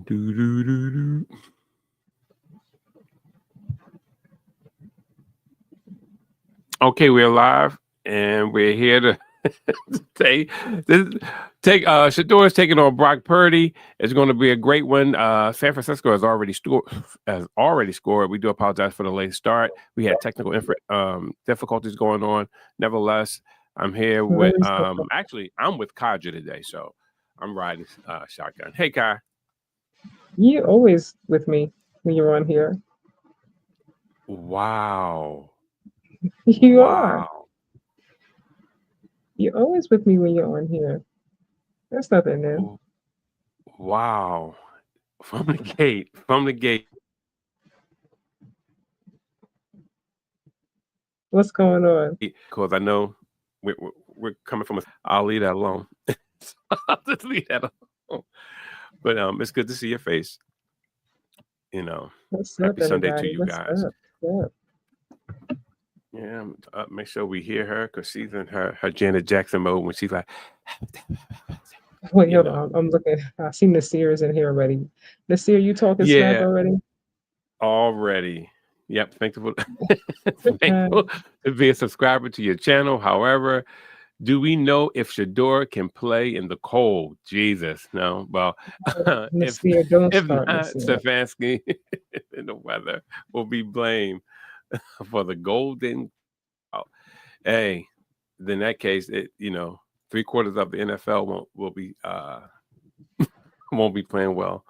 Do, do, do, do. Okay, we're live and we're here to take Shedeur is taking on Brock Purdy. It's going to be a great one. San Francisco has already scored. We do apologize for the late start. We had technical difficulties going on. Nevertheless, I'm here with actually I'm with Kaja today, so I'm riding shotgun. Hey Kai. You always with me when you're on here. Wow. You are. Wow. You're always with me when you're on here. That's nothing new. Wow. From the gate. What's going on? Because I know we're coming from I'll leave that alone. I'll just leave that alone. But it's good to see your face. What's Happy up, Sunday to everybody? you What's guys. up? Yeah. Yeah, make sure we hear her because she's in her Janet Jackson mode when she's like, Wait, hold on. I'm looking. I see Nasir's in here already. Nasir, you talking smack yeah, already? already. Yep, thankful to be a subscriber to your channel. However, do we know if Shedeur can play in the cold? Jesus, no. Well, Nasir, don't if start, not, Nasir. Stefanski in the weather will be blamed for the golden. Hey, in that case, 3/4 of the NFL won't be playing well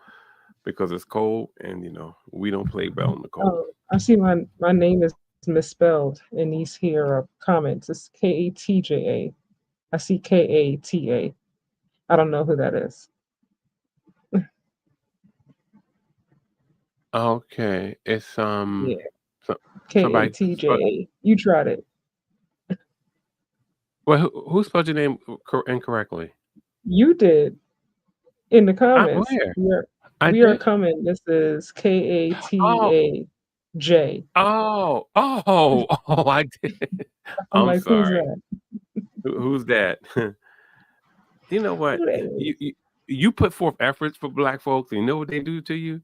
because it's cold, and we don't play well in the cold. Oh, I see my name is misspelled in these here comments. It's Katja. I see Kata. I don't know who that is. Okay, it's Yeah, somebody. Katja. You tried it. Well, who spelled your name incorrectly? You did in the comments. Where? We are coming. This is Kataj. I did. I'm I'm like, who's sorry. that? Who's that? You know what? Who that is? You put forth efforts for Black folks, and you know what they do to you?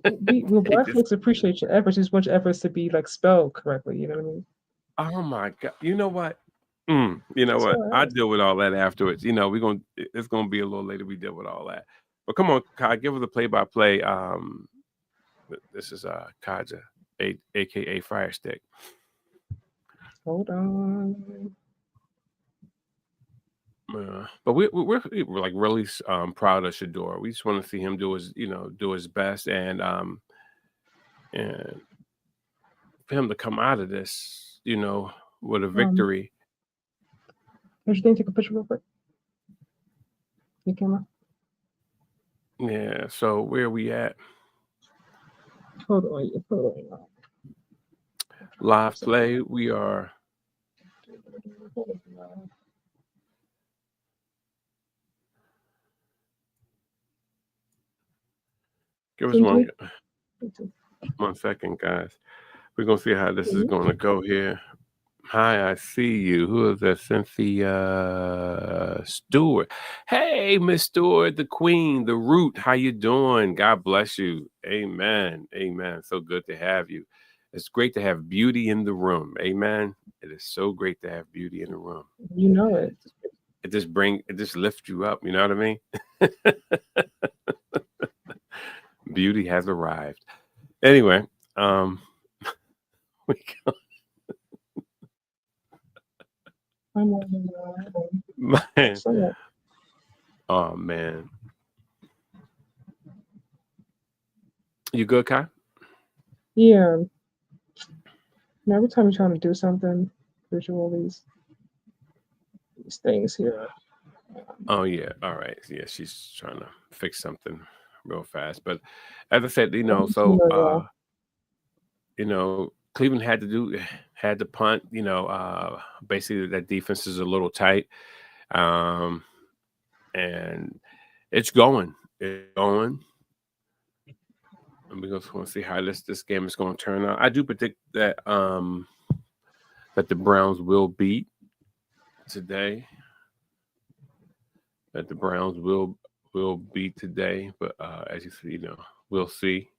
Black folks appreciate your efforts. Just much efforts to be like spelled correctly. You know what I mean? Oh my God! You know what? You know what? I deal with all that afterwards. It's gonna be a little later. We deal with all that. But come on, Kai, give us a play-by-play. This is Kaja, aka Fire Stick. Hold on. But we're like really proud of Shedeur. We just want to see him do his best, and for him to come out of this, with a victory. Can you take a picture real quick? Your camera. Yeah. So where are we at? Hold on. Live play. We are. Give us one second, guys. We're gonna see how this is gonna go here. Hi, I see you. Who is that? Cynthia Stewart. Hey, Miss Stewart, the queen, the root. How you doing? God bless you. Amen. Amen. So good to have you. It's great to have beauty in the room. Amen. It is so great to have beauty in the room. You know it. It just lifts you up. You know what I mean? Beauty has arrived. Anyway, we go. Man. Oh man. You good, Kai? Yeah. Every time you're trying to do something, visual these things here. Oh yeah. All right. Yeah, she's trying to fix something real fast. But as I said, Cleveland had to punt. Basically that defense is a little tight. And it's going. It's going. And we're going to see how this game is going to turn out. I do predict that that the Browns will beat today. That the Browns will will be today, but as you see, we'll see.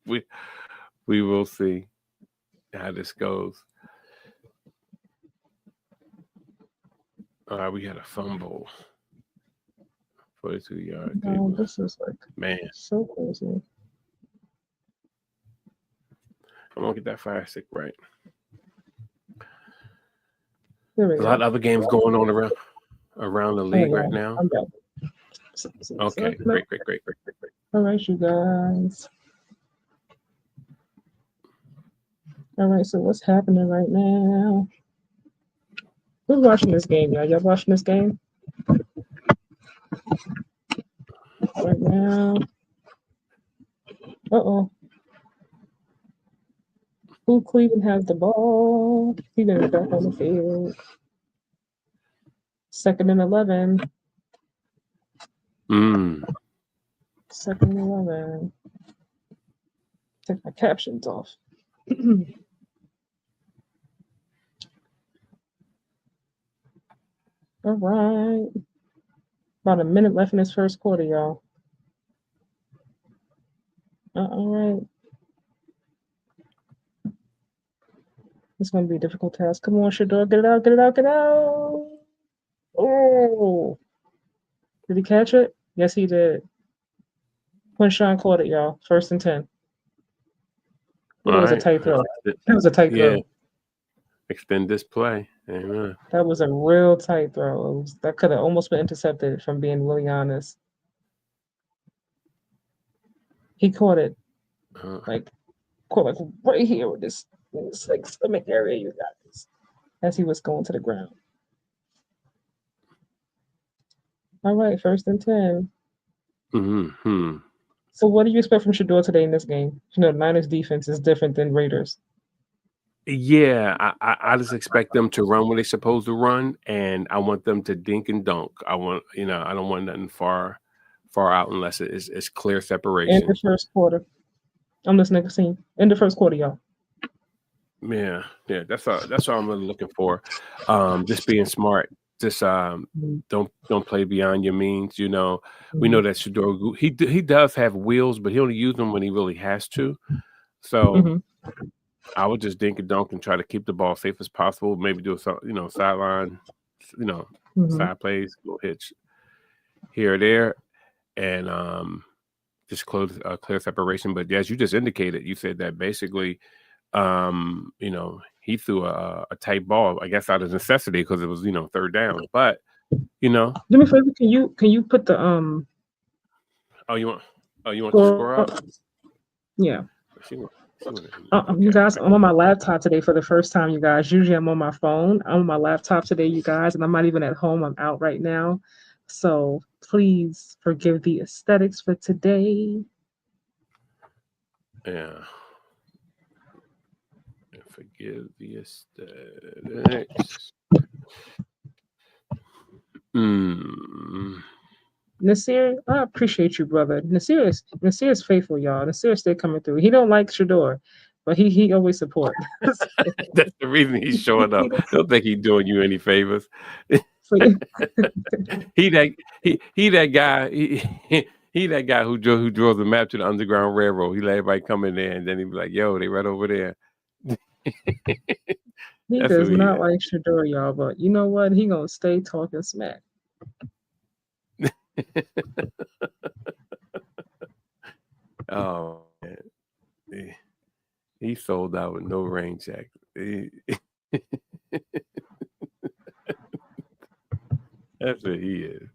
we we will see how this goes. All right, we had a fumble. 42-yard No, Cleveland. this is like Man, so crazy. I'm gonna get that fire stick right. There we A go. lot of other games going on around the league right now. I'm back. Okay, great. All right, you guys. All right, so what's happening right now? Who's watching this game, y'all? Y'all watching this game? Right now. Uh-oh. Who Cleveland has the ball? Cleveland back on the field. 2nd and 11. 2nd and 11. Take my captions off. All right. About a minute left in this first quarter, y'all. All right. It's going to be a difficult task. Come on, Shedeur. Get it out. Oh. Did he catch it? Yes, he did. Quinshawn caught it, y'all. 1st and 10. It was a tight throw. It was a tight throw. Extend this play. Amen. That was a real tight throw. That could have almost been intercepted, from being really honest. He caught it like right here with this like stomach area, you guys, as he was going to the ground. All right, 1st and 10. So what do you expect from Shedeur today in this game? Niners defense is different than Raiders. Yeah, I just expect them to run what they're supposed to run, and I want them to dink and dunk. I don't want nothing far out unless it's clear separation. In the first quarter. I'm listening to scene. In the first quarter, y'all. Yeah, that's all I'm really looking for. Just being smart. Just don't play beyond your means. We know that Shedeur, he does have wheels, but he only uses them when he really has to. So I would just dink and dunk and try to keep the ball safe as possible. Maybe do a sideline, side plays, little hitch here or there, and just clear separation. But as you just indicated, you said that basically, he threw a tight ball, I guess out of necessity because it was 3rd down. But do me a favor, can you put the Oh, you want to score up? Yeah. You guys, I'm on my laptop today for the first time, you guys. Usually I'm on my phone. I'm on my laptop today, you guys, and I'm not even at home. I'm out right now. So please forgive the aesthetics for today. Yeah. Forgive the aesthetics. Nasir, I appreciate you, brother. Nasir is faithful, y'all. Nasir stay coming through. He don't like Shedeur, but he always support. That's the reason he's showing up. Don't think he's doing you any favors. he that guy. He that guy who draws the map to the Underground Railroad. He let everybody come in there, and then he be like, "Yo, they right over there." He does not like Shedeur, y'all, but you know what? He gonna stay talking smack. Oh man. He sold out with no rain jacket. That's what he is.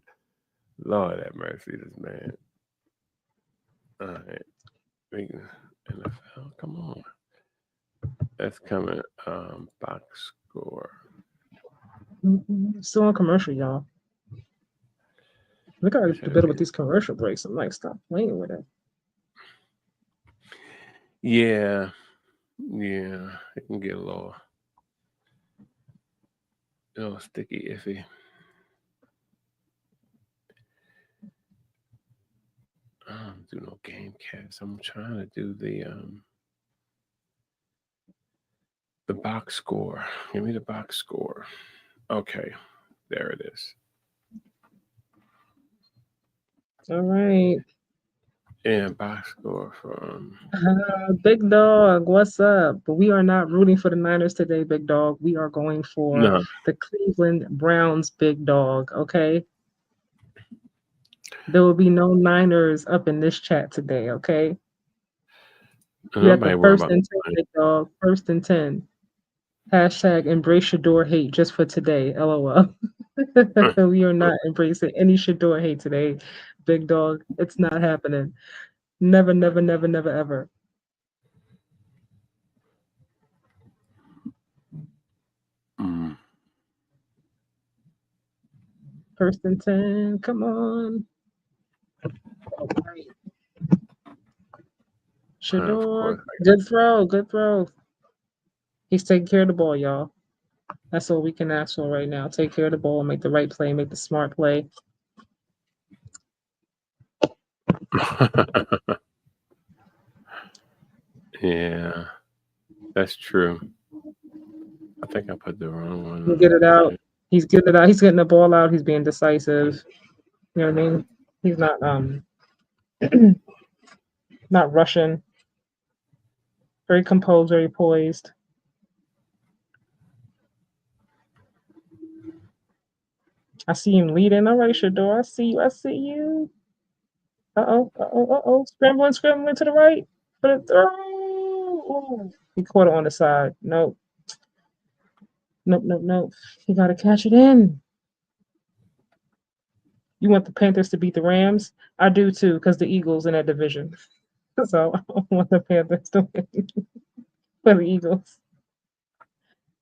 Lord have mercy, this man. All right. NFL, come on. That's coming. Box score. Still on commercial, y'all. Look at the bit with these commercial breaks. I'm like, stop playing with it. Yeah, it can get a little sticky, iffy. I don't do no game cast. I'm trying to do the box score. Give me the box score. Okay, there it is. All right. And box score from Big dog, what's up? But we are not rooting for the Niners today, big dog. We are going for no. the Cleveland Browns, big dog. Okay. There will be no Niners up in this chat today. Okay. We at the Nobody worry first about and 10, big dog. First and 10. Hashtag embrace Shedeur hate just for today. LOL. We are not embracing any Shedeur hate today, big dog. It's not happening. Never, never, never, never, ever. Mm. First and 10. Come on. All right. Shedeur. Good throw. Good throw. He's taking care of the ball, y'all. That's all we can ask for right now. Take care of the ball, make the right play, make the smart play. Yeah, that's true. I think I put the wrong one. He'll get it out. He's getting it out. He's getting the ball out. He's being decisive. You know what I mean? He's not not rushing. Very composed, very poised. I see him leading. All right, Shedeur. I see you. I see you. Uh-oh. Scrambling to the right. For the throw. Ooh. He caught it on the side. Nope. He got to catch it in. You want the Panthers to beat the Rams? I do too, because the Eagles in that division. So I want the Panthers to win for the Eagles.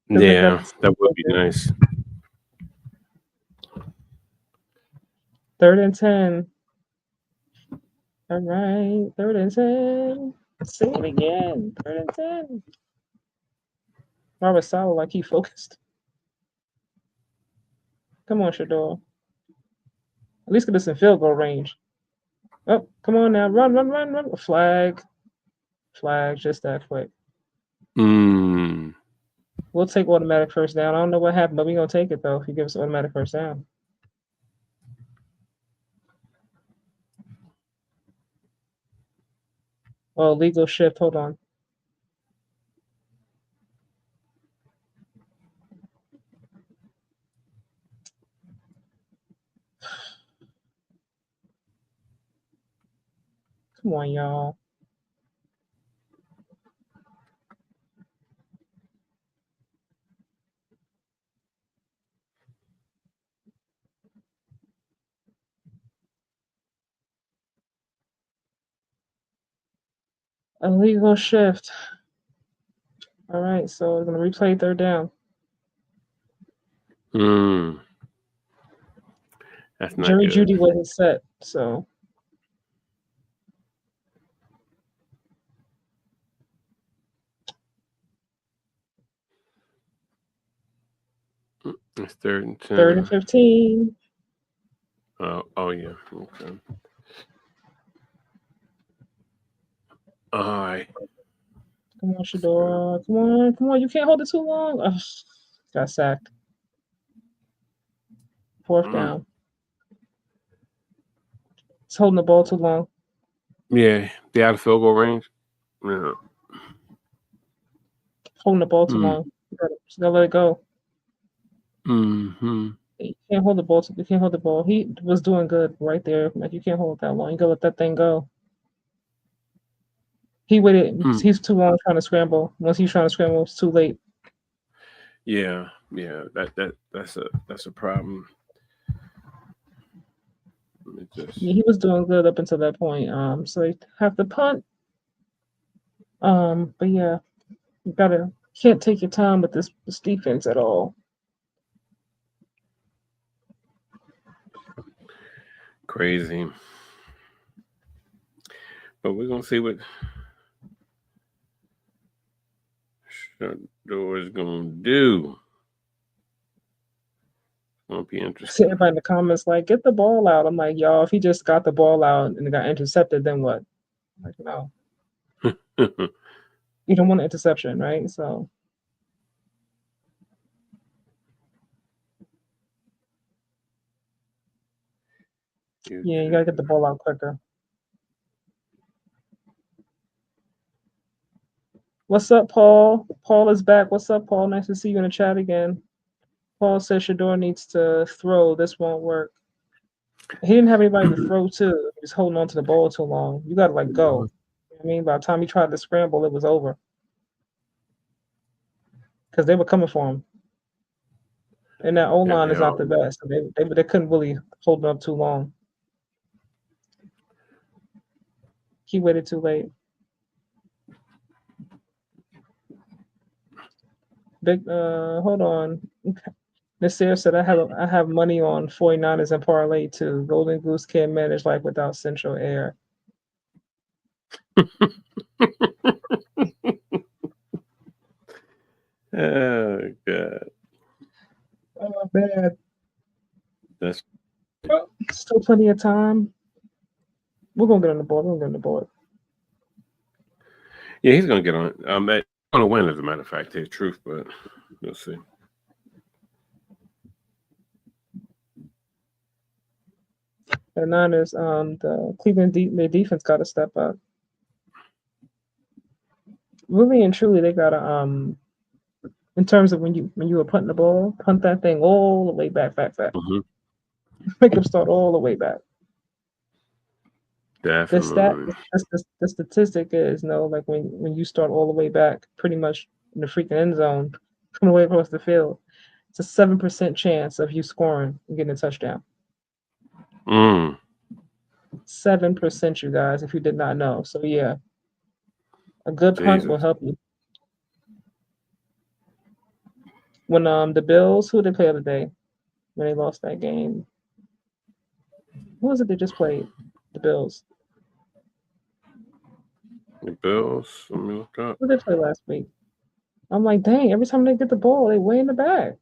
Yeah, that would be nice. 3rd and 10. All right, 3rd and 10. Say it again. 3rd and 10. Robert Sala, like he focused. Come on, Shedeur. At least get us in field goal range. Oh, come on now. Run. Flag, just that quick. We'll take automatic first down. I don't know what happened, but we're going to take it, though, if you give us automatic first down. Oh, legal shift. Hold on. Come on, y'all. Illegal shift. All right, so we're going to replay 3rd down. That's not Jerry good. Judy wasn't set, so. It's 3rd and 10. 3rd and 15. Oh yeah. Okay. All right. Come on, Shedeur. Come on. You can't hold it too long. Ugh, got sacked. 4th down. It's holding the ball too long. Yeah, they out of field goal range. Yeah. Holding the ball too long. You gotta let it go. Mm-hmm. You can't hold the ball. You can't hold the ball. He was doing good right there. Like, you can't hold it that long. You gotta let that thing go. He waited. He's too long trying to scramble. Once he's trying to scramble, it's too late. Yeah. That's a problem. Yeah, he was doing good up until that point. So they have to punt. But yeah, you can't take your time with this defense at all. Crazy. But we're gonna see what Shedeur is gonna do. Won't be interesting. Everybody in the comments like, get the ball out. I'm like, y'all, if he just got the ball out and it got intercepted, then what? I'm like, no. You don't want an interception, right? So Yeah, you gotta get the ball out quicker. What's up, Paul? Paul is back. What's up, Paul? Nice to see you in the chat again. Paul says Shedeur needs to throw. This won't work. He didn't have anybody to throw to. He was holding on to the ball too long. You gotta like go. You know what I mean, by the time he tried to scramble, it was over. Because they were coming for him. And that O line is not the best. So they couldn't really hold it up too long. He waited too late. Big hold on. Nasir said I have money on 49ers and parlay too. Golden Goose can't manage life without central air. Oh god. Oh bad. That's still plenty of time. We're gonna get on the board. We're gonna get on the board. Yeah, he's gonna get on. They're gonna win, as a matter of fact. Tell the truth, but we'll see. The Niners, the Cleveland their defense got to step up. Really and truly, they gotta in terms of when you were punting the ball, punt that thing all the way back. Mm-hmm. Make them start all the way back. Definitely. The statistic is like when you start all the way back, pretty much in the freaking end zone, coming away across the field, it's a 7% chance of you scoring and getting a touchdown. 7%, you guys, if you did not know. So yeah, a good punt will help you. When the Bills, who did they play the other day when they lost that game? Who was it they just played? The Bills. The Bills. Let me look up. Who did they play last week? I'm like, dang, every time they get the ball, they way in the back.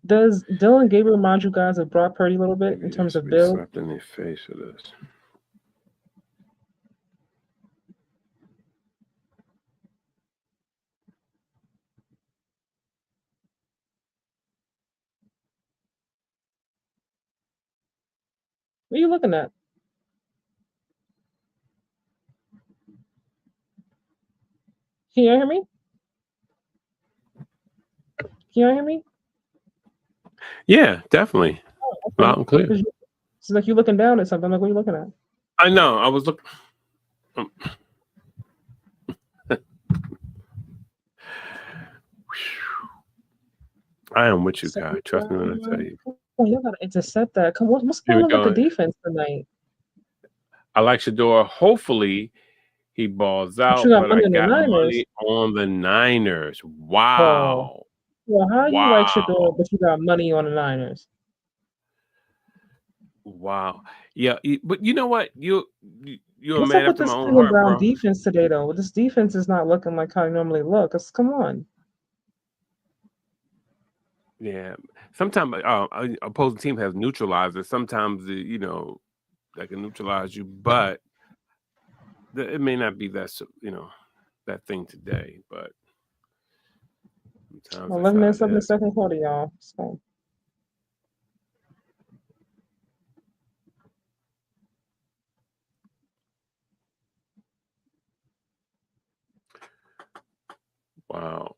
Does Dylan Gabriel remind you guys of Brock Purdy a little bit in terms of build? Slapped in their face for this. What are you looking at? Can you hear me? Can you hear me? Yeah, definitely. Oh, okay. Loud and clear. It's like you're looking down at something. I'm like, what are you looking at? I know. I was looking. I am with you, Kai. Trust me when I tell you. Oh, you gotta intercept that. Come on, what's going on with the defense tonight? I like Shedeur. Hopefully, he balls out, but I got money on the Niners. Wow. Oh. Well, how you like Shedeur, but you got money on the Niners? Wow. Yeah, but you know what? You're a man after my own heart, bro. Defense today, though. This defense is not looking like how it normally looks. Come on. Yeah. Sometimes opposing team has neutralizers. Sometimes they can neutralize you, but it may not be that that thing today. But 11 minutes left in the second quarter, y'all. So. Wow.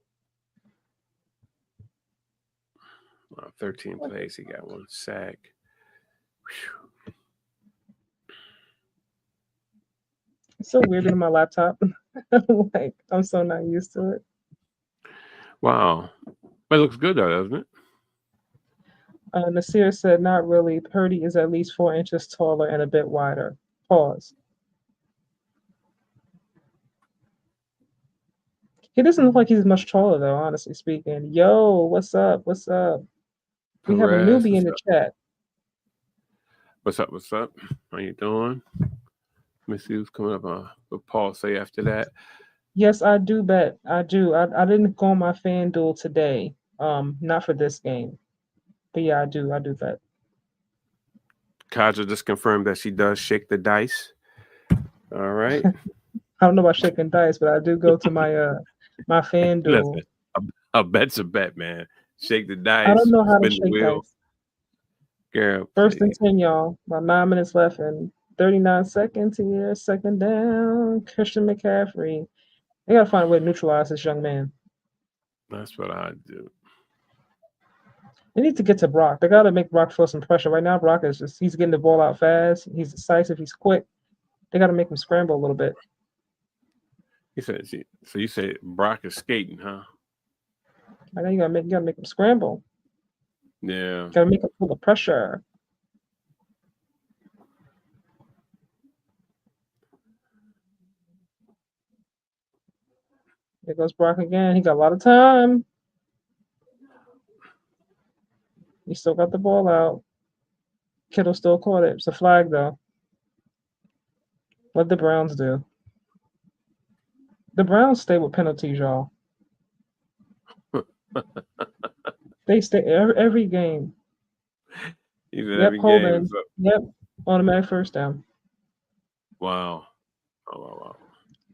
13 plays. He got 1 sack. Whew. It's so weird on my laptop. Like, I'm so not used to it. Wow. But it looks good, though, doesn't it? Nasir said, not really. Purdy is at least 4 inches taller and a bit wider. Pause. He doesn't look like he's much taller, though, honestly speaking. Yo, what's up? What's up? We have a newbie in the chat. What's up? What's up? How you doing? Let me see who's coming up. What Paul say after that? Yes, I do bet. I do. I didn't go on my FanDuel today. Not for this game. But yeah, I do bet. Kaja just confirmed that she does shake the dice. All right. I don't know about shaking dice, but I do go to my my FanDuel. Listen, A bet's a bet, man. Shake the I don't dice, know how to spin the shake wheel. dice. Girl, First and please. 10, y'all. About 9 minutes left and 39 seconds here. Second down. Christian McCaffrey. They gotta find a way to neutralize this young man. That's what I do. They need to get to Brock. They gotta make Brock feel some pressure. Right now, Brock is he's getting the ball out fast. He's decisive. He's quick. They gotta make him scramble a little bit. He said, so you say Brock is skating, huh? I know you gotta make him scramble. Yeah. Gotta make him feel the pressure. There goes Brock again. He got a lot of time. He still got the ball out. Kittle still caught it. It's a flag though. What the Browns do? The Browns stay with penalties, y'all. They stay every game. Even Yep, every game holding. is up. Yep, automatic first down. Wow. Oh.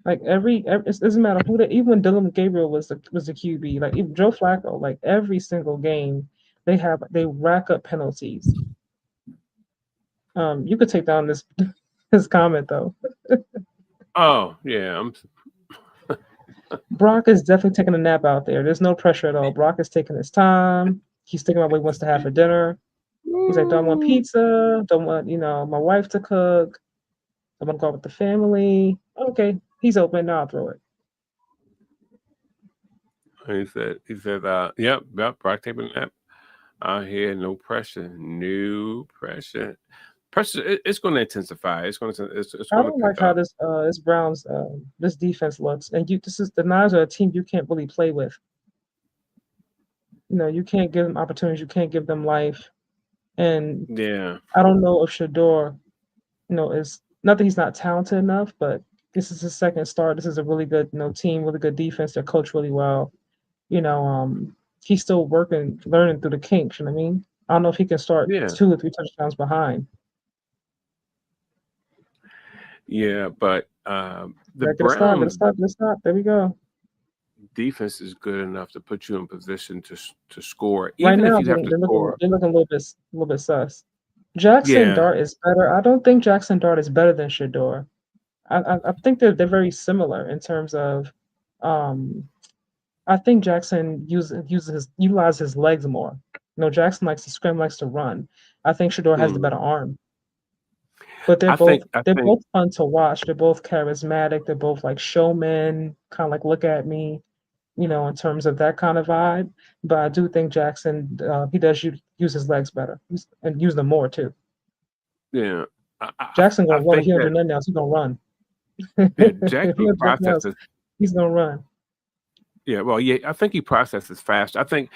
Like it doesn't matter who even when Dylan Gabriel was the QB, like even Joe Flacco, like every single game they rack up penalties. You could take down this comment though. Oh yeah, Brock is definitely taking a nap out there. There's no pressure at all. Brock is taking his time. He's thinking about what he wants to have for dinner. He's like, don't want pizza. Don't want my wife to cook. I'm gonna go out with the family. Okay, he's open. Now I'll throw it. He said, yep, Brock taking a nap out here. No pressure. Pressure. It's going to intensify. It's going to. I don't like how this Browns this defense looks, and the Niners are a team you can't really play with. You can't give them opportunities. You can't give them life, and yeah, I don't know if Shedeur, is not that he's not talented enough, but this is his second start. This is a really good team, really good defense. They're coached really well. He's still learning through the kinks. You know what I mean? I don't know if he can start 2 or 3 touchdowns behind. Yeah, but the Browns. Stop. There we go. Defense is good enough to put you in position to score. Even right now, if you have to score, they're looking a little bit sus. Jackson Dart is better. I don't think Jackson Dart is better than Shedeur. I think they're very similar in terms of. I think Jackson utilizes his legs more. Jackson likes to scram, likes to run. I think Shedeur has the better arm. But they're both fun to watch. They're both charismatic. They're both like showmen, kind of like look at me, in terms of that kind of vibe. But I do think Jackson, he does use his legs better and use them more too. Yeah, Jackson gonna run. If he don't do nothing else, he's gonna run. Yeah, Jackson processes. He's gonna run. Yeah, well, yeah, I think he processes fast. I think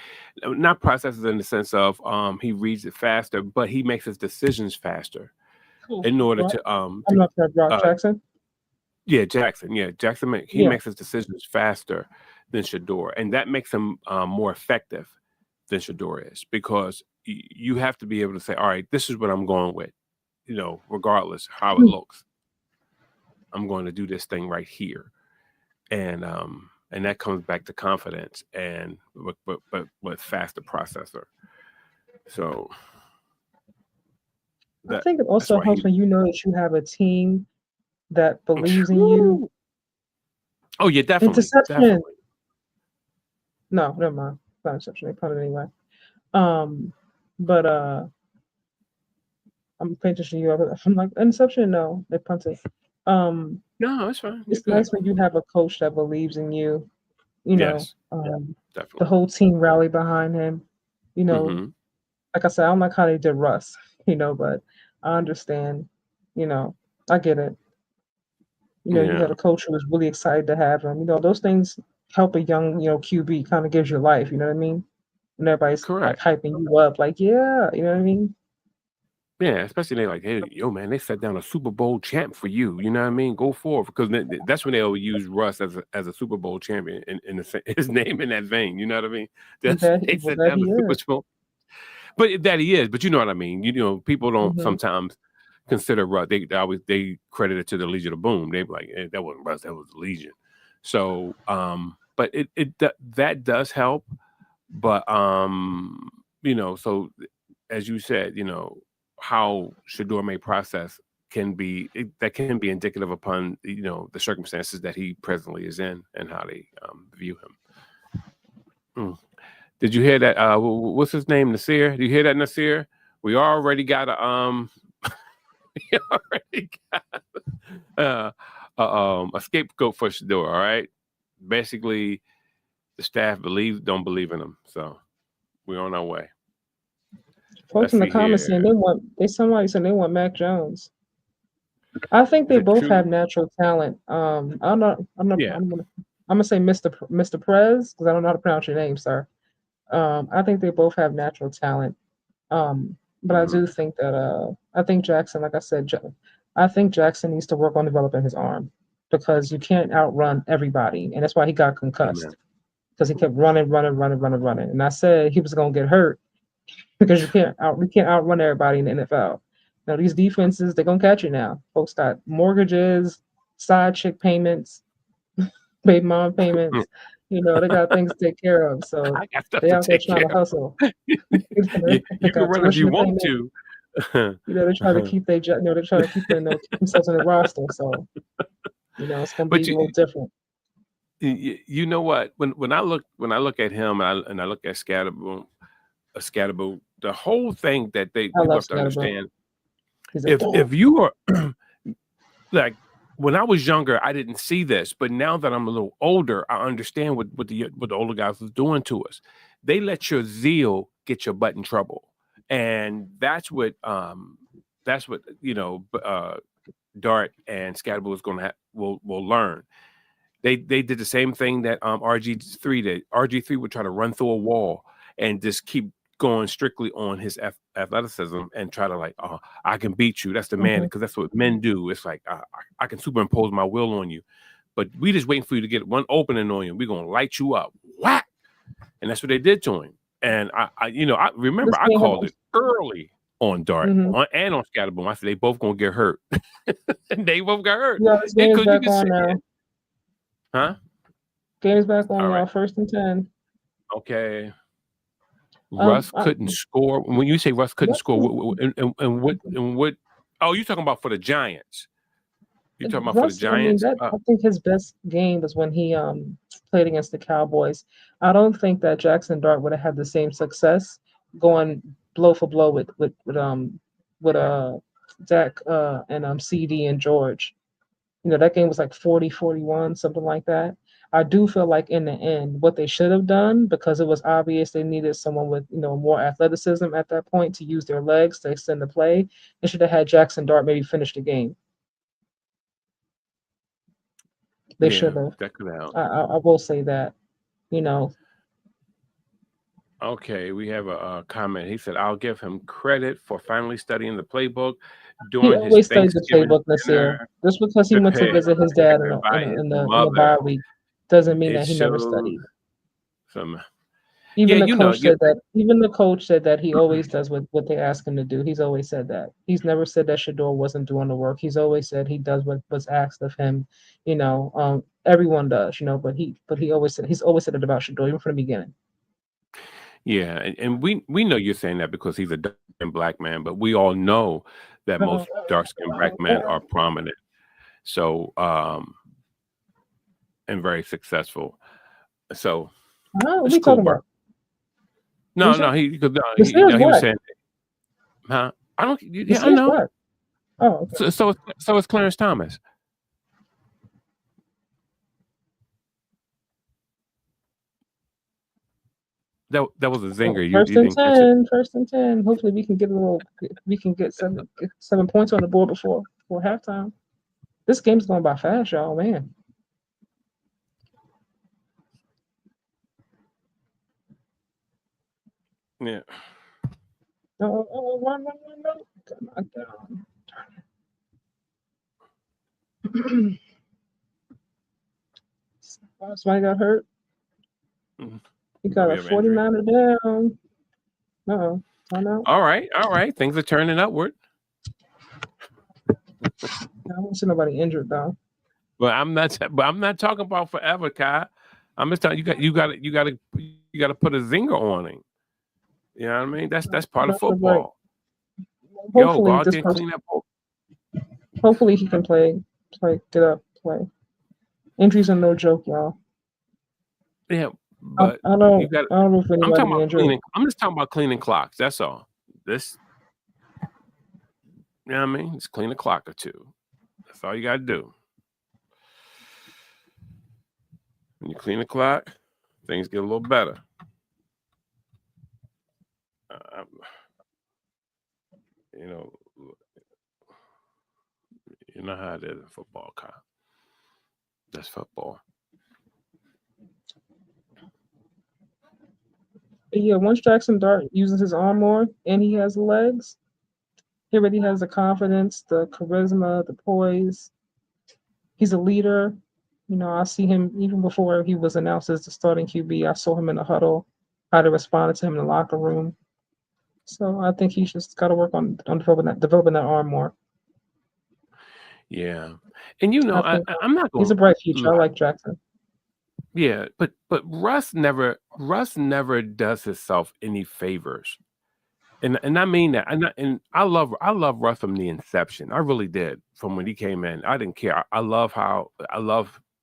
not processes in the sense of he reads it faster, but he makes his decisions faster. In order to I'm not sure Brock Jackson. Yeah, Jackson. Yeah, Jackson makes his decisions faster than Shedeur, and that makes him more effective than Shedeur is, because you have to be able to say, all right, this is what I'm going with, regardless how it looks. I'm going to do this thing right here, and that comes back to confidence and with faster processor. So I think it also helps when you know that you have a team that believes in you. Oh yeah, definitely. Interception. Definitely. No, never mind. It's not interception. They punted anyway. But I'm paying attention to you. I'm like, interception? No, they punted. No, that's fine. It's nice when you have a coach that believes in you. Yes, definitely. The whole team rally behind him. Like I said, I don't like how they did Russ. But I understand. I get it. You had a coach who was really excited to have him. Those things help a young, QB, kind of gives you life. You know what I mean? And everybody's like hyping you up, like, yeah, you know what I mean? Yeah, especially they like, hey, yo, man, they set down a Super Bowl champ for you. You know what I mean? Go forward, because that's when they'll use Russ as a Super Bowl champion in his name in that vein. You know what I mean? They set down the Super Bowl, but that he is. But you know what I mean? People don't sometimes consider Russ. They credit it to the Legion of Boom. They be like, that wasn't Russ, that was the Legion. So but that does help. But so as you said, how Shedeur may process that can be indicative upon the circumstances that he presently is in and how they view him. Did you hear that? What's his name? Nasir? Did you hear that, Nasir? We already got a scapegoat for Shedeur. All right. Basically, the staff don't believe in him, so we're on our way. Folks in the comments saying somebody said they want Mac Jones. I think they both have natural talent. I'm gonna say Mr. Prez because I don't know how to pronounce your name, sir. I think they both have natural talent. But I do think that I think Jackson, like I said, I think Jackson needs to work on developing his arm because you can't outrun everybody, and that's why he got concussed because he kept running. And I said he was gonna get hurt because we can't outrun everybody in the NFL. Now these defenses, they're gonna catch you now. Folks got mortgages, side chick payments, baby mom payments. They got things to take care of. So they out there trying to hustle. You can run if you want to. They're trying to keep they're trying to keep themselves in the roster. So it's gonna be a little different. You know what? When I look at him and I look at Scatterbo, the whole thing that people have to understand. If you are like when I was younger, I didn't see this, but now that I'm a little older, I understand what the older guys was doing to us. They let your zeal get your butt in trouble, and that's what Dart and Scatterbo will learn. They did the same thing that RG3 did. RG3 would try to run through a wall and just keep going strictly on his athleticism and try to I can beat you. That's the man, because that's what men do. It's like I can superimpose my will on you, but we just waiting for you to get one opening on you. We're gonna light you up, whack, and that's what they did to him. And I remember I called it early on Dart and on Scatterbo. I said they both gonna get hurt, and they both got hurt. Yeah, this game's back on now. Huh? Game's back on now. 1st and 10. Okay. Russ couldn't score. When you say Russ couldn't score, and what? Oh, you're talking about for the Giants. You're talking about for the Giants. I think his best game was when he played against the Cowboys. I don't think that Jackson Dart would have had the same success going blow for blow with Dak and CD and George. That game was like 40-41, something like that. I do feel like in the end, what they should have done, because it was obvious they needed someone with more athleticism at that point to use their legs to extend the play, they should have had Jackson Dart maybe finish the game. They should have. That could help. I will say that. Okay, we have a comment. He said, "I'll give him credit for finally studying the playbook during he always his Thanksgiving studied the playbook this year. Just because he went to visit his dad in the bye week doesn't mean that he never studied. Even the coach said that he always does what they ask him to do. He's always said that. He's never said that Shedeur wasn't doing the work. He's always said he does what was asked of him. Everyone does, but he's always said it about Shedeur even from the beginning. Yeah, and we know you're saying that because he's a dark-skinned black man, but we all know that most dark-skinned black men are prominent, so and very successful. So what are you talking about? No, he was saying, huh? I don't. Yeah, I know. Black. Oh, okay. So it's Clarence Thomas. That was a zinger. First and 10. Hopefully we can get 7 points on the board before halftime. This game's going by fast, y'all, man. Yeah. Run. Got down. Somebody got hurt. He got a 49er down. Timeout. All right. Things are turning upward. I don't see nobody injured though. But I'm not talking about forever, Kai. I'm just telling you, you got to put a zinger on him. You know what I mean? That's part of football. Yo, go Hopefully out this there and clean person, that ball. hopefully he can play, get up, play. Injuries are no joke, y'all. Yeah, but I you got. don't know if I'm talking anybody about injured. cleaning. I'm just talking about cleaning clocks. That's all. This, you know what I mean? Just clean a clock or two. That's all you got to do. When you clean the clock, things get a little better. You know how it is in football, Kyle. That's football. Yeah, once Jackson Dart uses his arm more and he has legs, he already has the confidence, the charisma, the poise. He's a leader. You know, I see him even before he was announced as the starting QB. I saw him in the huddle, how they responded to him in the locker room. So I think he's just got to work on developing that arm more. Yeah, and I'm not he's a going bright to future. lie. I like Jackson. Yeah, but Russ never does himself any favors. And I mean that. And I love Russ from the inception. I really did. From when he came in, I didn't care. I love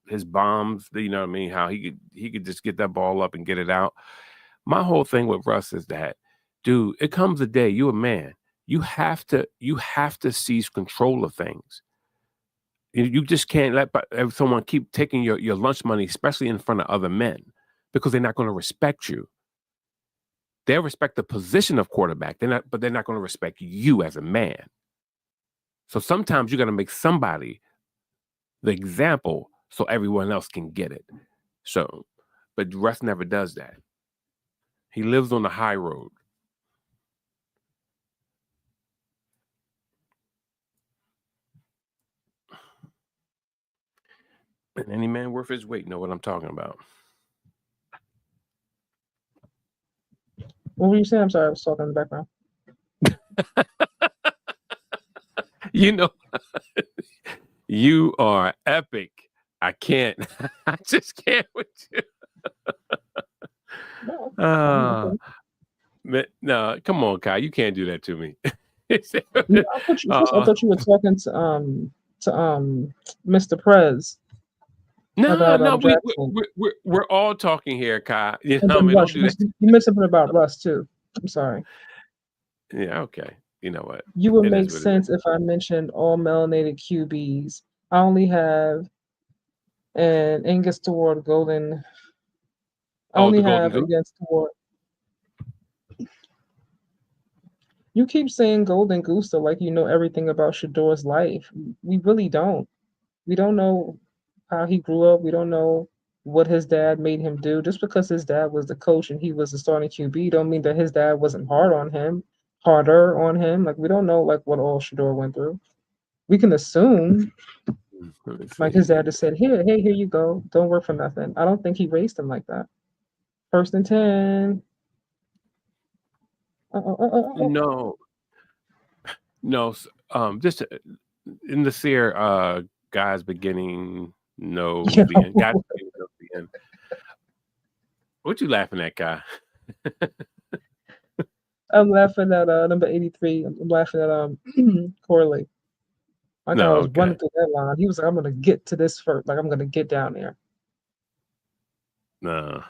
his bombs. You know what I mean? How he could just get that ball up and get it out. My whole thing with Russ is that, dude, it comes a day, you're a man. You have to seize control of things. You just can't let someone keep taking your lunch money, especially in front of other men, because they're not going to respect you. They'll respect the position of quarterback. But they're not going to respect you as a man. So sometimes you got to make somebody the example so everyone else can get it. So, but Russ never does that. He lives on the high road. And any man worth his weight know what I'm talking about. What were you saying? I'm sorry, I was talking in the background. You know, you are epic. I can't. I just can't with you. No, come on, Kai. You can't do that to me. I thought you were talking to Mr. Prez. No, Jackson. we're all talking here, Kai. You And know, then don't do that. You mentioned something about Russ too. I'm sorry. Yeah, okay. You know what? You would make sense if I mentioned all melanated QBs. I only have an Angus Toward Golden. I only have against Toward. You keep saying Golden Goose though, like you know everything about Shedeur's life. We really don't. We don't know how he grew up. We don't know what his dad made him do. Just because his dad was the coach and he was the starting QB, don't mean that his dad wasn't harder on him. Like we don't know like what all Shedeur went through. We can assume like his dad just said, here you go. Don't work for nothing. I don't think he raised him like that. 1st and 10. No. Just in the seer guys beginning no the end. Guys beginning no the end. What you laughing at, Guy? I'm laughing at number 83. I'm laughing at Corley. My guy was running through that line. He was like, I'm gonna get to this first. Like I'm gonna get down there. No.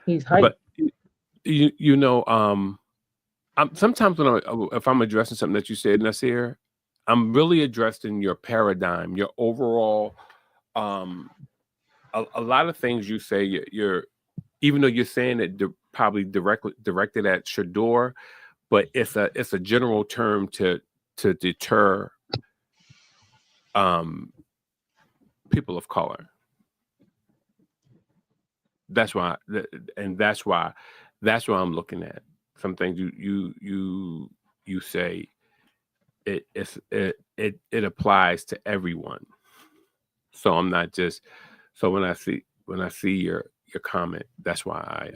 He's hyped. But you know, sometimes if I'm addressing something that you said, Nasir, I'm really addressing your paradigm, your overall. A lot of things you say, you're even though you're saying it probably directed at Shedeur, but it's a general term to deter people of color. That's why I'm looking at some things you say it applies to everyone. So I'm not just when I see your comment, that's why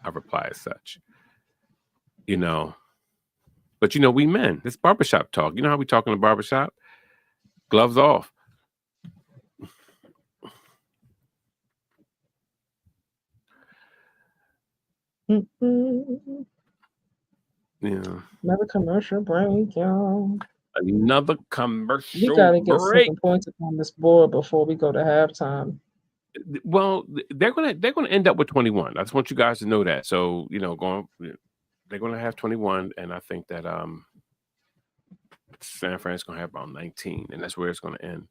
I reply as such. You know, but you know, we men, it's barbershop talk. You know how we talk in the barbershop? Gloves off. Mm-mm. Yeah. Another commercial break, y'all. Another We commercial gotta get break. 7 points on this board before we go to halftime. Well, they're gonna end up with 21. I just want you guys to know that. So they're gonna have 21, and I think that San Fran's gonna have about 19, and that's where it's gonna end.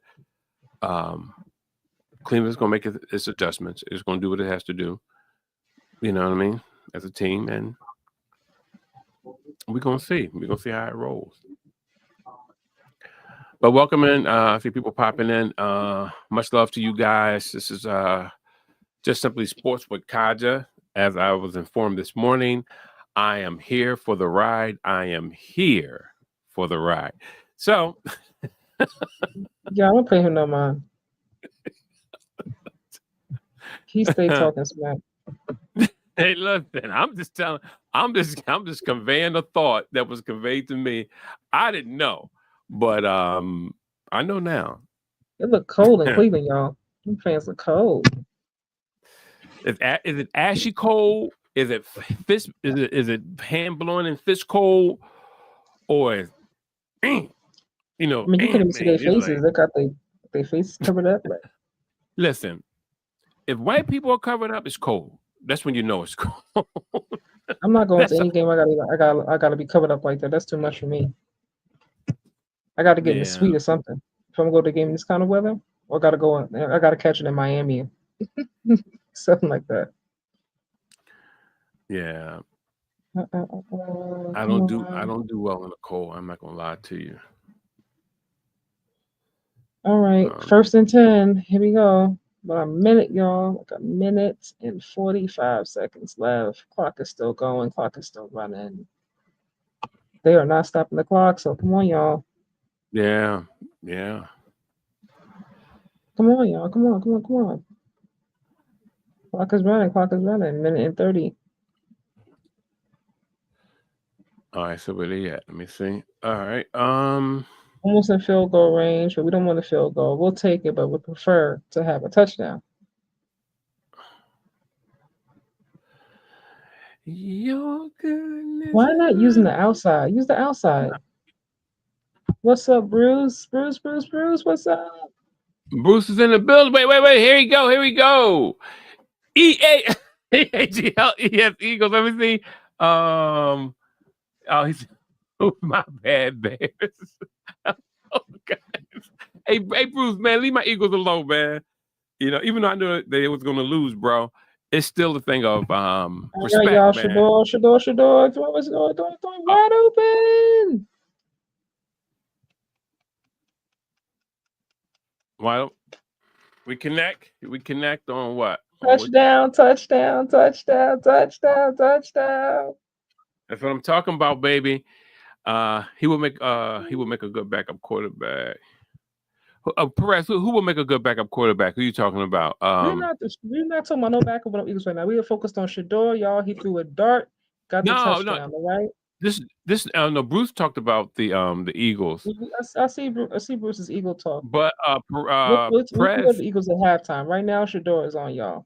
Cleveland's gonna make its adjustments. It's gonna do what it has to do. You know what I mean? As a team, and we're gonna see. We're gonna see how it rolls. But welcome in, a few people popping in. Much love to you guys. This is Just Simply Sports with Kaja. As I was informed this morning, I am here for the ride. I am here for the ride. So, Yeah, I don't pay him no mind. He stayed talking smack. hey, listen, I'm just conveying a thought that was conveyed to me. I didn't know, but I know now. It looked cold in Cleveland, y'all. Them fans look cold. Is it ashy cold? Is it fist? Is it hand blowing and fist cold? Or is you know? I mean, you couldn't even see their Man, it's faces. They got their faces covered up. Like, listen, if white people are covered up, it's cold. That's when you know it's cold. I'm not going to any game. I gotta be covered up like that. That's too much for me. I got to get in the suite or something. If I'm gonna go to a game in this kind of weather, or I gotta catch it in Miami, something like that. Yeah. I Come don't do well in the cold. I'm not gonna lie to you. All right, 1st and 10. Here we go. About a minute, y'all. Like a minute and 45 seconds left. Clock is still going. Clock is still running. They are not stopping the clock. So come on, y'all. Yeah. Come on, y'all. Come on. Clock is running. Minute and 30. All right, so where they at? Let me see. All right. Almost in field goal range, but we don't want a field goal. We'll take it, but we prefer to have a touchdown. Your goodness. Why not using the outside? Use the outside. What's up, Bruce? Bruce, what's up? Bruce is in the building. Wait. Here we go. EAGL Eagles. Let me see. Oh, he's my bad, Bears. Oh, God. Hey, Bruce, man, leave my Eagles alone, man. You know, even though I knew they was gonna lose, bro, it's still the thing of respect, right, y'all. man. Shedeur. Throw wide open. Well, we connect on what? Touchdown. That's what I'm talking about, baby. He would make a good backup quarterback. Perez, who will make a good backup quarterback? Who are you talking about? We're not talking about no backup on Eagles right now. We are focused on Shedeur, y'all. He threw a dart, got the touchdown. All right. No. Bruce talked about the Eagles. I see Bruce's Eagle talk. But we can go to the Eagles at halftime. Right now, Shedeur is on y'all.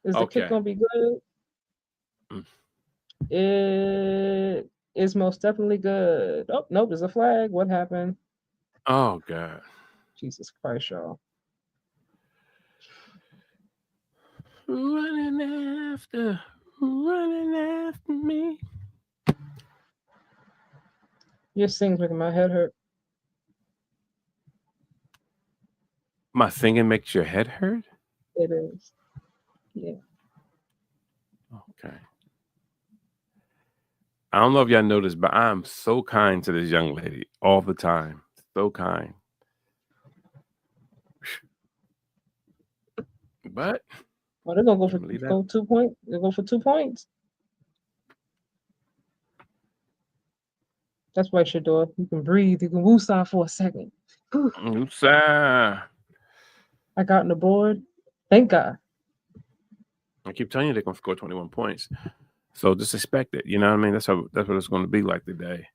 Is the kick gonna be good? It is most definitely good. Oh nope, there's a flag. What happened? Oh God. Jesus Christ, y'all. Running after me. Your sing's making my head hurt. My singing makes your head hurt? It is. Yeah. Okay. I don't know if y'all noticed, but I'm so kind to this young lady all the time. So kind. But they're gonna go for 2 points. They're going for 2 points. That's right, Shedeur. You can breathe. You can woosah for a second. Woosah. I got on the board. Thank God. I keep telling you they're gonna score 21 points. So just expect it. You know what I mean? That's what it's gonna be like today.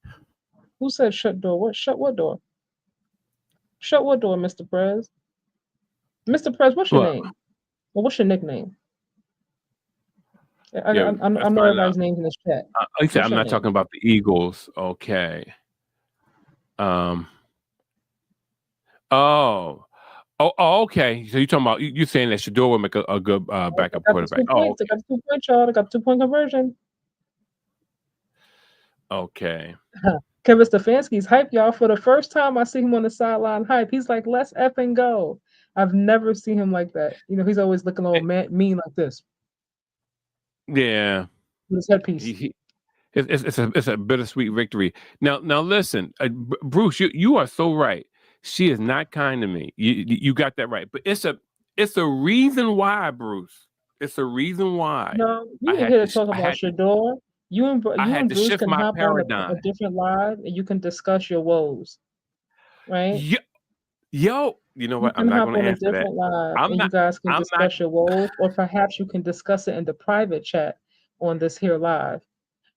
Who said shut door? What shut what door? Shut what door, Mr. Prez? Mr. Prez, what's your name? Well, what's your nickname? I Yeah, know let's find out. everybody's names in this chat. Like I said, What's I'm your not name? talking about the Eagles. Okay. Oh. Oh, okay. So you're talking about you're saying that Shedeur will make a good I backup got the quarterback. 2 Oh, points. I got the 2 points, y'all. I got the 2-point conversion. okay. Kevin Stefanski's hype, y'all. For the first time I see him on the sideline hype. He's like, let's effing go. I've never seen him like that. You know, he's always looking a little mean like this. Yeah. With his headpiece. It's a bittersweet victory. Now listen, Bruce, you are so right. She is not kind to me. You got that right. But it's a reason why, Bruce. It's a reason why No, I you ain't had here to to talk I about had to Shedeur. You I had and to Bruce shift can my hop on a paradigm. different live and you can discuss your woes, right? Yo, you know You what? I'm can not hop going to on a answer that. different live I'm and you not. guys can I'm not. discuss your woes, or perhaps you can discuss it in the private chat on this here live.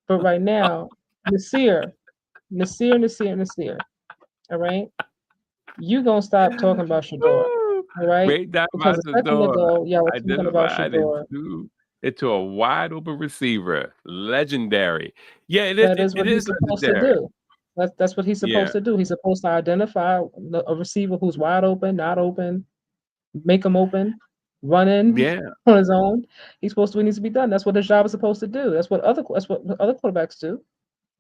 But right now, Nasir, all right? You gonna stop talking about Shedeur, all right? Great dive Because out a the second door. ago, y'all was talking about Identified Shedeur. into a wide open receiver. Legendary. Yeah, it is. That is It what he's is supposed to legendary. do. That's what he's Yeah. supposed to do. He's supposed to identify a receiver who's wide open, not open, make him open, run in Yeah. on his own. He's supposed to do what needs to be done. That's what his job is supposed to do. That's what other quarterbacks do.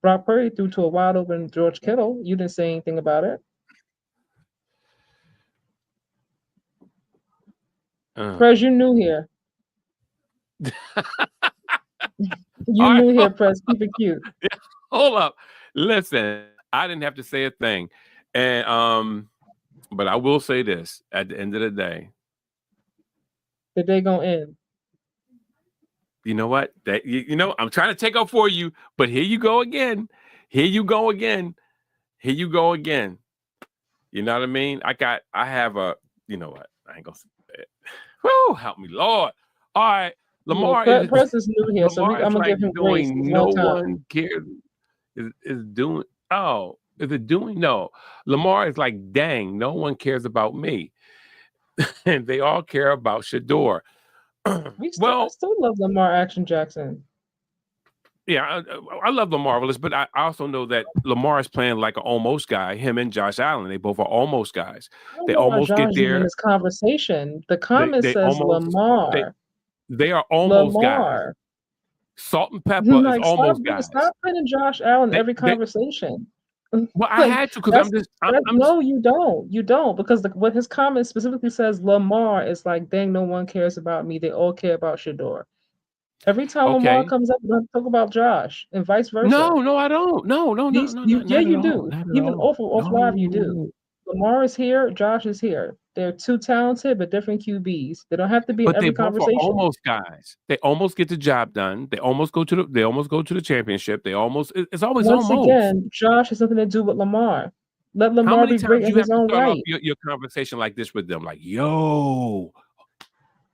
Brock Purdy threw to a wide open George Kittle. You didn't say anything about it. Prez, you new here. You All new right. here, Prez. Keep it cute. Hold up. Listen, I didn't have to say a thing. And but I will say this at the end of the day. The day gonna end. You know what? That you know, I'm trying to take up for you, but here you go again. Here you go again. Here you go again. You know what I mean? I have a, you know what? I ain't gonna say it. Woo, help me, Lord. All right. Lamar Yeah, is Prez is new here, so Lamar I'm is gonna like give him grace doing this no one time. one cares is doing is it doing no. Lamar is like, dang, no one cares about me. And they all care about Shedeur. I Well, still love Lamar Action Jackson. yeah, I love Marvelous, but I also know that Lamar is playing like an almost guy. Him and Josh Allen, they both are almost guys. I don't They know why almost Josh get is even in there. this conversation. The comment They says almost they Lamar. they are almost guys. Lamar. Salt and Pepper is Like almost guys. stop putting Josh Allen in every They conversation. well, I Like had to because I'm just no, you don't, because what his comment specifically says, Lamar is like, dang, no one cares about me. They all care about Shedeur. Every time Lamar okay. comes up, we talk about Josh, and vice versa. No, I don't. No, not at You all. do. Not at Even all. off live, you do. No. Lamar is here. Josh is here. They're two talented but different QBs. They don't have to be in But they every both are conversation. almost guys. They almost get the job done. They almost go to the championship. It's always Once almost. again, Josh has nothing to do with Lamar. Let How Lamar many be great times in you have his to own start off right. your conversation like this with them? Like, yo,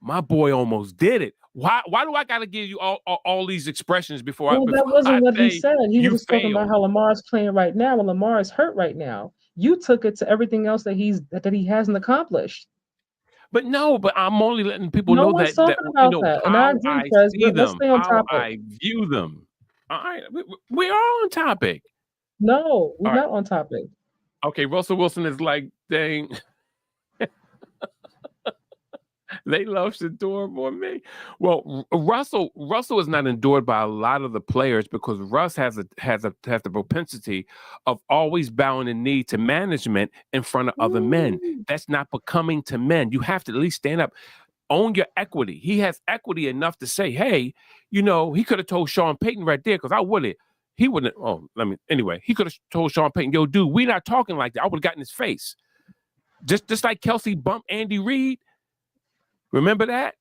my boy almost did it. Why do I got to give you all these expressions before That wasn't what he say said. He was you just talking about failed? how Lamar's playing right now, and Lamar is hurt right now. You took it to everything else that he hasn't accomplished. But I'm only letting people No know one's that talking about that, and I how agree, I Prez. see Let's them, stay on how topic. I view them. All right, we are on topic. No, we're All right. not on topic. Okay, Russell Wilson is like, dang. They love Shedeur more than me. Well, Russell is not endured by a lot of the players because Russ has the propensity of always bowing the knee to management in front of other men. That's not becoming to men. You have to at least stand up, own your equity. He has equity enough to say, hey, he could have told Sean Payton right there because I wouldn't. He wouldn't. Oh, anyway, he could have told Sean Payton, yo, dude, we're not talking like that. I would have gotten his face. Just like Kelsey bumped Andy Reid. Remember that?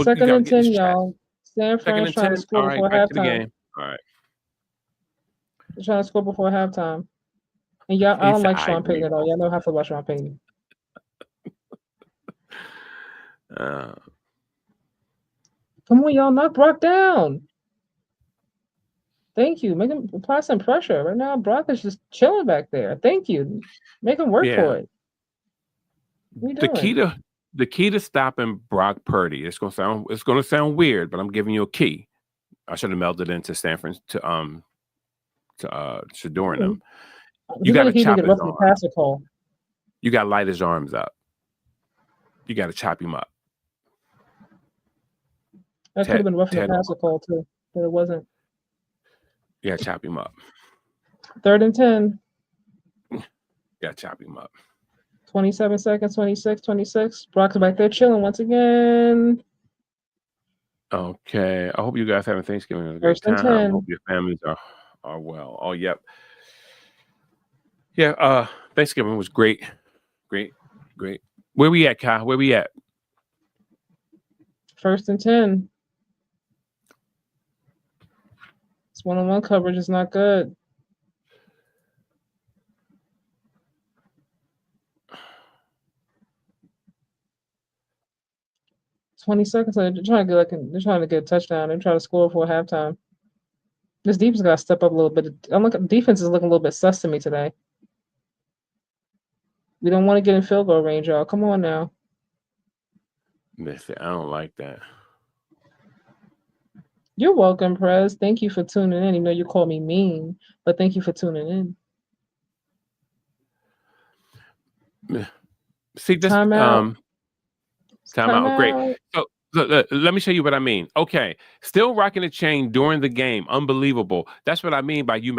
Second and 10, y'all. San Fran's trying to score before halftime. All right. They're trying to score before halftime. And y'all, I don't like Sean Payton at all. Y'all know how I feel about Sean Payton. Come on, y'all, knock Brock down. Thank you. Make him apply some pressure. Right now, Brock is just chilling back there. Thank you. Make him work for it. The key to the key to stopping Brock Purdy. It's gonna sound weird, but I'm giving you a key. I should have melded into Stanford to Shedeur and them. You got to He didn't chop get his roughing the arm. passer call. You got to light his arms up. You got to chop him up. That could have been roughing the passer call too, but it wasn't. Yeah, chop him up. 3rd and 10. Yeah, chop him up. 27 seconds, 26. Brock's back there chilling once again. Okay. I hope you guys having Thanksgiving a great time. I hope your families are well. Oh, yep. Yeah, Thanksgiving was great. Great. Where we at, Kyle? Where we at? 1st and 10. This one-on-one coverage is not good. "20 seconds. They're trying to get a touchdown. They're trying to score before halftime. This defense got to step up a little bit. Defense is looking a little bit sus to me today. We don't want to get in field goal range, y'all. Come on now. Listen, I don't like that. You're welcome, Prez. Thank you for tuning in. You know you call me mean, but thank you for tuning in. See this timeout. Timeout. Great. So let me show you what I mean. Okay, still rocking a chain during the game. Unbelievable. That's what I mean by you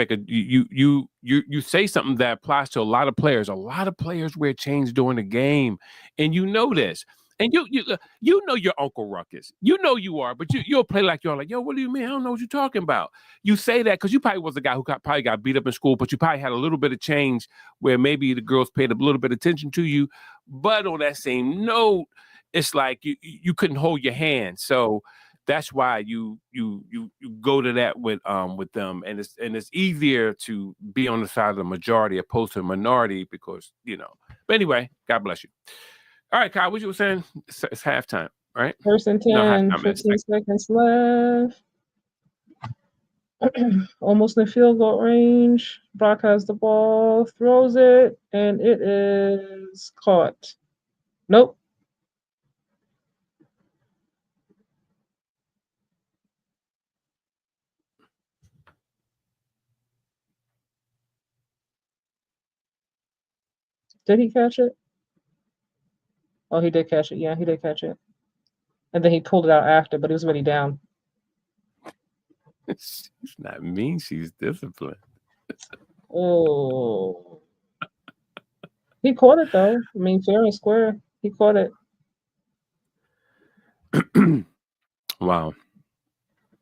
say something that applies to a lot of players. A lot of players wear chains during the game, and you know this. And you know your Uncle Ruckus. You know you are, but you'll play like you're like, yo, what do you mean? I don't know what you're talking about. You say that because you probably was a guy who probably got beat up in school, but you probably had a little bit of change where maybe the girls paid a little bit of attention to you. But on that same note, it's like you couldn't hold your hand. So that's why you go to that with them, and it's easier to be on the side of the majority opposed to the minority because But anyway, God bless you. All right, Kyle, what you were saying? It's halftime, right? 1st and 10, no, 15 seconds left. Almost in field goal range. Brock has the ball, throws it, and it is caught. Nope. Did he catch it? Oh, he did catch it. Yeah, he did catch it. And then he pulled it out after, but it was already down. She's not mean. She's disciplined. Oh. He caught it, though. I mean, fair and square. He caught it. Wow.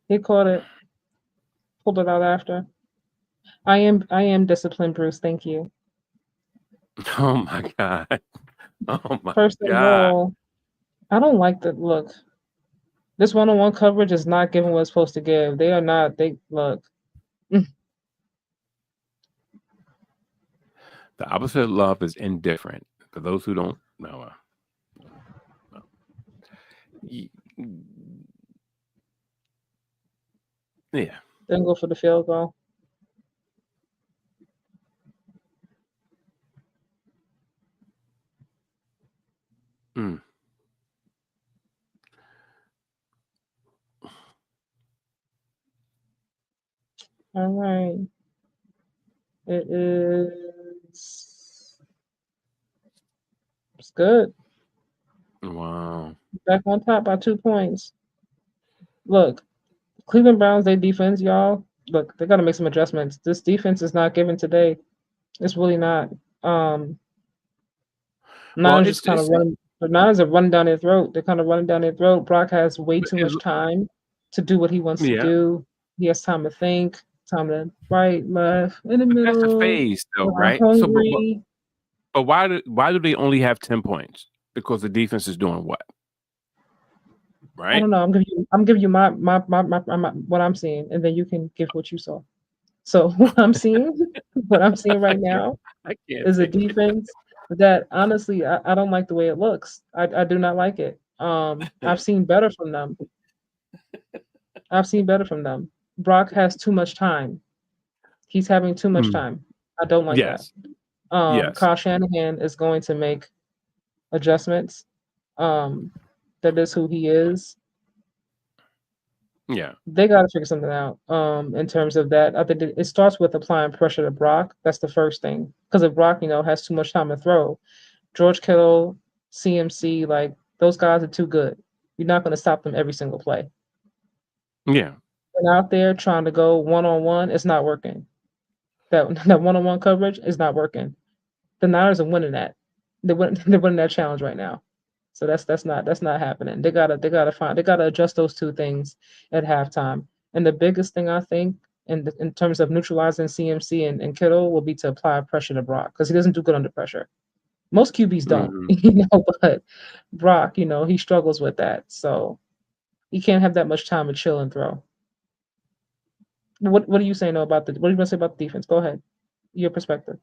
He caught it. Pulled it out after. I am disciplined, Bruce. Thank you. Oh my God. Oh my First of all, I don't like the look. This one-on-one coverage is not giving what it's supposed to give. They are not. They look. The opposite of love is indifferent. For those who don't know. Yeah. Then go for the field goal. All right. It is. It's good. Wow. Back on top by 2 points. Look, Cleveland Browns, their defense, y'all. Look, they got to make some adjustments. This defense is not given today. It's really not. Niners just kind of run. The Niners are running down their throat. They're kind of running down their throat. Brock has way too much time to do what he wants to do. He has time to think, time to right, left, in the middle. That's a phase, though, right? Hungry. But why do they only have 10 points? Because the defense is doing what? Right? I don't know. I'm giving you my what I'm seeing, and then you can give what you saw. So what I'm seeing right now is a defense that honestly I don't like the way it looks. I do not like it. I've seen better from them. Brock has too much time. He's having too much time. I don't like that. Kyle Shanahan is going to make adjustments. that is who he is. Yeah. They got to figure something out. In terms of that, I think it starts with applying pressure to Brock. That's the first thing. Because if Brock, has too much time to throw, George Kittle, CMC, like those guys are too good. You're not going to stop them every single play. Yeah. And out there trying to go one on one, it's not working. That one on one coverage is not working. The Niners are winning that. They're winning that challenge right now. So that's not happening. They gotta adjust those two things at halftime. And the biggest thing I think in terms of neutralizing CMC and Kittle will be to apply pressure to Brock because he doesn't do good under pressure. Most QBs don't, Hmm. but Brock, he struggles with that. So he can't have that much time to chill and throw. What do you say about what are you gonna say about the defense? Go ahead. Your perspective.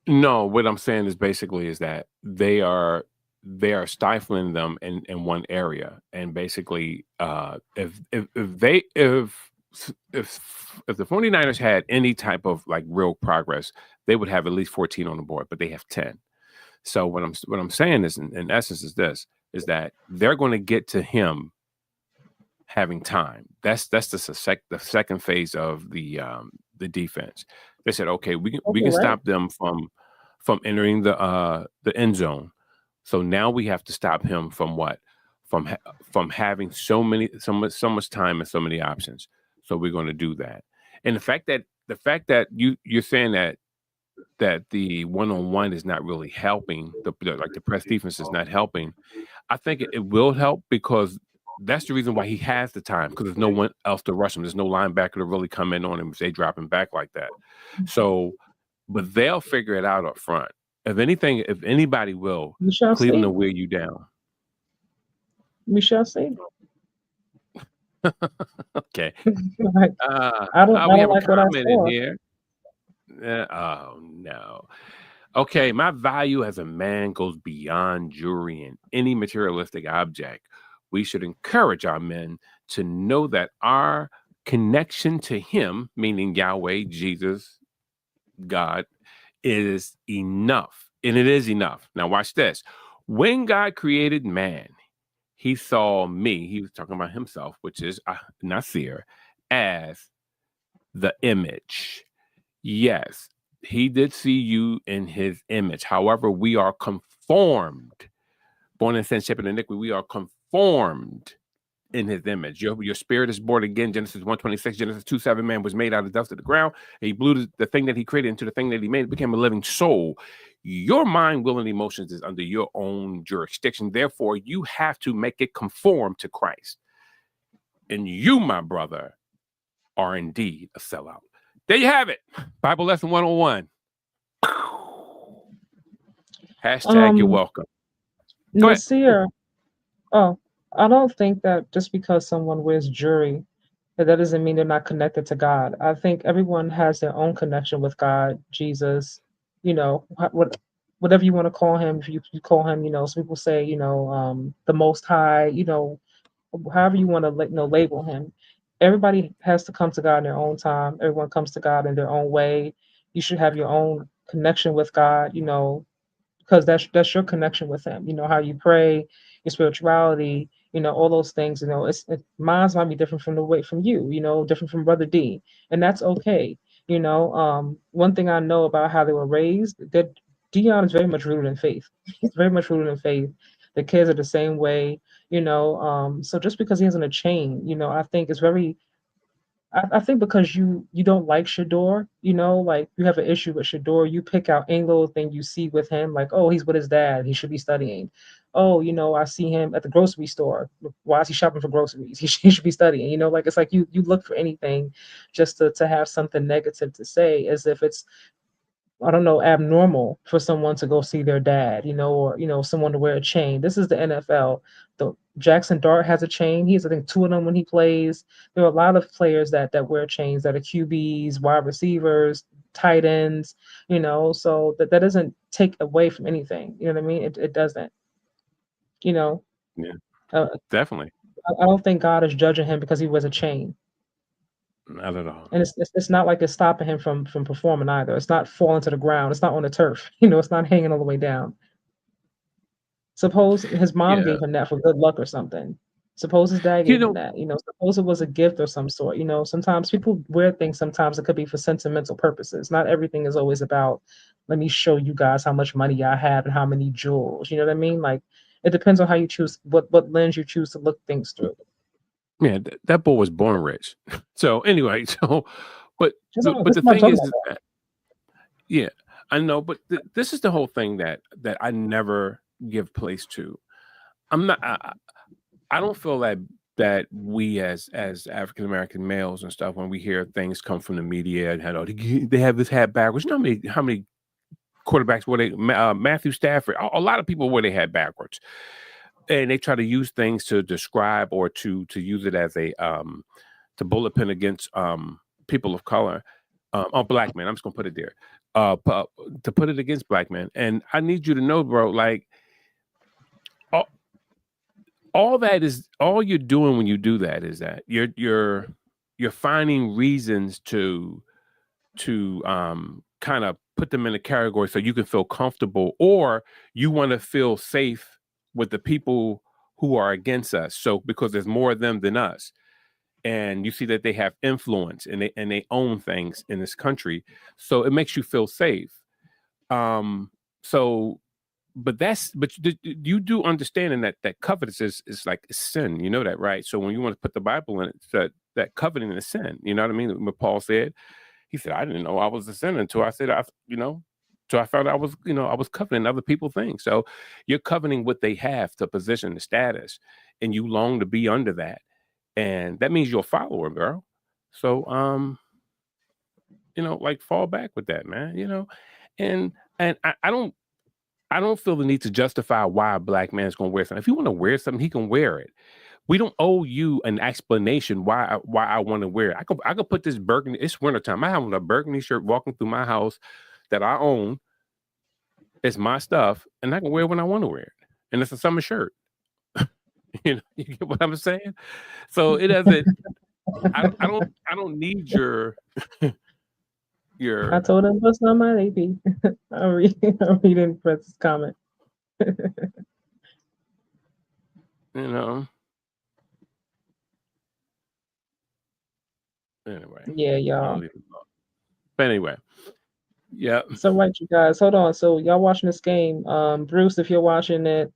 No, what I'm saying is basically is that they are stifling them in one area, and basically, if the 49ers had any type of like real progress, they would have at least 14 on the board, but they have 10. So what I'm saying is in essence is this is that they're going to get to him having time. That's the second phase of the defense. They said, okay, we Okay, can right. stop them from entering the end zone. So now we have to stop him from what? From having so much time and so many options. So we're going to do that. And the fact that you're saying that the one-on-one is not really helping, like the press defense is not helping. I think it will help because that's the reason why he has the time, because there's no one else to rush him. There's no linebacker to really come in on him if they drop him back like that. So, but they'll figure it out up front. If anything, if anybody will, We shall Cleveland see. will wear you down. We shall see. Okay. Like, I don't I We don't have a like what I comment in saw. here. Oh no. Okay, my value as a man goes beyond jewelry and any materialistic object. We should encourage our men to know that our connection to Him, meaning Yahweh, Jesus, God, is enough. And it is enough. Now, watch this. When God created man, He saw me, He was talking about Himself, which is Nasir, as the image. Yes, he did see you in his image. However, we are conformed, born in sin, shaped in iniquity. We are conformed in his image. Your spirit is born again. Genesis 1:26, Genesis 2:7, man was made out of dust of the ground. He blew the thing that he created into the thing that he made. It became a living soul. Your mind, will, and emotions is under your own jurisdiction. Therefore, you have to make it conform to Christ. And you, my brother, are indeed a sellout. There you have it. Bible lesson 101. Hashtag you're welcome. Go ahead. Nasir. Oh, I don't think that just because someone wears jewelry, that doesn't mean they're not connected to God. I think everyone has their own connection with God, Jesus, whatever you want to call him. If you call him, some people say, the Most High, however you want to label him. Everybody has to come to God in their own time. Everyone comes to God in their own way. You should have your own connection with God, because that's your connection with him. How you pray, your spirituality, all those things. Mine might be different from the way from you, different from Brother D, and that's okay. One thing I know about how they were raised, that Dion is very much rooted in faith. He's very much rooted in faith. The kids are the same way. So just because he has on a chain, I think it's very I think because you don't like Shedeur, like you have an issue with Shedeur, you pick out any little thing you see with him, like, oh, he's with his dad, he should be studying. Oh, I see him at the grocery store. Why is he shopping for groceries? He should be studying. Like it's like you look for anything just to have something negative to say, as if it's I don't know, abnormal for someone to go see their dad, or someone to wear a chain. This is the NFL. The Jackson Dart has a chain. He has, I think, two of them when he plays. There are a lot of players that wear chains that are QBs, wide receivers, tight ends. So that doesn't take away from anything. You know what I mean? It doesn't. You know, Yeah, uh, definitely. I don't think God is judging him because he wears a chain. Not at all. And it's not like it's stopping him from performing either. It's not falling to the ground. It's not on the turf. It's not hanging all the way down. Suppose his mom Yeah. gave him that for good luck or something. Suppose his dad You gave him know, that. Suppose it was a gift or some sort. Sometimes people wear things. Sometimes it could be for sentimental purposes. Not everything is always about. Let me show you guys how much money I have and how many jewels. You know what I mean? Like it depends on how you choose what lens you choose to look things through. yeah, that boy was born rich. So anyway, but but That's the what I'm thing talking is about. that yeah, I know, but this is the whole thing that I never give place to. I'm not. I don't feel that we as African American males and stuff, when we hear things come from the media and they have this hat backwards. You know how many quarterbacks were they? Matthew Stafford. A lot of people wear their hat backwards, and they try to use things to describe or to use it as a to bullet pin against people of color, black men. I'm just gonna put it there, to put it against black men. And I need you to know, bro, like all, all that is all you're doing when you do that is that you're finding reasons to kind of put them in a category so you can feel comfortable, or you want to feel safe with the people who are against us. So because there's more of them than us, and you see that they have influence and they own things in this country, so it makes you feel safe. Um, so but you do understanding that covetous is like sin. You know that, right? So when you want to put the Bible in it, that coveting is sin. You know what I mean? What Paul said. He said, I didn't know I was a sinner until I said so I found out I was coveting other people things. So you're coveting what they have, the position, the status, and you long to be under that. And that means you're a follower, girl. So like fall back with that, man. And I don't feel the need to justify why a black man is going to wear something. If you want to wear something, he can wear it. We don't owe you an explanation why I want to wear it. I could put this burgundy. It's wintertime. I have on a burgundy shirt walking through my house that I own. It's my stuff, and I can wear it when I want to wear it. And it's a summer shirt. You get what I'm saying? So it doesn't. I don't need your I your told him what's on my AP. I'm reading Fred's comment. you know. Anyway, Yeah, I'll y'all. leave it alone. But anyway, yeah. So right, you guys, hold on. So y'all watching this game. Bruce, if you're watching it,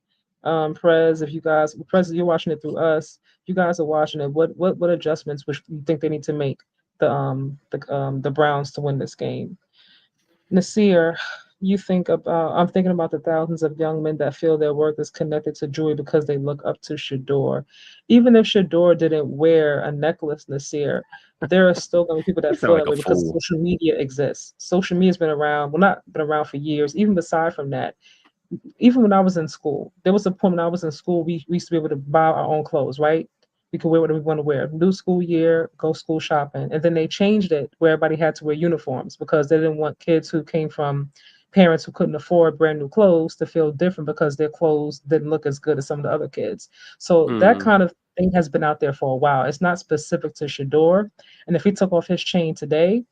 Prez, if you're watching it through us, if you guys are watching it, what adjustments which you think they need to make the Browns to win this game? Nasir, I'm thinking about the thousands of young men that feel their worth is connected to jewelry because they look up to Shedeur. Even if Shedeur didn't wear a necklace, Nasir, there are still going to be people that You sound feel like that a way because fool. social media exists. Social media has been around, well, not been around for years. Even aside from that, even when I was in school, there was a point when I was in school, we used to be able to buy our own clothes, right? We could wear whatever we want to wear. New school year, go school shopping. And then they changed it where everybody had to wear uniforms because they didn't want kids who came from parents who couldn't afford brand new clothes to feel different because their clothes didn't look as good as some of the other kids. So that Mm. kind of thing has been out there for a while. It's not specific to Shador. And if he took off his chain today,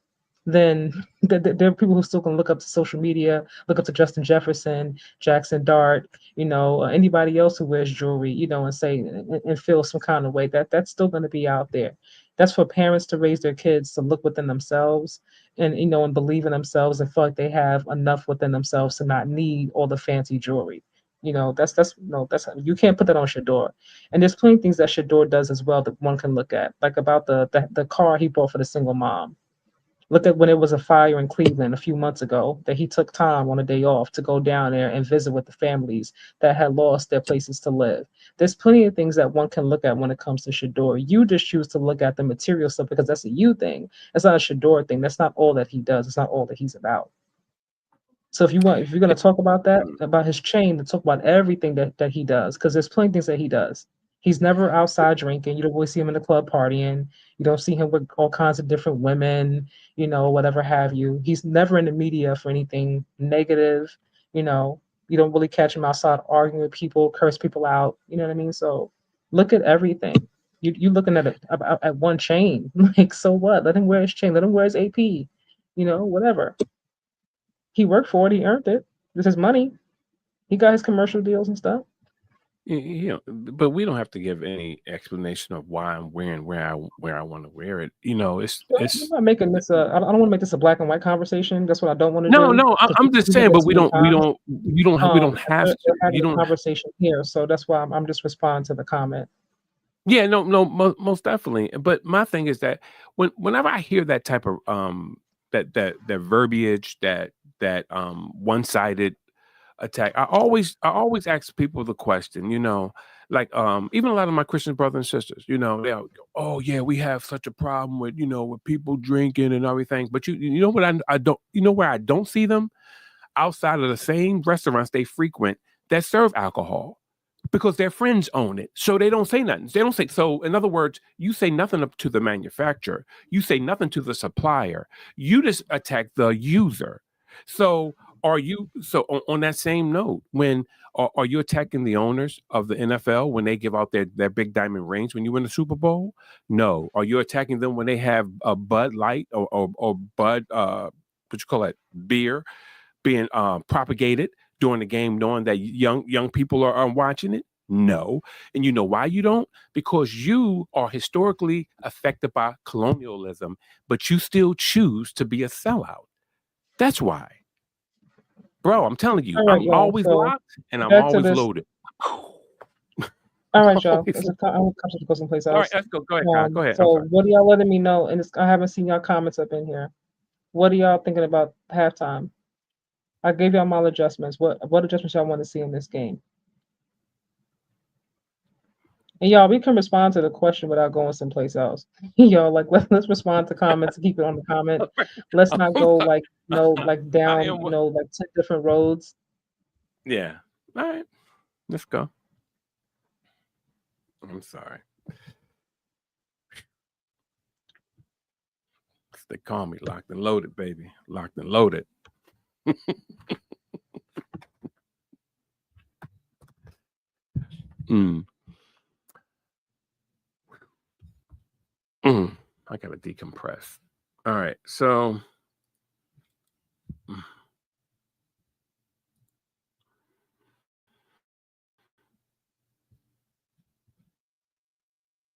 then there are people who still can look up to social media, look up to Justin Jefferson, Jackson Dart, anybody else who wears jewelry, and say and feel some kind of way. That's still going to be out there. That's for parents to raise their kids to look within themselves and believe in themselves and feel like they have enough within themselves to not need all the fancy jewelry. That's no, that's you can't put that on Shador. And there's plenty of things that Shador does as well that one can look at, like about the car he bought for the single mom. Look at when it was a fire in Cleveland a few months ago that he took time on a day off to go down there and visit with the families that had lost their places to live. There's plenty of things that one can look at when it comes to Shador. You just choose to look at the material stuff because that's a you thing. It's not a Shador thing. That's not all that he does. It's not all that he's about. So if you're gonna talk about that, Mm. about his chain, to talk about everything that he does, because there's plenty of things that he does. He's never outside drinking. You don't always see him in the club partying. You don't see him with all kinds of different women, whatever have you. He's never in the media for anything negative. You know, you don't really catch him outside arguing with people, curse people out. You know what I mean? So look at everything. You looking at one chain. Like, so what? Let him wear his chain. Let him wear his AP. Whatever. He worked for it. He earned it. This is money. He got his commercial deals and stuff. But we don't have to give any explanation of why I'm wearing where I want to wear it. I'm not making this a. I don't want to make this a black and white conversation. That's what I don't want to No, do no. because I'm people just do saying, this but many times. we don't have They're to. You having a don't. conversation here, so that's why I'm just responding to the comment. Yeah, no, no, most definitely. But my thing is that whenever I hear that type of that verbiage, that one sided attack, I always ask people the question, like even a lot of my Christian brothers and sisters, they'll go, oh yeah, we have such a problem with with people drinking and everything. But you know what I don't where I don't see them outside of the same restaurants they frequent that serve alcohol because their friends own it. So they don't say nothing. They don't say, so in other words, you say nothing up to the manufacturer. You say nothing to the supplier. You just attack the user. So on that same note, when are you attacking the owners of the NFL when they give out their big diamond rings when you win the Super Bowl? No. Are you attacking them when they have a Bud Light or Bud what you call it, beer being propagated during the game, knowing that young people are watching it? No. And you know why you don't? Because you are historically affected by colonialism, but you still choose to be a sellout. That's why. Bro, I'm telling you, All right, I'm y'all. always So locked and I'm back to always this. loaded. All right, y'all. Always. I want to go someplace All right, else. let's go. Go ahead, Kyle. Go ahead. I'm So sorry. what are y'all letting me know? And I haven't seen y'all comments up in here. What are y'all thinking about halftime? I gave y'all my adjustments. What adjustments y'all want to see in this game? And y'all, we can respond to the question without going someplace else. Y'all, like let's respond to comments and keep it on the comment. Let's not go like like I down am. like 10 different roads. Yeah. All right. Let's go. I'm sorry. They call me locked and loaded, baby. Locked and loaded. mm. I gotta decompress. All right, so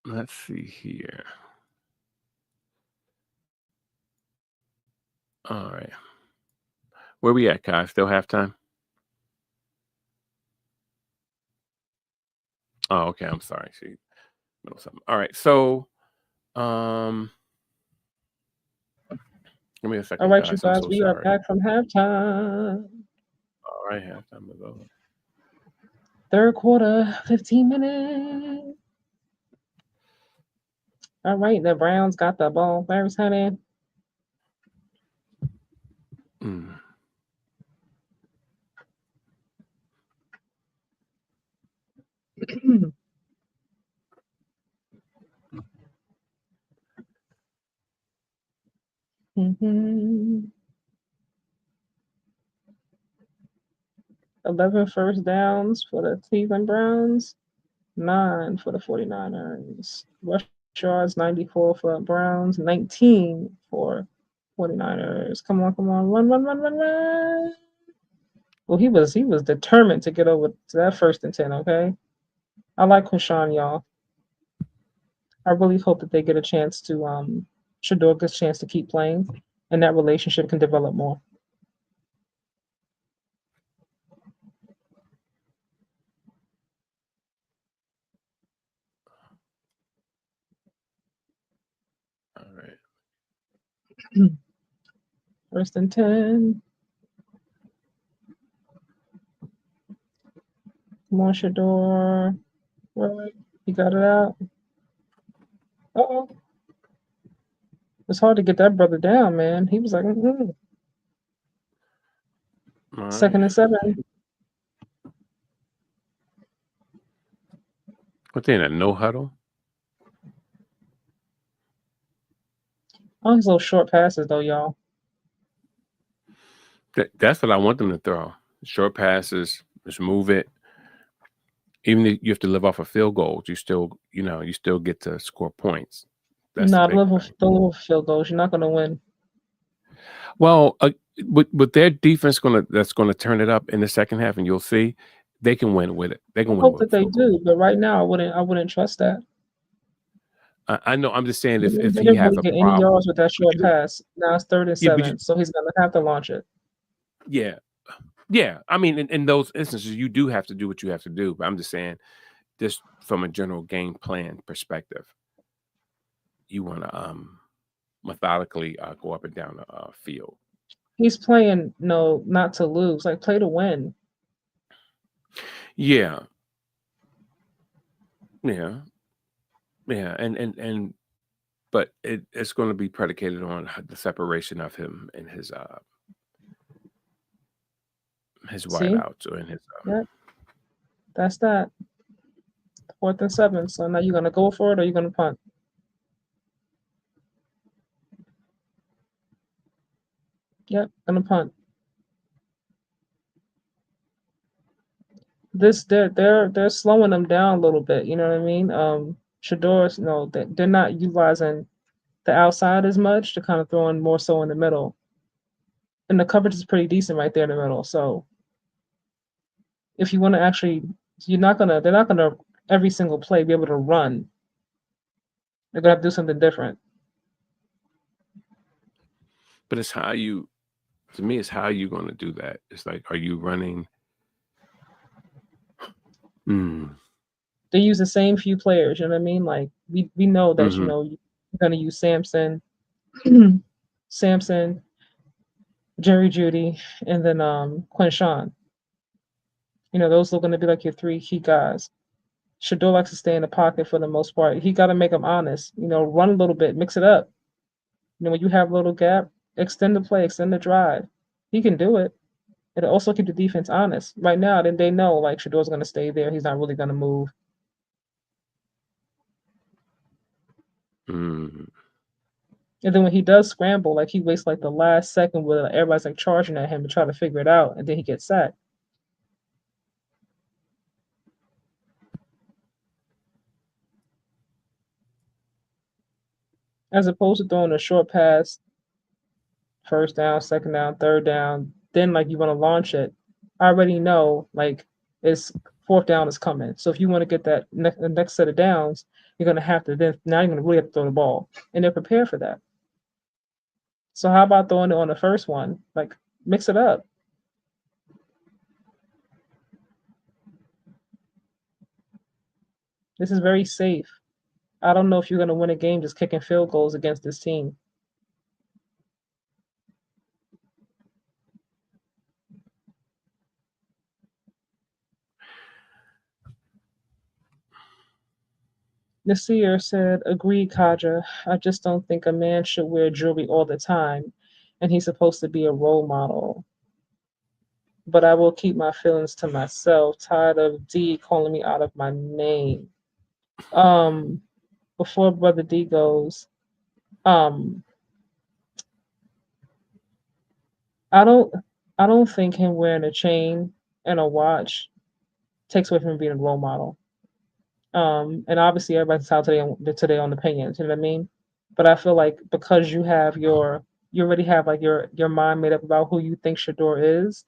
let's see here. All right, where we at, guys? Still halftime? Oh, okay. I'm sorry. See, middle something. All right, so give me a All second, right, you guys. I'm guys, so we are sorry. back from halftime. All right, halftime is over. Third quarter, 15 minutes. All right, the Browns got the ball. Barry's headed. Mm. Mm-hmm. 11 first downs for the Cleveland Browns, 9 for the 49ers. Rush yards, 94 for Browns, 19 for 49ers. Come on, run, run, run, run, run. Well, he was determined to get over to that 1st and 10, okay? I like Kushan, y'all. I really hope that they get a chance to Shedeur gets a chance to keep playing and that relationship can develop more. All right. 1st and 10. Come on, Shedeur. Right. You got it out. Uh-oh. It's hard to get that brother down, man. He was like, mm-hmm. All 2nd right. and 7. What's in a no huddle? Oh, these little short passes, though, y'all. That's what I want them to throw. Short passes, just move it. Even if you have to live off of field goals, you still get to score points. That's the big thing. The little field goals. You're not going to win. Well, with their defense that's gonna turn it up in the second half, and you'll see They can win with it. They I can win hope with that they field goal. do, but right now I wouldn't trust that. I know. I'm just saying They if didn't, they he didn't has really a get any problem, yards with that but short pass. Now it's third and yeah, but seven, so he's gonna have to launch it. yeah, yeah. I mean, in those instances, you do have to do what you have to do. But I'm just saying, just from a general game plan perspective, you want to methodically go up and down the field. He's playing no, not to lose, like play to win. Yeah, yeah, yeah, and but it's going to be predicated on the separation of him and his See, wideouts or in his yeah, that's that. Fourth and seven. So now you're gonna go for it or you're gonna punt. Yep, gonna punt. They're slowing them down a little bit. You know what I mean? Shedeur, no, they're not utilizing the outside as much. They're kind of throwing more so in the middle, and the coverage is pretty decent right there in the middle. So if you want to actually, they're not gonna every single play be able to run. They're gonna have to do something different. but it's how you to me it's how you going to do that. It's like, are you running? Mm, They use the same few players. You know what I mean? Like we know that hmm you're gonna use Samson, Samson, Jerry Judy, and then Quinshawn. Those are going to be like your three key guys. Shedeur likes to stay in the pocket for the most part. He got to make them honest. Run a little bit, mix it up. When you have a little gap, extend the play, extend the drive. He can do it. It'll also keep the defense honest. Right now, then they know like Shadeur's going to stay there. He's not really going to move. mm. And then when he does scramble, like he wastes like the last second where like, everybody's like charging at him to try to figure it out, and then he gets sacked. As opposed to throwing a short pass, first down, second down, third down, then like you want to launch it. I already know like it's fourth down is coming. So if you want to get that the next set of downs, you're gonna have to then now you're gonna really have to throw the ball, and they're prepared for that. So how about throwing it on the first one? Like mix it up. This is very safe. I don't know if you're gonna win a game just kicking field goals against this team. Nasir said, "Agreed, Kaja. I just don't think a man should wear jewelry all the time, and he's supposed to be a role model. But I will keep my feelings to myself. Tired of D calling me out of my name." Um, Before Brother D goes, um, I don't, I don't think him wearing a chain and a watch takes away from him being a role model. And obviously everybody's entitled to their own opinions. You know what I mean? But I feel like because you already have like your mind made up about who you think Shedeur is,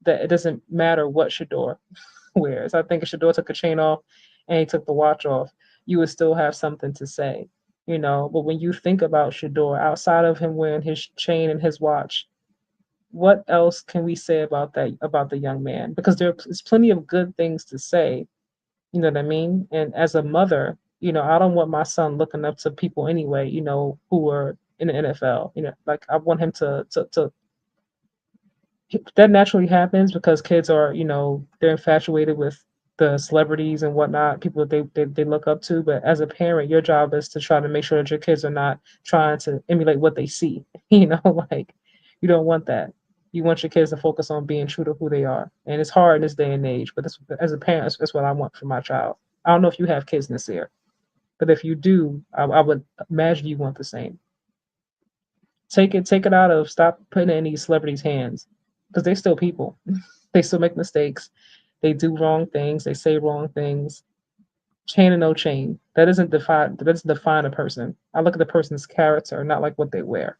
that it doesn't matter what Shedeur wears. I think if Shedeur took a chain off and he took the watch off, you would still have something to say. But when you think about Shedeur, outside of him wearing his chain and his watch, what else can we say about the young man? Because there's plenty of good things to say, you know what I mean? And as a mother, I don't want my son looking up to people anyway, who are in the NFL. Like I want him to that naturally happens because kids are, they're infatuated with the celebrities and whatnot, people that they look up to. But as a parent, your job is to try to make sure that your kids are not trying to emulate what they see. Like you don't want that. You want your kids to focus on being true to who they are. And it's hard in this day and age, but as a parent, that's what I want for my child. I don't know if you have kids this year, but if you do, I would imagine you want the same. Take it out of stop putting it in these celebrities' hands because they're still people. They still make mistakes. They do wrong things. They say wrong things. Chain or no chain. That doesn't define a person. I look at the person's character, not like what they wear.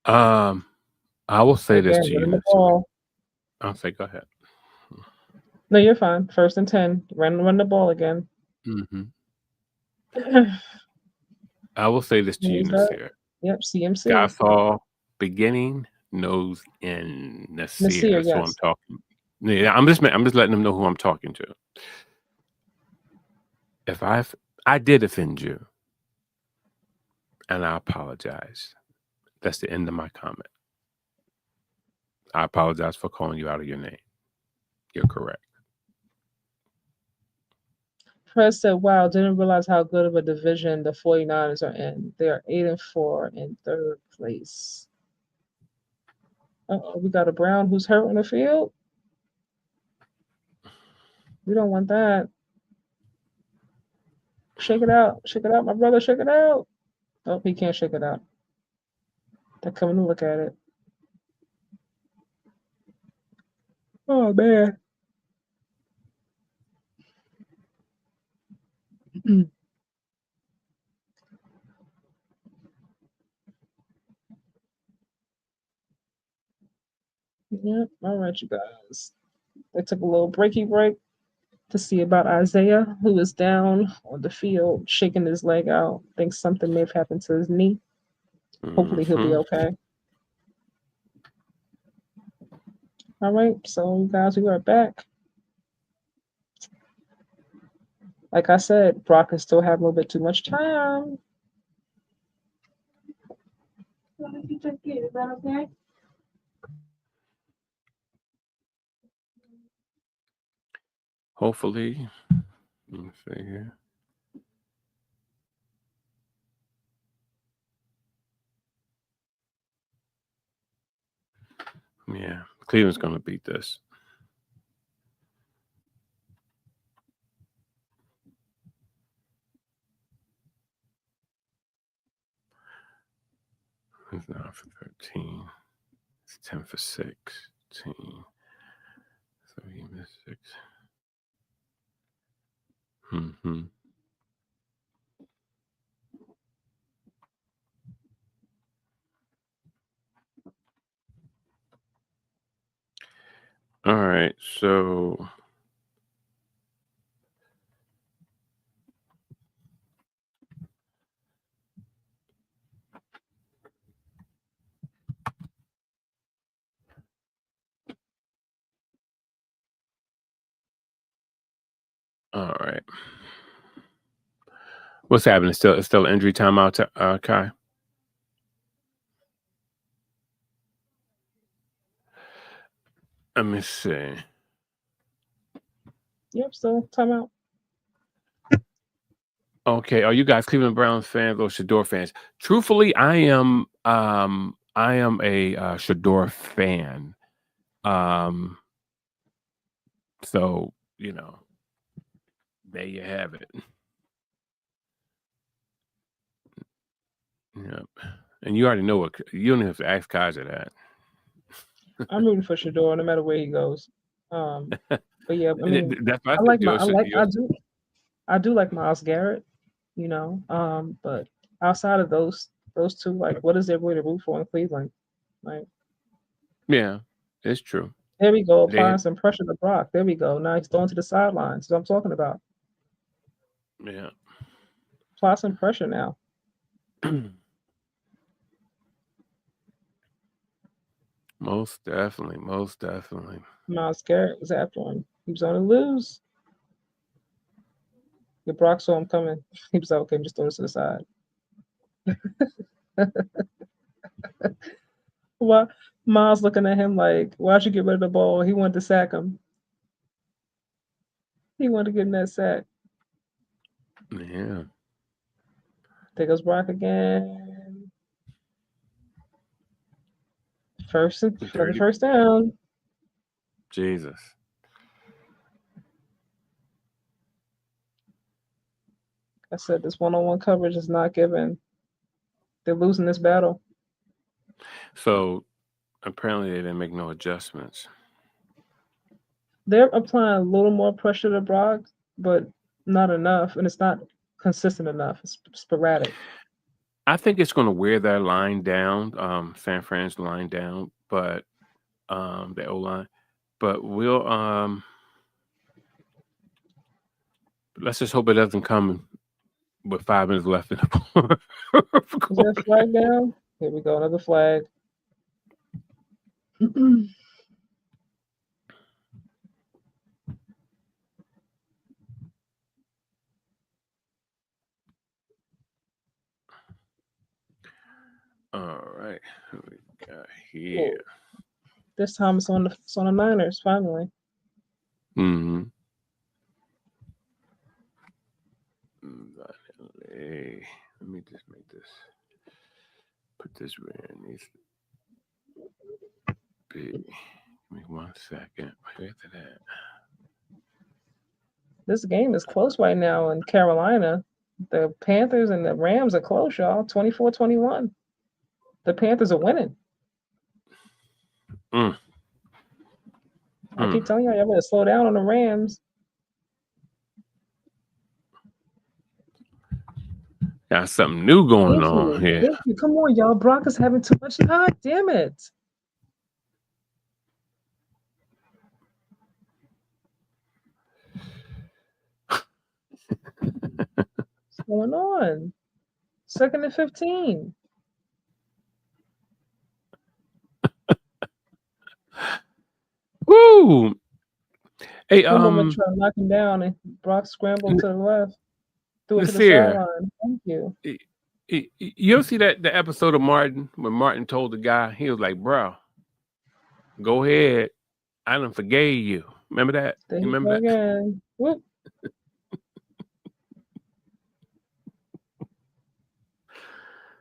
Um, I will say this Again, to you, running the Nasir. ball. I'll say, go ahead. No, you're fine. 1st and 10. Run the ball again. Mm-hmm. I will say this to you, Who's that? Nasir. Yep, CMC. Godfall, beginning, nose, and Nasir. Nasir, That's who I'm yes. talking. Yeah, I'm just letting them know who I'm talking to. If I did offend you, and I apologize. That's the end of my comment. I apologize for calling you out of your name. You're correct. Press said, wow, didn't realize how good of a division the 49ers are in. They are 8-4 in 3rd place. We got a Brown who's hurt on the field. We don't want that. Shake it out. Shake it out, my brother. Shake it out. Oh, he can't shake it out. They're coming to look at it. Oh, man. Yep. All right, you guys. They took a little breaky break to see about Isaiah, who is down on the field, shaking his leg out. Thinks something may have happened to his knee. Hopefully he'll be okay. All right, so you guys, we are back. Like I said, Brock can still have a little bit too much time. Is that okay? Hopefully, let me see here. Yeah, Cleveland's going to beat this. It's 9 for 13. It's 10 for 16. So he missed 6. Mm-hmm. All right, so all right. What's happening? It's still injury timeout, Kai? Let me see. Yep, still timeout. Okay, are you guys Cleveland Browns fans or Shedeur fans? Truthfully, I am a Shedeur fan. So, there you have it. Yep. And you already know what you don't have to ask Kaiser that. I'm rooting for Shedeur no matter where he goes. But yeah, I mean, That's I like my, I do like Myles Garrett, but outside of those two, like, what is there really to root for in Cleveland? Like, yeah, it's true. there we go, applying some pressure to Brock. There we go. Now he's going to the sidelines. That's what I'm talking about. Yeah. Apply some pressure now. Most definitely. Myles Garrett was after him. He was on the lose. The Brock saw him coming. He was like, okay, just throw this to the side. Why Miles looking at him like, why'd you get rid of the ball? He wanted to sack him. He wanted to get in that sack. Yeah. There goes Brock again. Another first down. Jesus. I said this one-on-one coverage is not given. They're losing this battle. So apparently they didn't make no adjustments. They're applying a little more pressure to Brock, but not enough, and it's not consistent enough. It's sporadic. I think it's going to wear their line down, San Fran's line down, but the O-line. But we'll let's just hope it doesn't come with 5 minutes left in the Is that flag down? Here we go, another flag. All right, what we got here. Ooh. This time it's on the Niners, finally. Mm-hmm. Let me just make this. Put this where it needs to be. Give me 1 second. Where's it at? This game is close right now in Carolina. The Panthers and the Rams are close, y'all. 24-21. The Panthers are winning. I keep telling y'all better slow down on the Rams. Got something new going on here. Thank you. Come on, y'all. Brock is having too much time. Damn it. What's going on? 2nd and 15. Woo! Hey, Someone try to knock him down, and Brock scrambled to the left. Threw it to the sideline. Thank you. You'll see that the episode of Martin when Martin told the guy, he was like, "Bro, go ahead. I done forgave you." Remember that? There you remember that? Again. Whoop.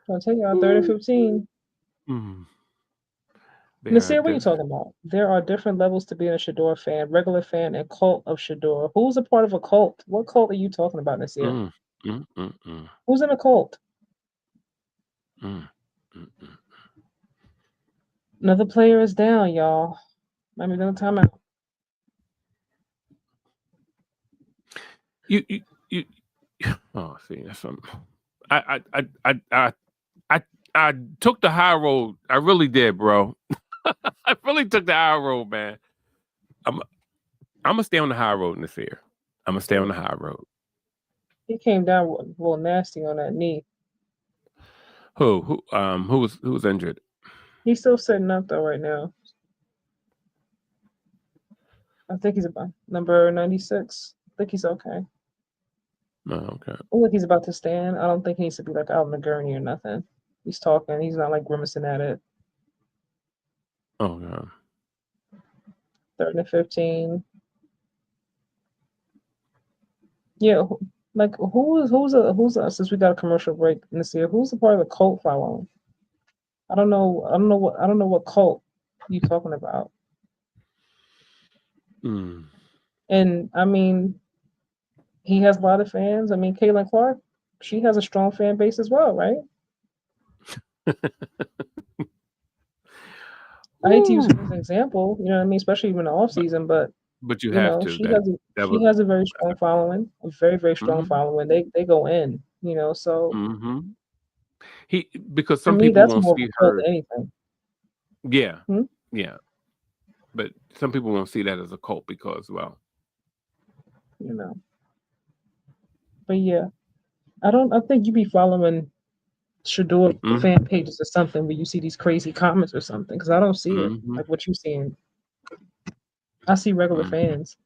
I'll tell y'all, 3rd and 15. Nasir, what are you talking about? There are different levels to being a Shedeur fan, regular fan, and cult of Shedeur. Who's a part of a cult? What cult are you talking about, Nasir? Who's in a cult? Another player is down, y'all. Let me know the timeout. You oh, see, that's something. I took the high road. I really did, bro. I really took the high road, man. I'm gonna stay on the high road in this year. I'm gonna stay on the high road. He came down a little nasty on that knee. Who was injured? He's still sitting up though right now. I think he's about number 96. I think he's okay. Oh, okay. I look, he's about to stand. I don't think he needs to be like out on the gurney or nothing. He's talking. He's not like grimacing at it. Oh god. 3rd and 15. Yeah, like who's since we got a commercial break in this year, who's a part of the cult following? I don't know what cult you talking about. And I mean, he has a lot of fans. I mean, Caitlin Clark, she has a strong fan base as well, right? I hate to use her as an example, you know what I mean, especially in the off season, but you have to. She has a very strong following, a very, very strong following. They go in, you know, so because some people won't see her. Anything. Yeah. Yeah. But some people won't see that as a cult because, well, you know. But yeah, I think you be following Shedeur fan pages or something where you see these crazy comments or something, because I don't see it like what you seeing. I see regular fans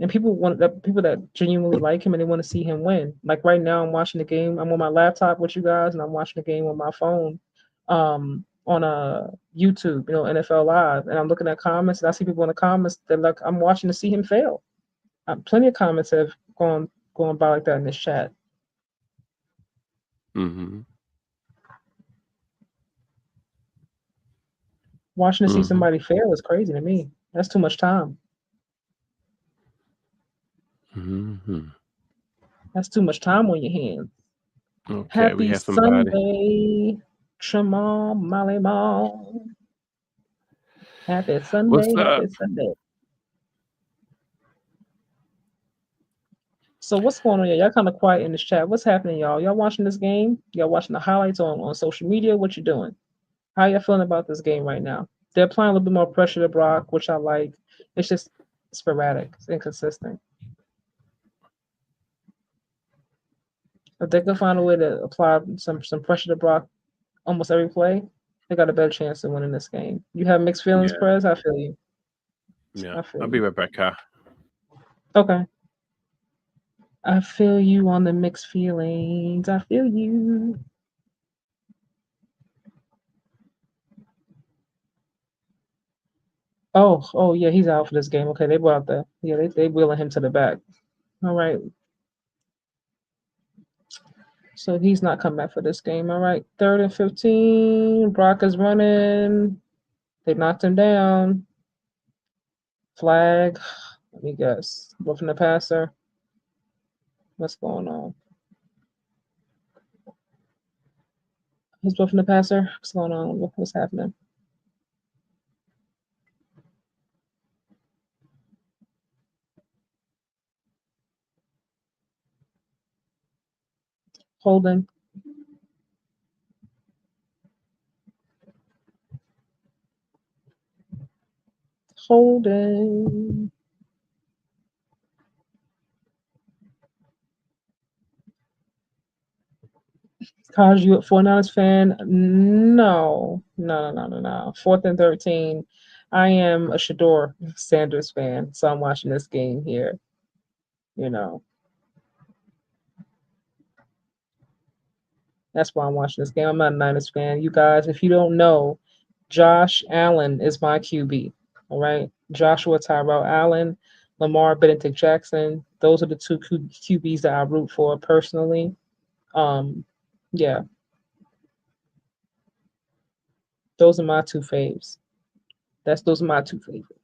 and people that genuinely like him and they want to see him win. Like right now, I'm watching the game. I'm on my laptop with you guys, and I'm watching the game on my phone, on YouTube, NFL Live, and I'm looking at comments, and I see people in the comments that like I'm watching to see him fail. Plenty of comments have gone by like that in this chat. Watching to see somebody fail is crazy to me. That's too much time. That's too much time on your hands. Okay, Happy Sunday, Jamal Malimal. Happy Sunday, happy Sunday. So what's going on here? Y'all kind of quiet in this chat. What's happening, y'all? Y'all watching this game? Y'all watching the highlights on social media? What you doing? How y'all feeling about this game right now? they're applying a little bit more pressure to Brock, which I like. It's just sporadic, it's inconsistent. If they can find a way to apply some pressure to Brock almost every play, they got a better chance of winning this game. You have mixed feelings, Yeah. Perez. I feel you. Yeah. I feel I'll be you. right back, Kai. Okay. I feel you on the mixed feelings. I feel you. Oh yeah, he's out for this game. Okay, they brought the they wheeling him to the back. All right, so he's not coming back for this game. All right, 3rd and 15. Brock is running. They knocked him down. Flag. Let me guess. Roughing the passer. What's going on? Who's roughing the passer? What's going on? What's happening? Holding. Holding. Cause you a 49ers fan? No. 4th and 13. I am a Shedeur Sanders fan, so I'm watching this game here. You know, that's why I'm watching this game. I'm not a Niners fan. You guys, if you don't know, Josh Allen is my QB. All right. Joshua Tyrell Allen, Lamar Benedict Jackson. Those are the two QBs that I root for personally. Yeah, those are my two faves. Those are my two favorites.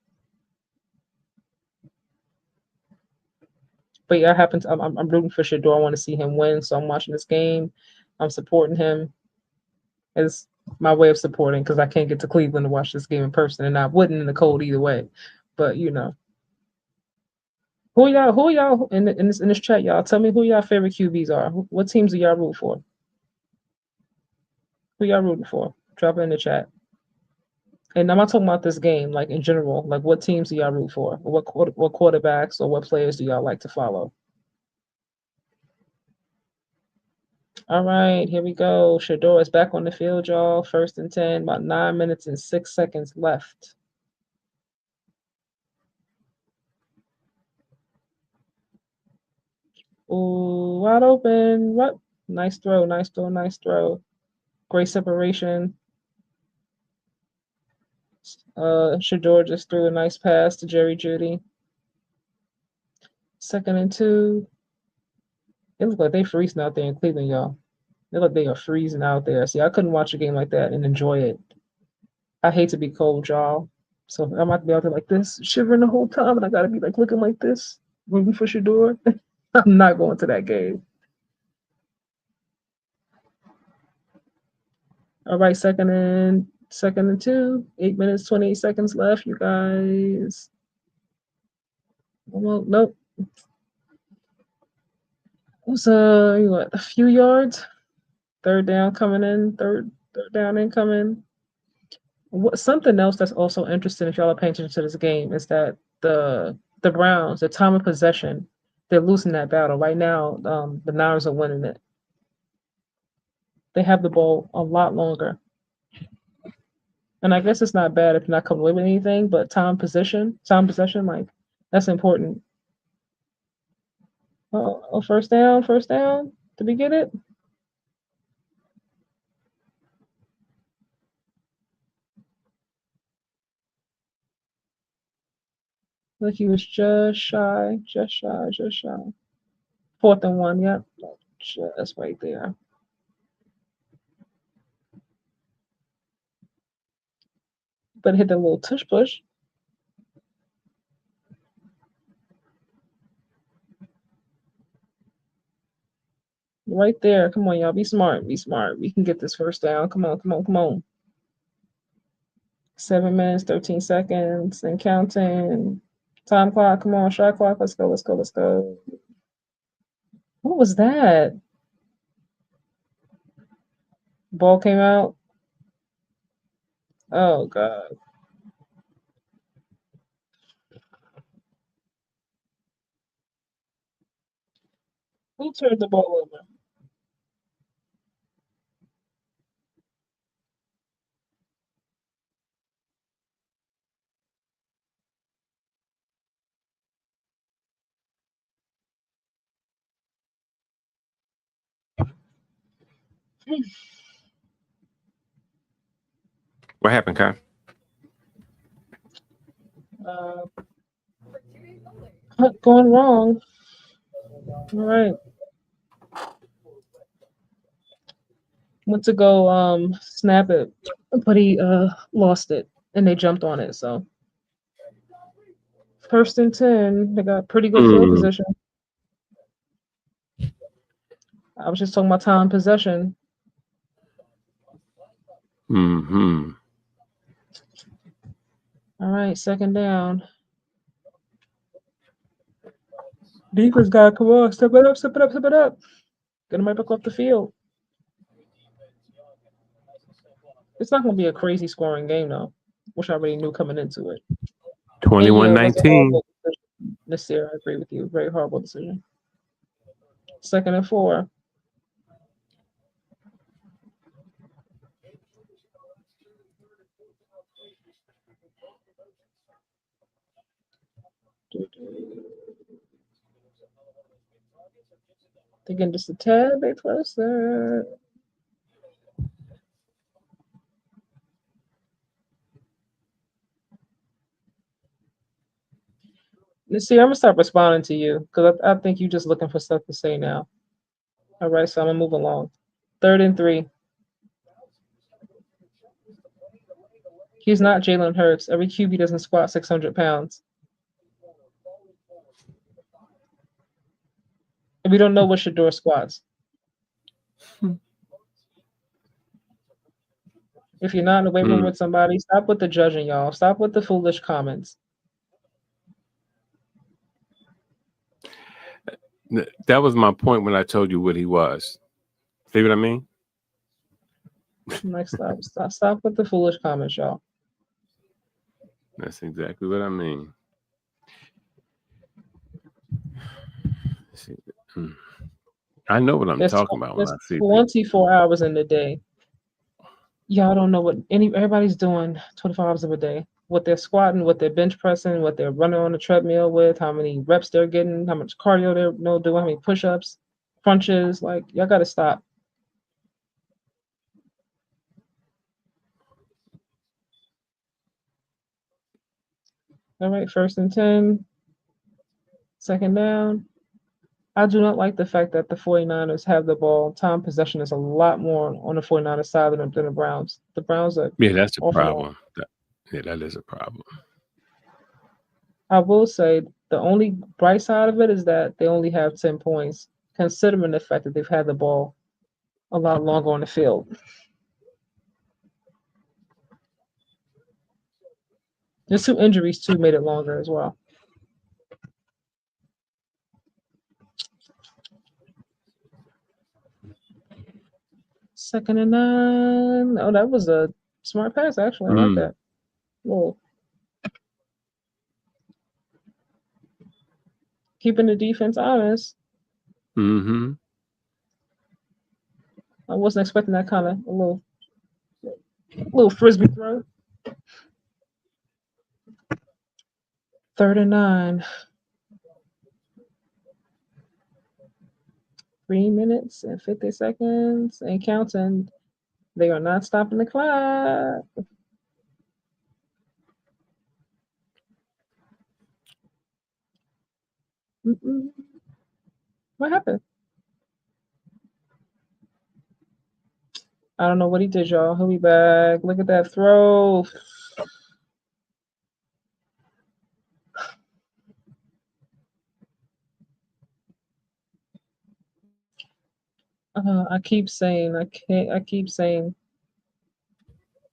But yeah, I happen to, I'm rooting for Shedeur. I want to see him win, so I'm watching this game. I'm supporting him. It's my way of supporting because I can't get to Cleveland to watch this game in person, and I wouldn't in the cold either way. But who y'all in this chat, y'all? Tell me who y'all favorite QBs are. What teams do y'all root for? Who y'all rooting for? Drop it in the chat. And I'm not talking about this game, like in general. Like what teams do y'all root for? What quarterbacks or what players do y'all like to follow? All right, here we go. Shedeur is back on the field, y'all. 1st and 10, about 9 minutes and 6 seconds left. Ooh, wide open. What? Nice throw, nice throw, nice throw. Great separation. Shedeur just threw a nice pass to Jerry Judy. 2nd and 2. It looks like they freezing out there in Cleveland, y'all. They look like they are freezing out there. See, I couldn't watch a game like that and enjoy it. I hate to be cold, y'all. So I'm about to be out there like this, shivering the whole time, and I gotta be like looking like this, rooting for Shedeur. I'm not going to that game. All right, second and 2. 8 minutes, 28 seconds left, you guys. Well, nope. It was a few yards. Third down coming in. Third down incoming. Something else that's also interesting if y'all are paying attention to this game is that the Browns, the time of possession, they're losing that battle right now. The Niners are winning it. They have the ball a lot longer, and I guess it's not bad if you're not coming away with anything. But time possession, like that's important. Oh, first down. Did we get it? Like he was just shy. 4th and 1. Yep, just right there. But hit the little tush push. Right there. Come on, y'all. Be smart. We can get this first down. Come on. 7 minutes, 13 seconds, and counting. Time clock. Come on, shot clock. Let's go. What was that? Ball came out. Oh, God. Who turned the ball over? What happened, Kai? What going wrong? All right. Went to go snap it, but he lost it and they jumped on it. So 1st and 10, they got pretty good field position. I was just talking about time possession. Mm-hmm. All right, 2nd down. Defense gotta come on, step it up, step it up, step it up. Get him right back off the field. It's not gonna be a crazy scoring game though, which I already knew coming into it. 21-19. This year, I agree with you. Very horrible decision. 2nd and 4. They're getting just a tad bit closer. Let's see, I'm gonna start responding to you because I think you're just looking for stuff to say now. All right, so I'm gonna move along. 3rd and 3. He's not Jalen Hurts. Every QB doesn't squat 600 pounds. And we don't know what Shedeur squats. If you're not in the weight room with somebody, stop with the judging, y'all. Stop with the foolish comments. That was my point when I told you what he was. See what I mean? Like, stop with the foolish comments, y'all. That's exactly what I mean. I know what I'm talking about when I see 24 hours in the day. Y'all don't know what everybody's doing 24 hours of a day. What they're squatting, what they're bench pressing, what they're running on the treadmill with, how many reps they're getting, how much cardio they're doing, how many push-ups, crunches. Like, y'all got to stop. All right, 1st and 10. 2nd down. I do not like the fact that the 49ers have the ball. Time possession is a lot more on the 49ers side than the Browns. The Browns are that's a problem. That is a problem. I will say the only bright side of it is that they only have 10 points, considering the fact that they've had the ball a lot longer on the field. There's 2 injuries too made it longer as well. Second and 9. Oh, that was a smart pass, actually. I like that. Whoa. Keeping the defense honest. Mm-hmm. I wasn't expecting that kind of a little frisbee throw. 3rd and 9. 3 minutes and 50 seconds and counting. They are not stopping the clock. What happened? I don't know what he did, y'all. He'll be back. Look at that throw. I keep saying, I keep saying,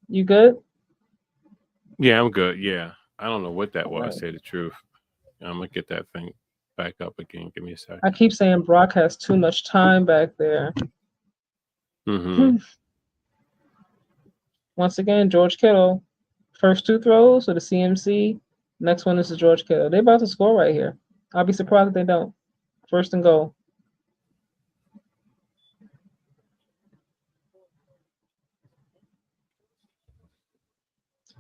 you good? Yeah, I'm good. Yeah. I don't know what that was, Right. to say the truth. I'm going to get that thing back up again. Give me a second. I keep saying Brock has too much time back there. Mm-hmm. Once again, George Kittle. First 2 throws with the CMC. Next one is the George Kittle. They're about to score right here. I'll be surprised if they don't. 1st and goal.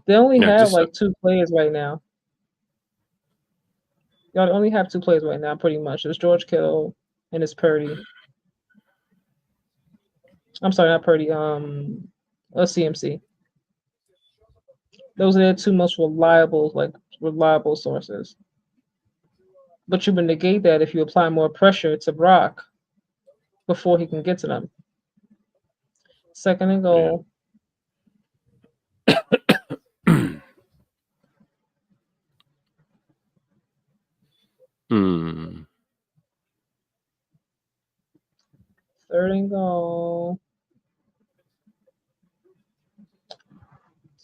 They only Yeah, have just like 2 players right now. Y'all only have 2 players right now, pretty much. It's George Kittle and it's Purdy. I'm sorry, not Purdy. A CMC. Those are their 2 most reliable sources. But you would negate that if you apply more pressure to Brock before he can get to them. Second and goal. Hmm. Third and goal.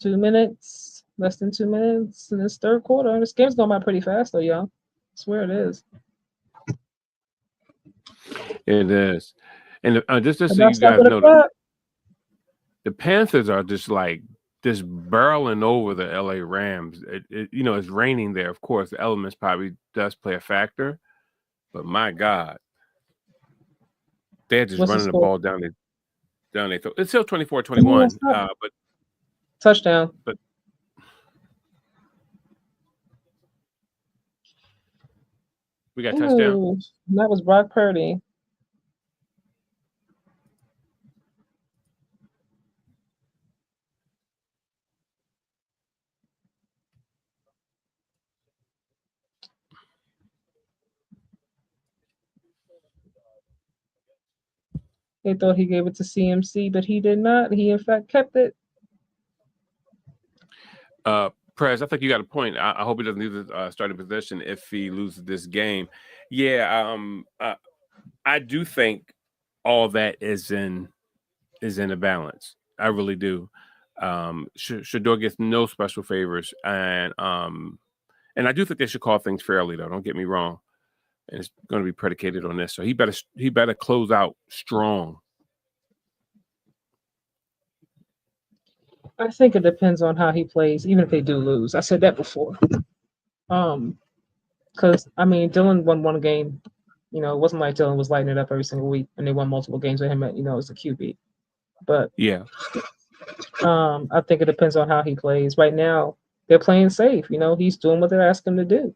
2 minutes, less than 2 minutes in this third quarter. This game's going by pretty fast, though, y'all. I swear it is. It is. And just so you guys know, the Panthers are just barreling over the LA Rams. It's raining there. Of course, the elements probably does play a factor, but my God, they're just running the ball down their throat. It's still 24-21, but touchdown. But we got touchdown. That was Brock Purdy. They thought he gave it to CMC, but he did not. He, in fact, kept it. Prez, I think you got a point. I hope he doesn't lose the starting position if he loses this game. Yeah, I do think all that is in a balance. I really do. Shedeur gets no special favors, and I do think they should call things fairly, though. Don't get me wrong. And it's going to be predicated on this. So he better close out strong. I think it depends on how he plays, even if they do lose. I said that before. Because Dylan won one game. It wasn't like Dylan was lighting it up every single week, and they won multiple games with him as a QB. But yeah, I think it depends on how he plays. Right now, they're playing safe. He's doing what they're asking him to do.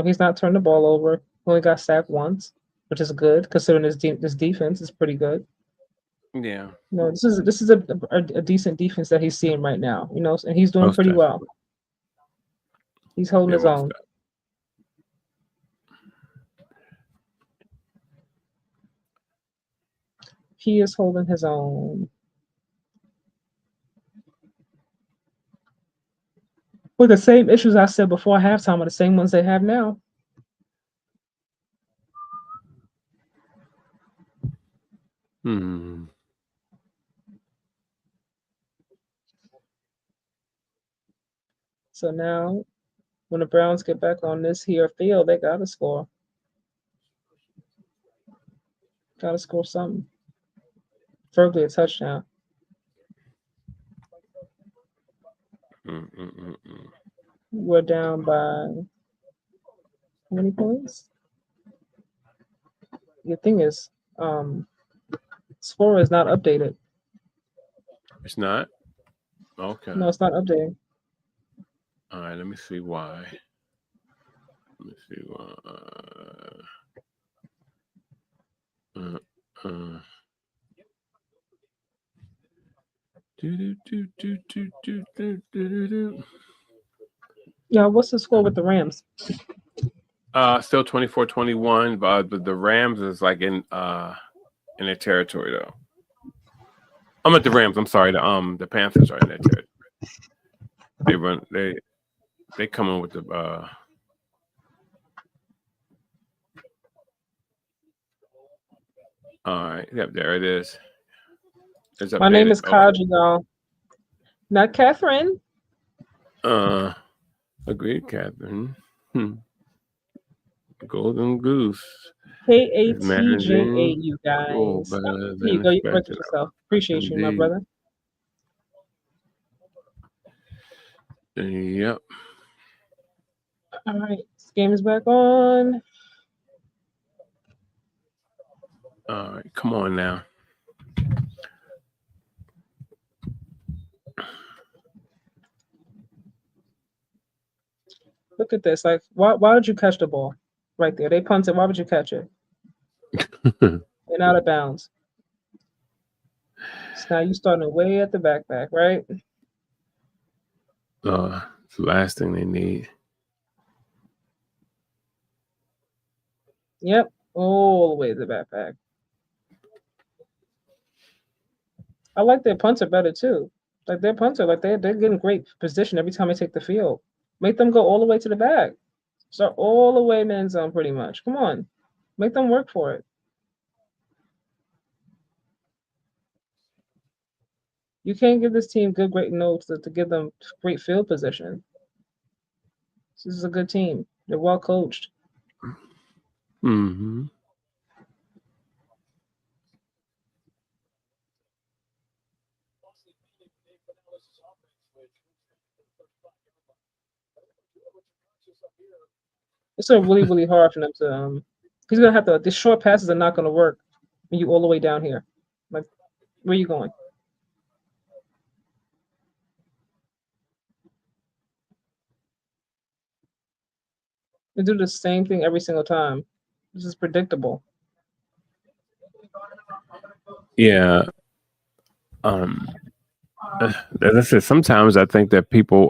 He's not turning the ball over. Only got sacked once, which is good considering his defense is pretty good. Yeah. This is a decent defense that he's seeing right now. And he's doing pretty well. He's holding his own. He is holding his own. With the same issues I said before halftime are the same ones they have now. So now, when the Browns get back on this here field, they got to score. Got to score something. Preferably a touchdown. We're down by how many points? The thing is, score is not updated. It's not? Okay. No, it's not updating. All right, let me see why. Yeah, what's the score with the Rams? Still 24-21, but the Rams is in their territory though. I'm at the Rams. I'm sorry. The Panthers are in their territory. They come in with the all right. Yep, there it is. My name is Kaji, y'all. Not Catherine. Agreed, Catherine. Golden Goose. KATJA, you guys. Here you go. You corrected yourself. Appreciate you, my brother. Yep. All right. This game is back on. All right. Come on now. Look at this. Like, why did you catch the ball right there? They punted. Why would you catch it? And out of bounds. So now you starting way at the back, right? It's the last thing they need. Yep, all the way to the back. I like their punter better too. Like their punter, like they're getting great position every time they take the field. Make them go all the way to the back. Start all the way in the end zone, pretty much. Come on, make them work for it. You can't give this team great notes to give them great field position. This is a good team. They're well coached. Mm-hmm. It's so really hard for them to. He's gonna have to. These short passes are not gonna work when you all the way down here. Like, where are you going? They do the same thing every single time. This is predictable. Yeah. As I said, sometimes I think that people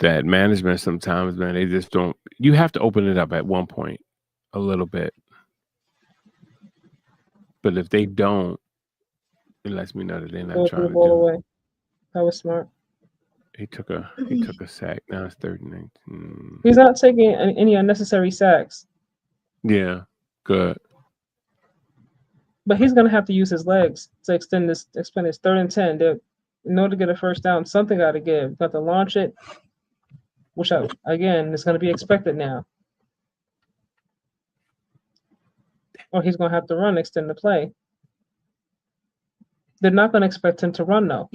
that management sometimes, man, they just don't. You have to open it up at one point a little bit, but if they don't, it lets me know that they're not trying to Ball do. away. That was smart. He took a sack. Now it's 39. He's not taking any unnecessary sacks. Yeah, good. But he's gonna have to use his legs to extend his 3rd and 10. In order to get a first down, something got to give. Got to launch it, which again is going to be expected now. Or he's going to have to run, extend the play. They're not going to expect him to run though.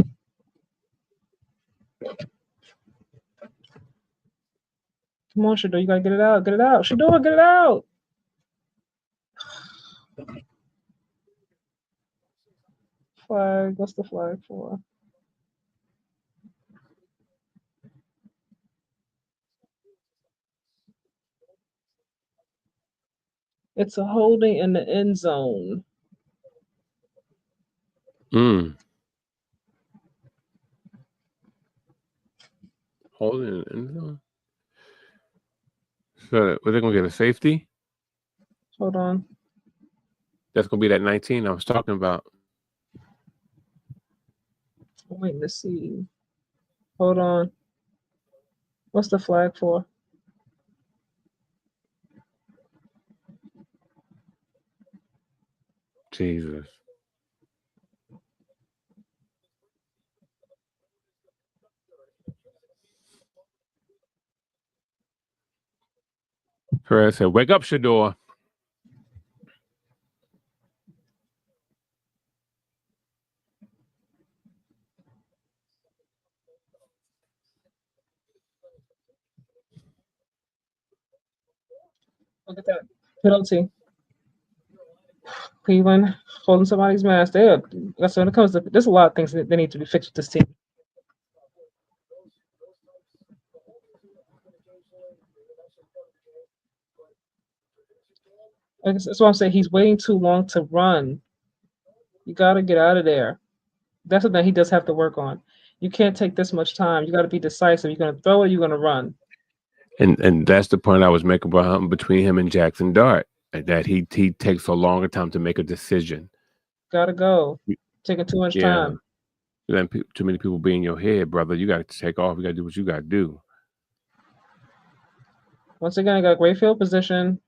Come on, Shedeur, you gotta get it out. Get it out. Shedeur, get it out. Flag. What's the flag for? It's a holding in the end zone. Holding in the end zone. So, are they gonna get a safety? Hold on. That's gonna be that 19 I was talking about. I'm waiting to see. Hold on. What's the flag for? Jesus. Perez said, "Wake up, Shedeur." Look at that penalty. Cleveland holding somebody's mask. That's when it comes to. There's a lot of things that need to be fixed with this team. That's why I'm saying he's waiting too long to run. You got to get out of there. That's something he does have to work on. You can't take this much time. You got to be decisive. You're going to throw it. You're going to run. And that's the point I was making about between him and Jackson Dart, that he takes a longer time to make a decision. Got to go. Taking too much time. Then too many people be in your head, brother. You got to take off. You got to do what you got to do. Once again, I got great field position.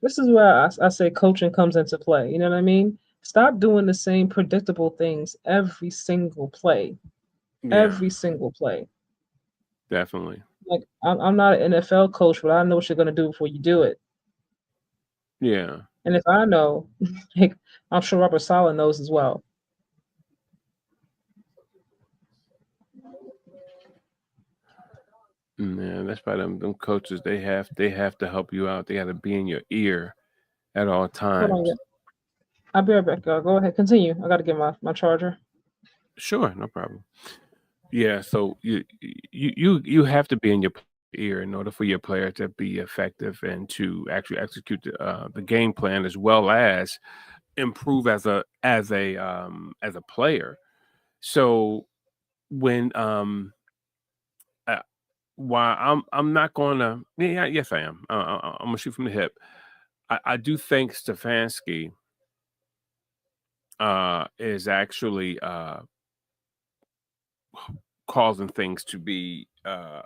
This is where I say coaching comes into play. You know what I mean? Stop doing the same predictable things every single play. Yeah. Every single play. Definitely. Like I'm not an NFL coach, but I know what you're gonna do before you do it. Yeah. And if I know, like, I'm sure Robert Saleh knows as well. Man, that's why them coaches, they have to help you out. They got to be in your ear at all times. Hold on, I'll be right back. Go ahead, continue. I got to get my charger. Sure, no problem. Yeah, so you have to be in your ear in order for your player to be effective and to actually execute the game plan as well as improve as a player. So when uh, while I'm not gonna yeah, yes I am. I'm gonna shoot from the hip. I do think Stefanski is actually causing things to be a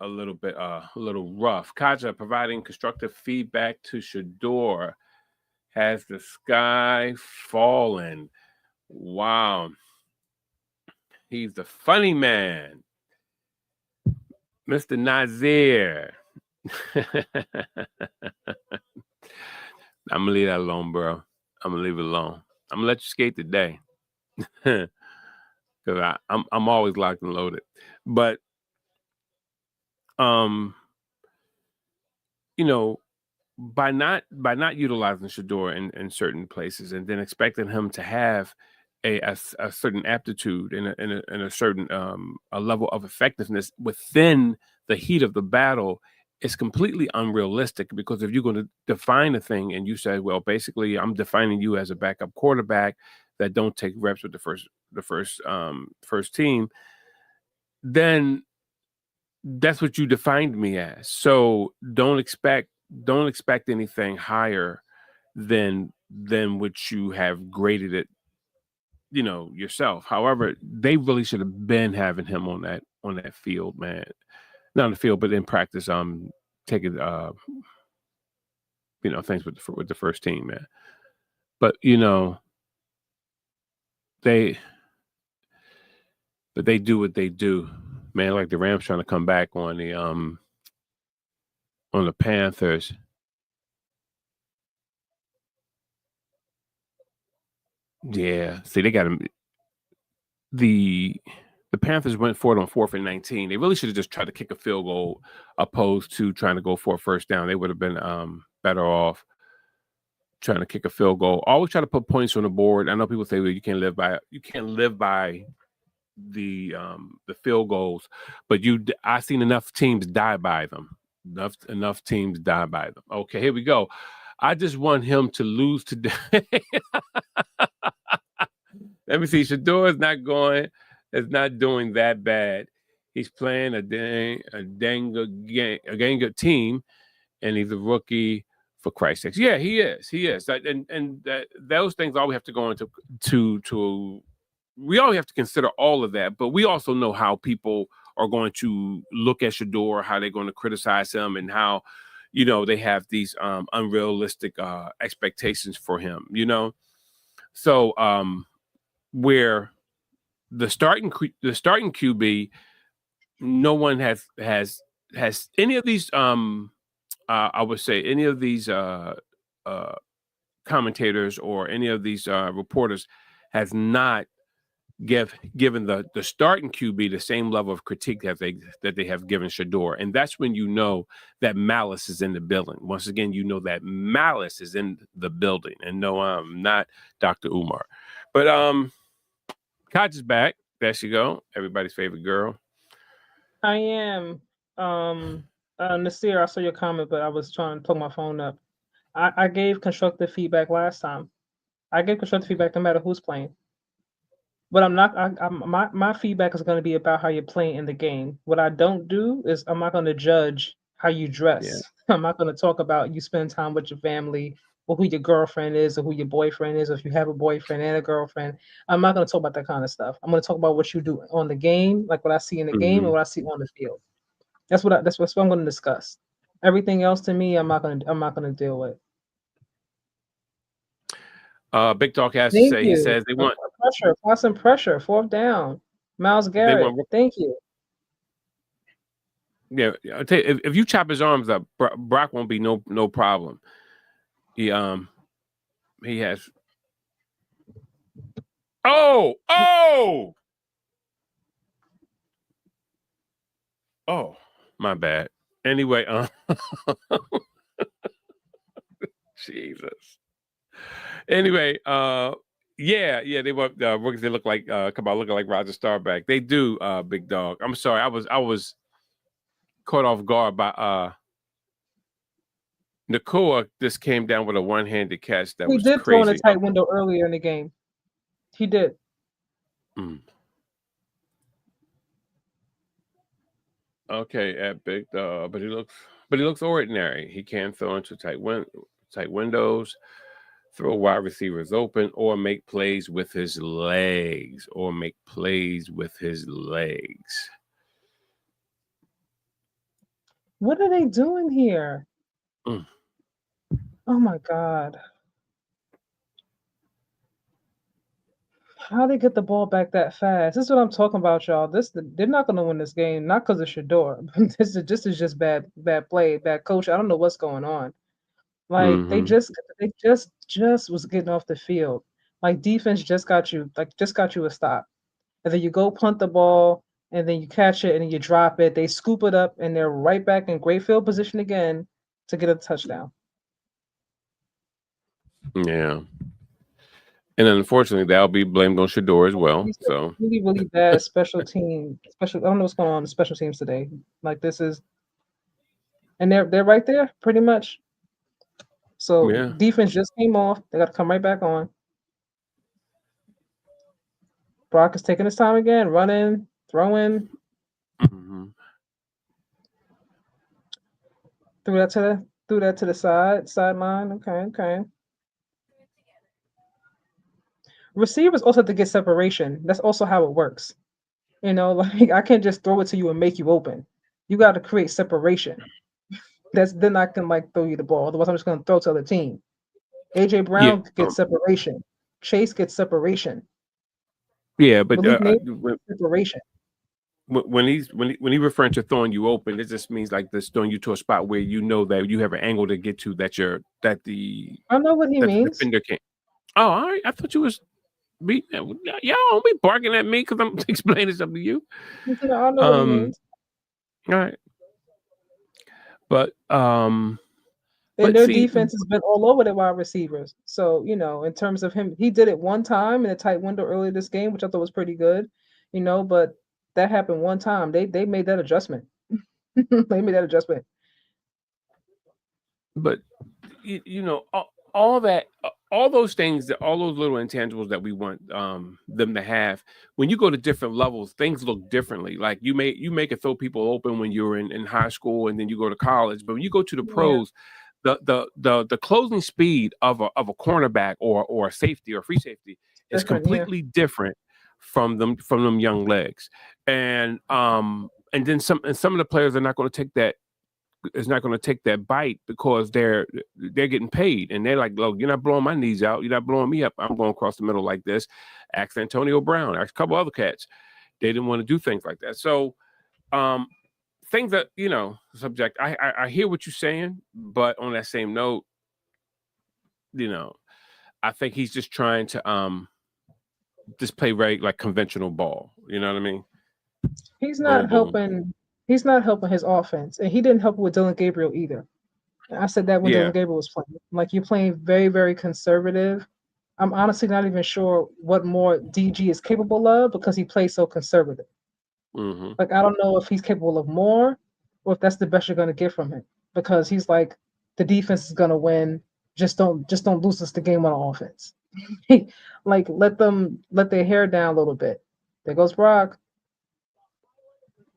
little rough. Kaja providing constructive feedback to Shedeur. Has the sky fallen? Wow. He's the funny man. Mr. Nazir. I'm gonna leave that alone, bro. I'm gonna leave it alone. I'm gonna let you skate today. Cause I'm always locked and loaded. But you know, by not utilizing Shedeur in certain places and then expecting him to have a certain aptitude and a certain a level of effectiveness within the heat of the battle is completely unrealistic, because if you're going to define a thing and you say, well, basically I'm defining you as a backup quarterback that don't take reps with the first team, then that's what you defined me as. So don't expect anything higher than what you have graded it, yourself. However, they really should have been having him on that field, man. Not on the field, but in practice, taking things with the first team, man. But they but they do what they do, man. Like the Rams trying to come back on the Panthers. Yeah, see, they got him. The Panthers went for it on 4th and 19. They really should have just tried to kick a field goal opposed to trying to go for a first down. They would have been better off trying to kick a field goal. Always try to put points on the board. I know people say, well, you can't live by the field goals, but I've seen enough teams die by them. Enough teams die by them. Okay, here we go. I just want him to lose today. Let me see. Shedeur is not doing that bad. He's playing a dang good team, and he's a rookie, for Christ's sakes. Yeah, he is. He is. And those things all we have to go into to we all have to consider all of that, but we also know how people are going to look at Shedeur, how they're going to criticize him, and how they have these unrealistic expectations for him. So where the starting QB, no one has any of these I would say any of these commentators or any of these reporters has not given the starting QB the same level of critique that they have given Shedeur, and that's when you know that malice is in the building. Once again, you know that malice is in the building. And no, I'm not Dr. Umar, but Kaj is back. There she go, everybody's favorite girl. I am. Nasir, I saw your comment, but I was trying to plug my phone up. I gave constructive feedback last time. I gave constructive feedback no matter who's playing. But I'm not. My feedback is going to be about how you're playing in the game. What I don't do is I'm not going to judge how you dress. Yeah. I'm not going to talk about you spend time with your family, or who your girlfriend is, or who your boyfriend is, or if you have a boyfriend and a girlfriend. I'm not going to talk about that kind of stuff. I'm going to talk about what you do on the game, like what I see in the game and what I see on the field. That's what I'm going to discuss. Everything else to me, I'm not going to deal with. Big Talk has to say, he says they want pressure, constant pressure, 4th down. Miles Garrett, thank you. Yeah, I'll tell you, if you chop his arms up, Brock won't be no problem. He has. Oh, my bad. Anyway, Jesus. Anyway, yeah, they were rookies. They look like come on, looking like Roger Staubach. They do, big dog. I'm sorry, I was caught off guard by Nakua. Just came down with a one-handed catch that He was did throw in a crazy. tight window earlier in the game. He did. Okay, at big dog, but he looks ordinary. He can throw into tight windows, throw wide receivers open, or make plays with his legs. What are they doing here? Mm. Oh my God. How they get the ball back that fast? This is what I'm talking about, y'all. They're not gonna win this game, not because of Shedeur. This is just bad play, bad coach. I don't know what's going on. Like Mm-hmm. they just was getting off the field. Like defense just got you a stop. And then you go punt the ball and then you catch it and then you drop it. They scoop it up and they're right back in great field position again to get a touchdown. Yeah. And unfortunately, that'll be blamed on Shedeur as well. These are So really, really bad special team. I don't know what's going on in the special teams today. Like this is and they're right there pretty much. So yeah. defense just came off. They got to come right back on. Brock is taking his time again, running, throwing. Mm-hmm. Threw that to the sideline. Okay. Receivers also have to get separation. That's also how it works. Like I can't just throw it to you and make you open. You got to create separation. Then I can like throw you the ball. Otherwise, I'm just gonna throw to the other team. AJ Yeah. Brown gets separation. Chase gets separation. Yeah, but Malik Neighbors gets separation. when he referring to throwing you open, it just means like this throwing you to a spot where you know that you have an angle to get to I know what he that the means. defender can't. Oh, all right. I thought you was y'all don't be barking at me because I'm explaining something to you. I know what he means. All right. But And their see, defense has been all over the wide receivers. So, in terms of him, he did it one time in a tight window earlier this game, which I thought was pretty good, but that happened one time. They made that adjustment. They made that adjustment. but all that, all those things, all those little intangibles that we want them to have. When you go to different levels, things look differently. Like you make it throw people open when you're in high school, and then you go to college. But when you go to the Yeah, pros, the closing speed of a cornerback or a safety or free safety is different. Yeah, completely different from them young legs. And then some of the players are not going to take that is not going to take that bite because they're getting paid, and they're like, look, you're not blowing my knees out, you're not blowing me up, I'm going across the middle like this. Ask Antonio Brown, ask a couple other cats. They didn't want to do things like that. So things that subject, I hear what you're saying, but on that same note, I think he's just trying to just play very like conventional ball. You know what I mean? he's Boom, not boom. helping. He's not helping his offense, and he didn't help with Dylan Gabriel either. I said that when Yeah. Dylan Gabriel was playing. Like you're playing very, very conservative. I'm honestly not even sure what more DG is capable of because he plays so conservative. Mm-hmm. Like I don't know if he's capable of more or if that's the best you're gonna get from him. Because he's like the defense is gonna win. Just don't lose us the game on offense. Like let their hair down a little bit. There goes Brock.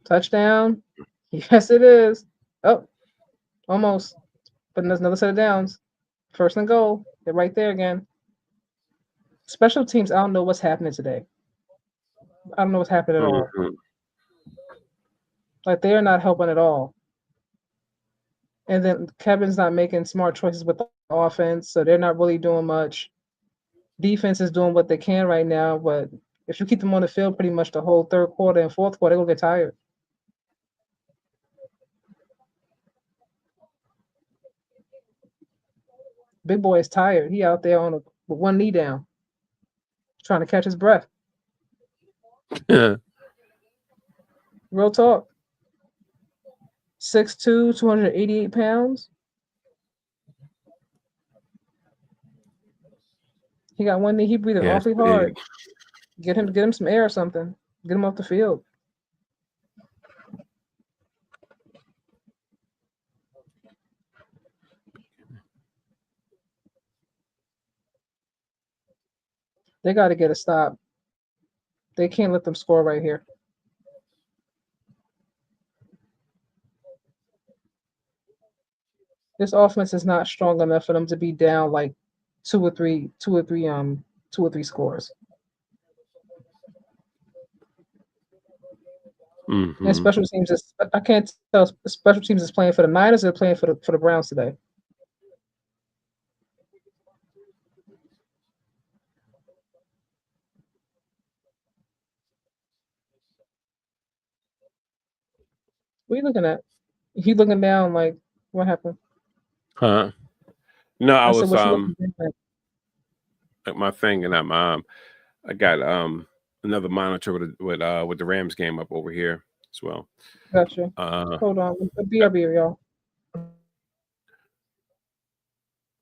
Touchdown. Yes, it is. Oh, almost. But there's another set of downs. First and goal. They're right there again. Special teams, I don't know what's happening today. I don't know what's happening at all. Mm-hmm. Like they are not helping at all. And then Kevin's not making smart choices with the offense, so they're not really doing much. Defense is doing what they can right now, but if you keep them on the field pretty much the whole third quarter and fourth quarter, they're gonna get tired. Big boy is tired. He out there with one knee down, trying to catch his breath. Real talk. 6'2", 288 pounds. He got one knee. He breathing Yeah, it's awfully hard. big. Get him some air or something. Get him off the field. They got to get a stop. They can't let them score right here. This offense is not strong enough for them to be down like two or three scores. Mm-hmm. And special teams is I can't tell special teams is playing for the Niners or playing for the Browns today. What are you looking at? He looking down like what happened? Huh? No, I I said was what you looking at? like my thing, and I got another monitor with the Rams game up over here as well. Gotcha. Uh, Hold on. BRB, y'all.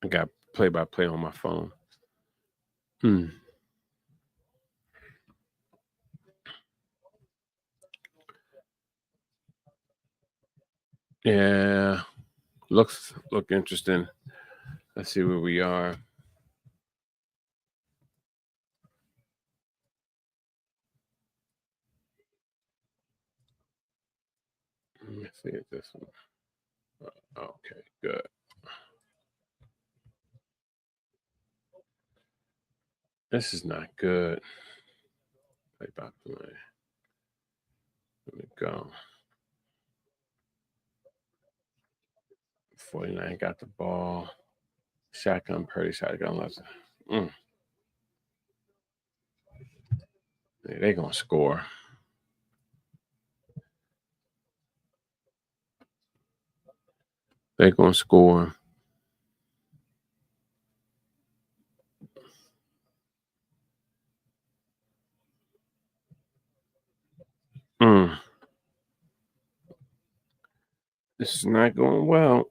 I got play by play on my phone. Hmm. Yeah, look interesting. Let's see where we are. Let me see this one. Okay, good. This is not good. Play by play. Let me go. 49 got the ball. Shotgun, Purdy, shotgun left. Yeah, they're going to score. They're going to score. This is not going well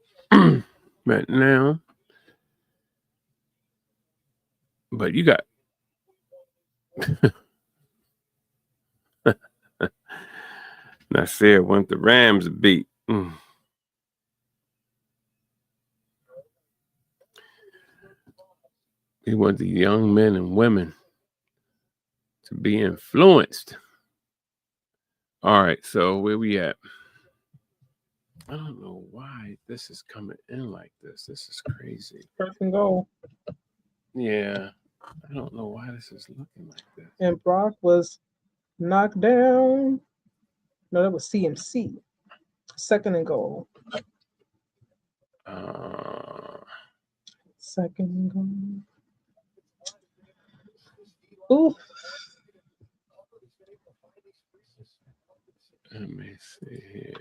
right now. But you got Nasir want the Rams beat. He want the young men and women to be influenced. All right, so where we at? I don't know why this is coming in like this. This is crazy. First and goal. Yeah, I don't know why this is looking like this. And Brock was knocked down. No, that was CMC. Second and goal. Second and goal. Ooh. Let me see here.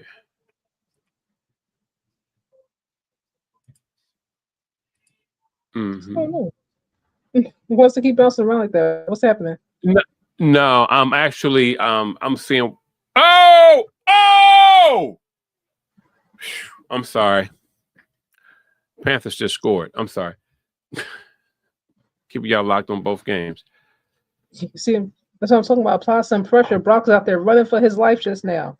Mm-hmm. Oh, no. Wants to keep bouncing around like that. What's happening? No, I'm actually I'm seeing. Oh! I'm sorry. Panthers just scored. I'm sorry. Keep y'all locked on both games. You see him? That's what I'm talking about. Apply some pressure. Brock's out there running for his life just now.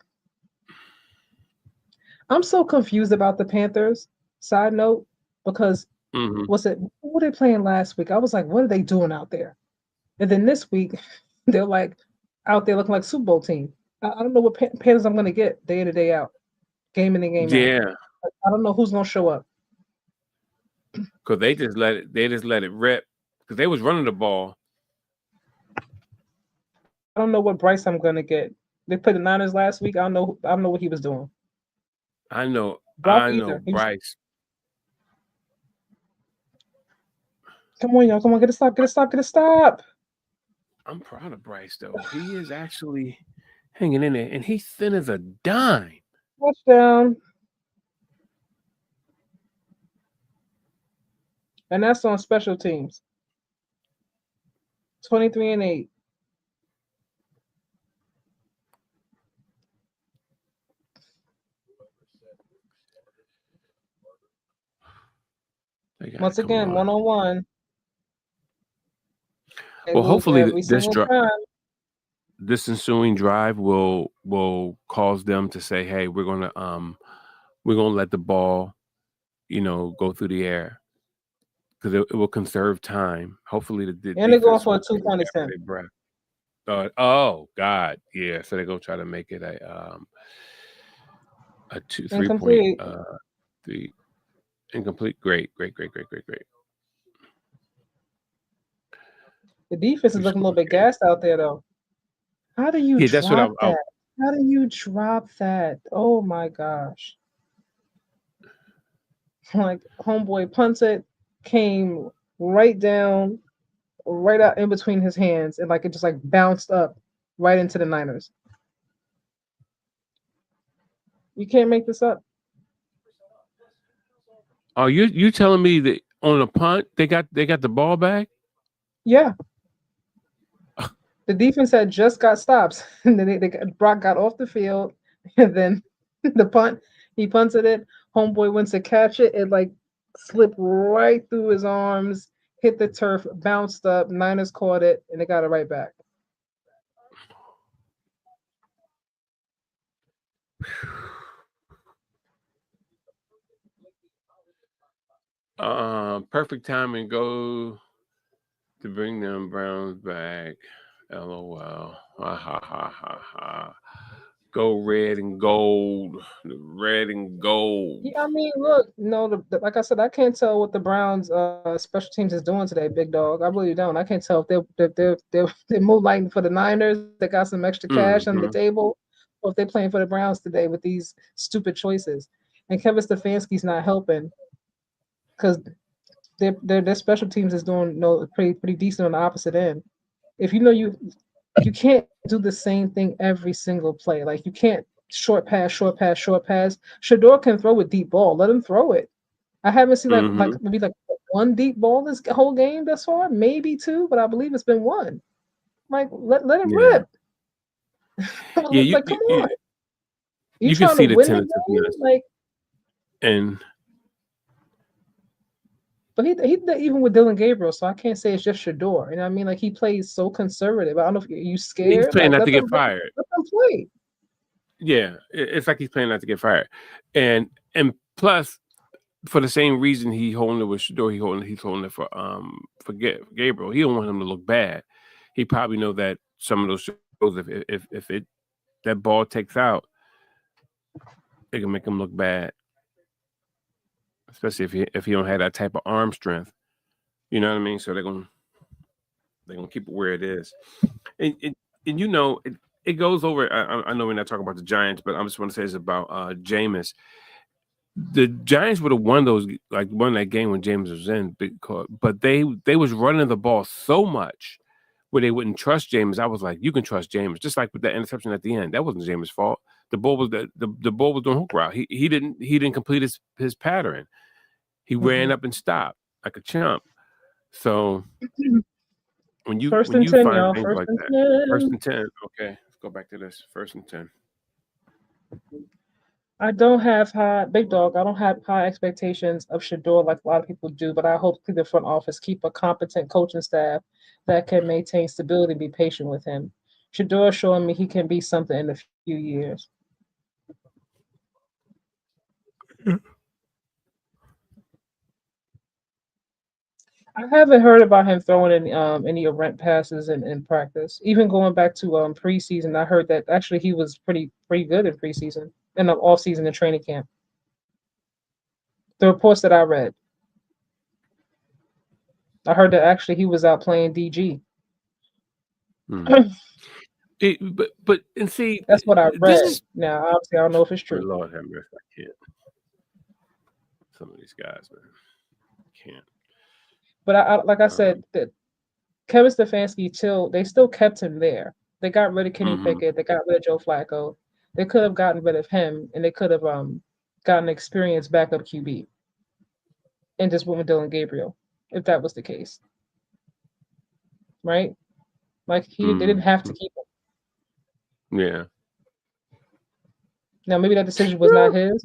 I'm so confused about the Panthers. Side note, because who were they playing last week? I was like, what are they doing out there? And then this week, they're like out there looking like Super Bowl team. I don't know what Panthers I'm going to get day in and day out, game in and game out. Yeah, I don't know who's going to show up. Because they just let it rip. Because they was running the ball. I don't know what Bryce I'm going to get. They played the Niners last week. I don't know what he was doing. I know Bryce. Come on, y'all. Come on, get a stop. I'm proud of Bryce, though. He is actually hanging in there, and he's thin as a dime. Touchdown. And that's on special teams. 23-8. Once again, 1-on-1. It Well, will hopefully every single time. this ensuing drive will cause them to say, "Hey, we're gonna let the ball, go through the air because it will conserve time." Hopefully, the And they're going defense for a will two-point gather attempt. their breath. Oh God, yeah. So they go try to make it a 3 point Incomplete. three incomplete. Great, great, great, great, great, great. The defense is We looking a little scored. bit gassed out there, though. How do you Yeah, that's what drop that? How do you drop that? Oh my gosh. Like, homeboy punts it, came right down, right out in between his hands, and like it just like bounced up right into the Niners. You can't make this up. Oh, you telling me that on a punt they got the ball back? Yeah. The defense had just got stops, and then Brock got off the field, and then the punt, he punted it. Homeboy went to catch it. It like slipped right through his arms, hit the turf, bounced up. Niners caught it, and they got it right back. Perfect timing go to bring them Browns back. LOL. Ha ha ha ha ha. Go red and gold. Red and gold. Yeah, I mean, look, like I said, I can't tell what the Browns special teams is doing today, big dog. I really don't. I can't tell if they're moonlighting for the Niners. They got some extra cash on the Mm-hmm. table, or if they're playing for the Browns today with these stupid choices. And Kevin Stefanski's not helping because their special teams is doing pretty decent on the opposite end. If you can't do the same thing every single play. Like you can't short pass, short pass, short pass. Shedeur can throw a deep ball. Let him throw it. I haven't seen Mm-hmm. maybe like one deep ball this whole game thus far, maybe two, but I believe it's been one. Like let him Yeah. rip. Yeah, Like come on, you you can trying to see the win the game? tentativeness. Like, And but he did even with Dylan Gabriel, so I can't say it's just Shedeur. You know what I mean? Like he plays so conservative. I don't know if you he's scared. playing Like not to get fired. let them play. Yeah, it's like he's playing not to get fired. And plus, for the same reason he holding it with Shedeur, he's holding it for Gabriel. He don't want him to look bad. He probably know that some of those shows, if it that ball takes out, it can make him look bad, especially if he don't have that type of arm strength. You know what I mean? So they're gonna keep it where it is. And it goes over. I know we're not talking about the Giants, but I just want to say this about Jameis. The Giants would have won that game when James was in, but they was running the ball so much where they wouldn't trust James. I was like, you can trust James, just like with that interception at the end. That wasn't James' fault. The ball was the ball was doing hook route. He didn't complete his pattern. He ran up and stopped like a chump. So First when and you 10, find y'all. things First like and that, 10. 1st and 10. Okay, let's go back to this 1st and 10. I don't have big dog. I don't have high expectations of Shedeur like a lot of people do, but I hope the front office keep a competent coaching staff that can maintain stability and be patient with him. Shedeur showing me he can be something in a few years. I haven't heard about him throwing any errant passes in practice. Even going back to preseason, I heard that actually he was pretty good in preseason and off season in training camp. The reports that I read, I heard that actually he was out playing DG. But and see, That's what I this read. is Now, obviously, I don't know if it's good true. Lord have mercy. I can't. Some of these guys, man, can't. But like I Um, said, that Kevin Stefanski they still kept him there. They got rid of Kenny mhm. Pickett. They got rid of Joe Flacco. They could have gotten rid of him, and they could have gotten experienced backup QB and just went with Dylan Gabriel, if that was the case, right? Like they didn't have to keep him. Yeah. Now maybe that decision was not his.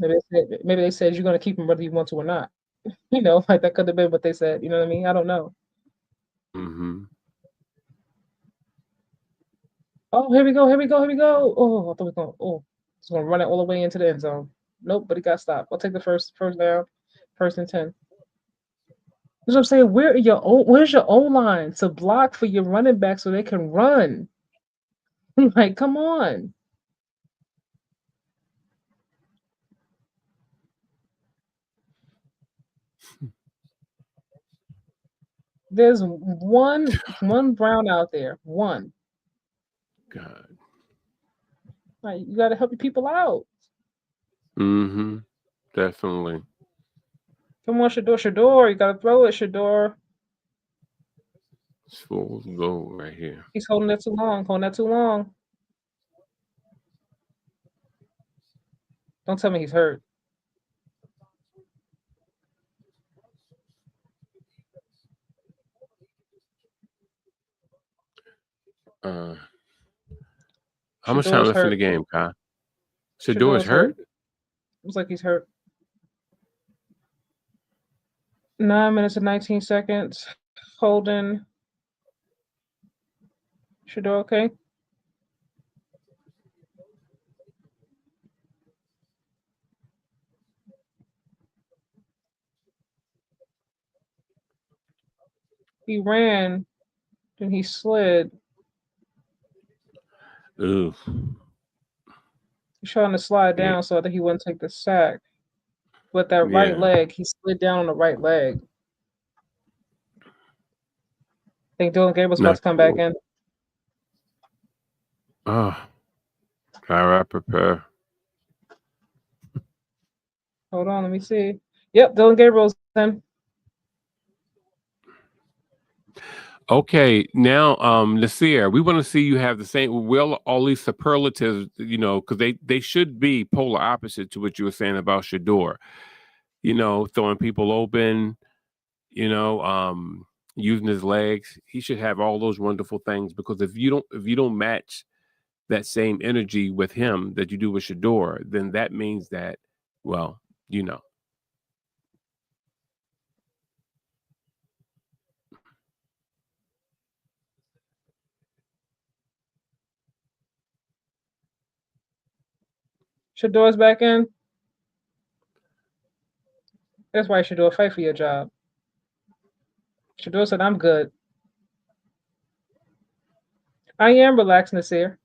Maybe they said you're going to keep him whether you want to or not. Like that could have been what they said. You know what I mean? I don't know. Mm-hmm. Oh, here we go, here we go, here we go. Oh, I thought we were going. Oh, it's gonna run it all the way into the end zone. Nope, but it got stopped. I'll take the first down, first and 10. That's what I'm saying. Where's your O line to block for your running back so they can run? Like, come on. There's one Brown out there. One. God. Like, you got to help your people out. Mm-hmm. Definitely. Come on, Shedeur. You got to throw it, Shedeur. It's full goal right here. He's holding that too long. Holding that too long. Don't tell me he's hurt. How much time Shedeur's left in hurt. the game, Kai? Shedeur is Shedeur's hurt. hurt? Looks like he's hurt. 9 minutes and 19 seconds. Holding. Shedeur okay? He ran, then he slid. Ooh. He's trying to slide Yeah. down so that he wouldn't take the sack. With that right Yeah. leg, he slid down on the right leg. I think Dylan Gabriel's about Not to come back cool. in. Oh. All right, prepare. Hold on, let me see. Yep, Dylan Gabriel's in. Okay, now, Nasir, we want to see you have the same. Well, all these superlatives, because they should be polar opposite to what you were saying about Shedeur. Throwing people open. Using his legs. He should have all those wonderful things because if you don't match that same energy with him that you do with Shedeur, then that means that, well, you know. Shedeur's back in. That's why Shedeur fight for your job. Shedeur said, I'm good. I am relaxed, Nasir.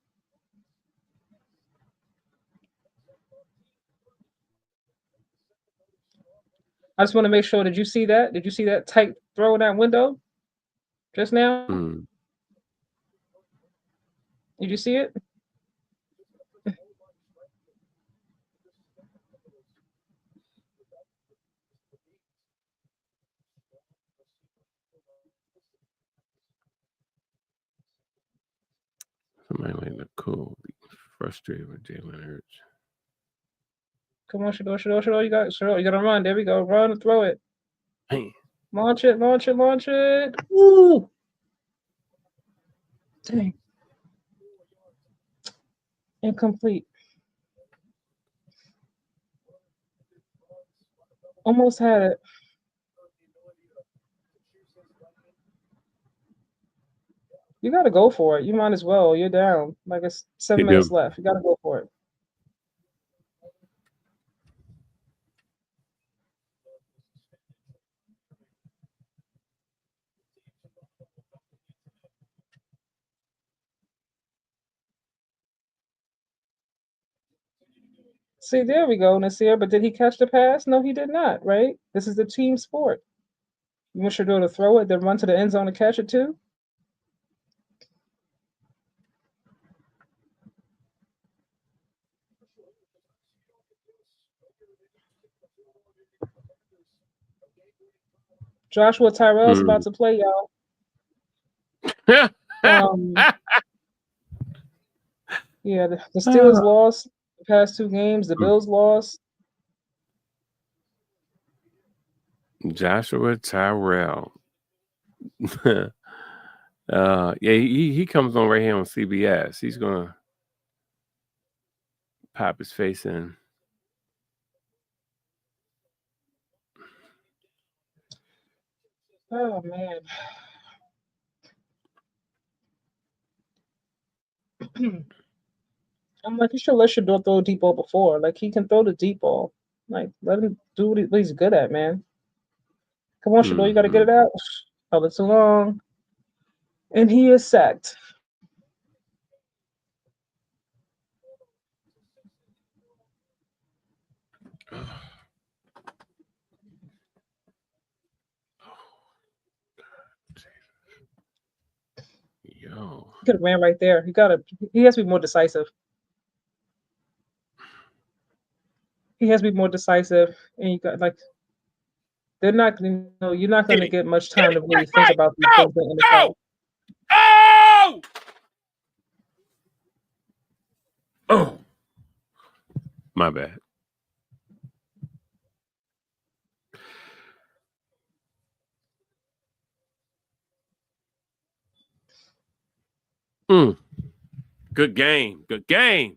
I just want to make sure. Did you see that? Did you see that tight throw in that window just now? Mm. Did you see it? Somebody like Nicole be frustrated with Jalen Hurts. Come on, Shedeur. You got to run. There we go. Run and throw it. Man. Launch it. Ooh. Dang. Incomplete. Almost had it. You got to go for it. You might as well. You're down. Like it's 7 minutes left. You got to go for it. See, there we go, Nasir. But did he catch the pass? No, he did not, right? This is a team sport. You want Shedeur to throw it, then run to the end zone and catch it too? Joshua Tyrell's about to play, y'all. Yeah, the Steelers lost the past 2 games. The Bills lost. Joshua Tyrell. Yeah, he comes on right here on CBS. He's gonna pop his face in. Oh man. I'm like, you should let Shedeur throw a deep ball before. Like, he can throw the deep ball. Like, let him do what he's good at, man. Come on, Shedeur, you got to get it out. Held it too long. And he is sacked. Yo. He could have ran right there. He has to be more decisive. He has to be more decisive. And you got like they're not you're not gonna get much time to really think about these things in the NFL. Oh! Oh! My bad. Good game. Good game.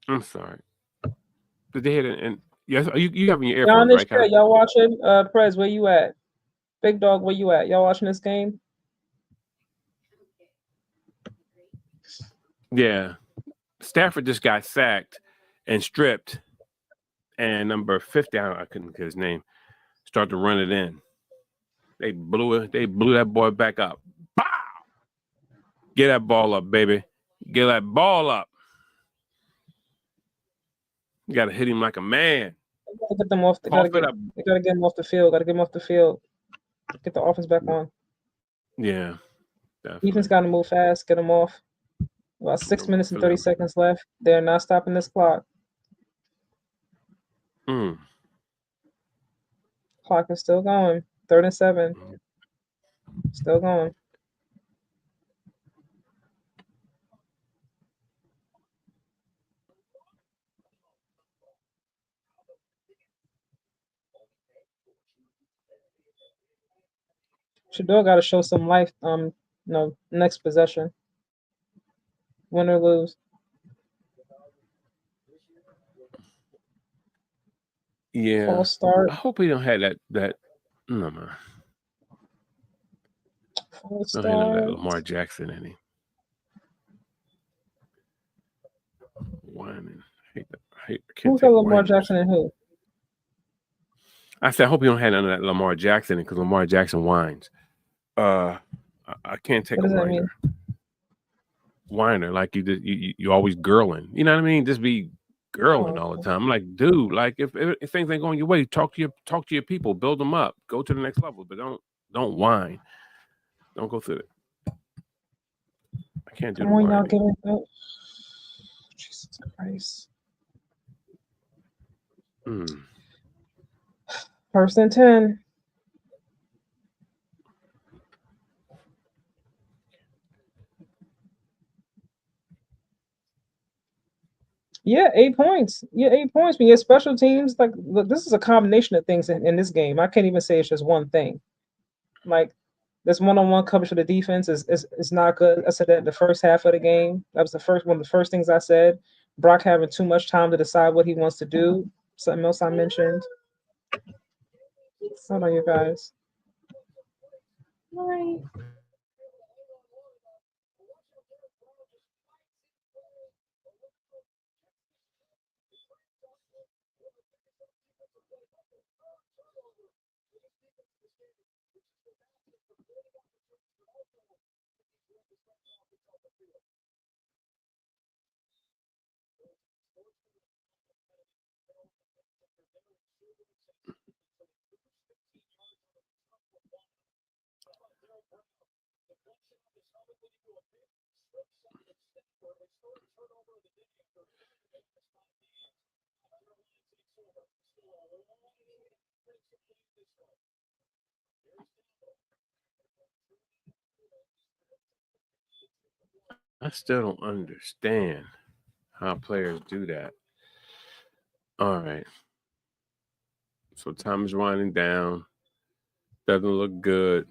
I'm sorry. Did they hit it? And yes, you having your earphones, right, Kyle? Y'all watching? Prez, where you at? Big Dog, where you at? Y'all watching this game? Yeah. Stafford just got sacked and stripped, and number 50, I couldn't get his name, started to run it in. They blew that boy back up. Bow! Get that ball up, baby. Get that ball up. You gotta hit him like a man. Get them off. They gotta get him off the field. Gotta get him off the field. Get the offense back on. Yeah. Definitely. Defense gotta move fast. Get them off. About 6 minutes and 30 seconds left. They're not stopping this clock. Clock is still going. 3rd and 7. Still going. Shedeur got to show some life. Next possession, win or lose. Yeah. False start. I hope he don't have that. No man. False Don't start. have that Lamar Jackson in him. Whining. Who's got Lamar Jackson and who? I said, I hope you don't have none of that Lamar Jackson because Lamar Jackson whines. I can't take a whiner. Whiner, like you always girling. You know what I mean? Just be girling all the time. I'm like, dude, like if things ain't going your way, talk to your people, build them up, go to the next level, but don't whine. Don't go through it. I can't do the whining. Y'all get it. Jesus Christ. 1st and 10. Yeah, 8 points. Yeah, 8 points. When you have special teams, like look, this is a combination of things in this game. I can't even say it's just one thing. Like this one-on-one coverage for the defense is not good. I said that in the first half of the game. That was one of the first things I said. Brock having too much time to decide what he wants to do. Something else I mentioned. Hold on, you guys. All right. I still don't understand how players do that. All right. So time is winding down. Doesn't look good.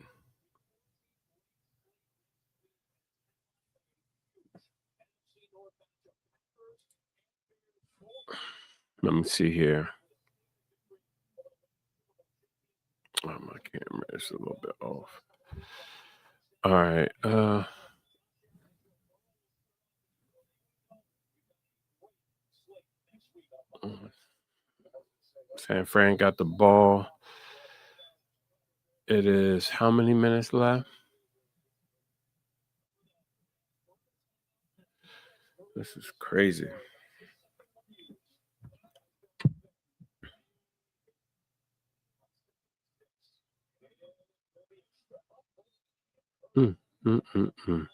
Let me see here. my camera is a little bit off. All right. San Fran got the ball. It is how many minutes left? This is crazy. Mm, mm, mm, mm.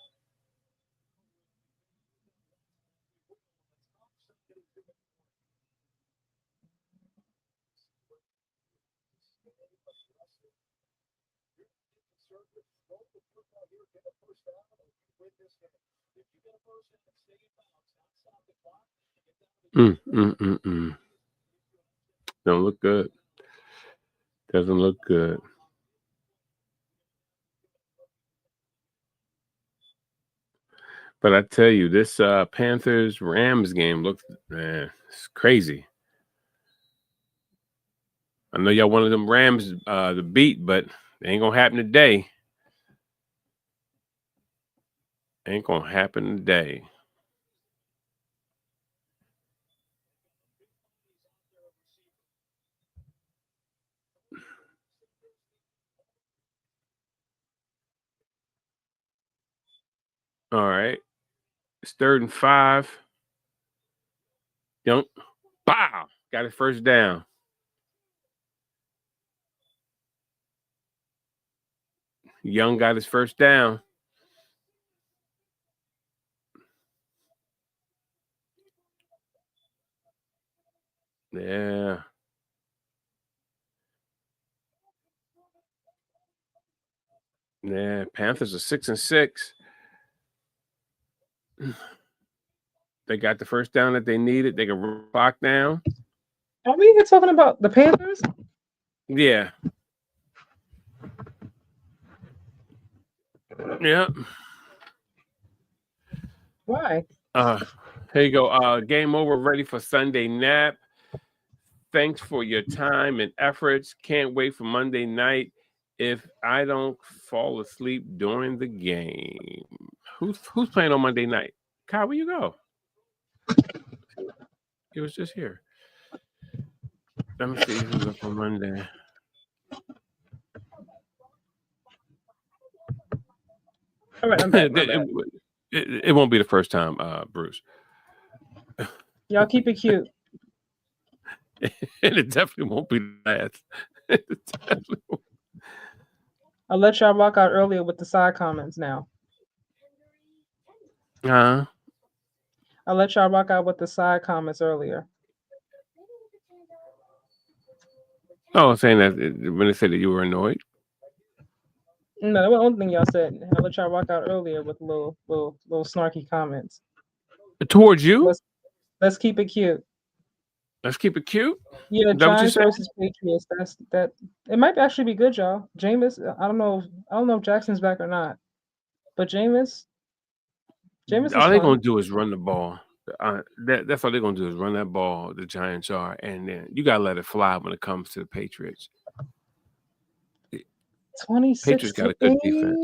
Mm, mm, mm, mm. Don't look good. Doesn't look good. But I tell you, this Panthers Rams game looks, man, it's crazy. I know y'all wanted them Rams to beat, but it ain't gonna happen today. Ain't gonna happen today. All right. It's 3rd and 5. Young, bow, got his first down. Young got his first down. Yeah. Yeah. Panthers are 6-6. They got the first down that they needed. They can clock down. Are we here talking about the Panthers? Yeah. Yeah. Why? Here you go. Game over. Ready for Sunday nap. Thanks for your time and efforts. Can't wait for Monday night. If I don't fall asleep during the game, who's playing on Monday night? Kyle, where you go? He was just here. Let me see who's up on Monday. All right, I'm back. It won't be the first time, Bruce. Y'all keep it cute. And it definitely won't be the last. I'll let y'all rock out earlier with the side comments now. Huh? I'll let y'all rock out with the side comments earlier. Oh, saying that when they said that you were annoyed? No, that was the only thing y'all said. I'll let y'all rock out earlier with little snarky comments. Towards you? Let's keep it cute. Let's keep it cute. Yeah, Giants versus Patriots. That. It might actually be good, y'all. Jameis. I don't know if Jackson's back or not, but Jameis. All they're gonna do is run the ball. That's all they're gonna do is run that ball. The Giants are, and then you gotta let it fly when it comes to the Patriots. 26 Patriots got a good defense.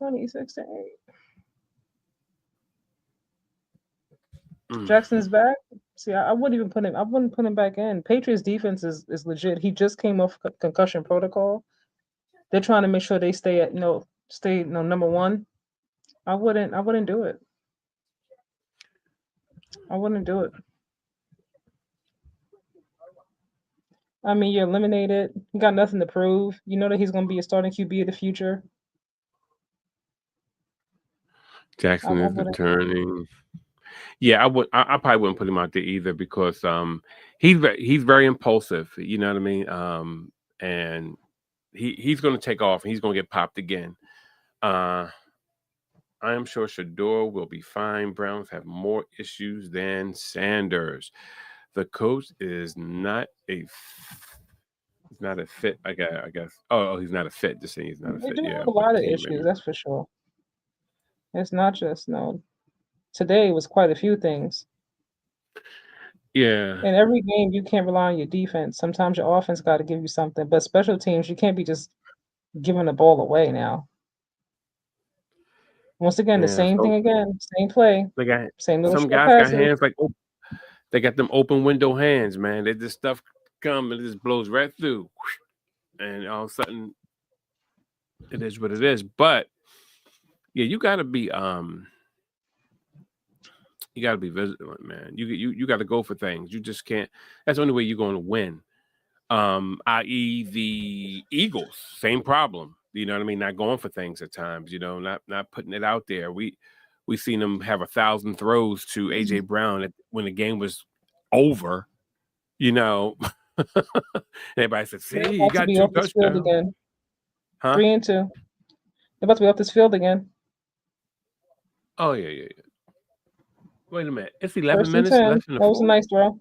26-8. Jackson's back. See, I wouldn't even put him. I wouldn't put him back in. Patriots defense is legit. He just came off concussion protocol. They're trying to make sure they stay at number one. I wouldn't do it. I wouldn't do it. I mean, you're eliminated. You got nothing to prove. You know that he's going to be a starting QB of the future. Jackson is returning. Yeah, I probably wouldn't put him out there either because he's very impulsive. You know what I mean? And he's going to take off and he's going to get popped again. I am sure Shedeur will be fine. Browns have more issues than Sanders. The coach is not a fit. I guess. Oh, he's not a fit. Just saying he's not a fit. They do Yeah, have a lot of issues. That's for sure. It's not just Today was quite a few things. Yeah. In every game, you can't rely on your defense. Sometimes your offense got to give you something, but special teams, you can't be just giving the ball away now. Once again, the Yeah. same So thing again, same play, they got same little some short guys got passes. hands like they got them open window hands, man. They just stuff come and it just blows right through, and all of a sudden it is what it is. But yeah, you gotta be vigilant, man. You got to go for things. You just can't. That's the only way you're going to win. I.e. the Eagles, same problem. You know what I mean? Not going for things at times. You know, not putting it out there. We seen them have 1,000 throws to AJ Brown when the game was over. You know, everybody said, They're "See, you about to got be 2 off this field touchdowns, again, huh?" 3-2. They're about to be off this field again. Oh yeah. Wait a minute. It's 11 First and minutes 10. left in the That was a fourth. nice throw.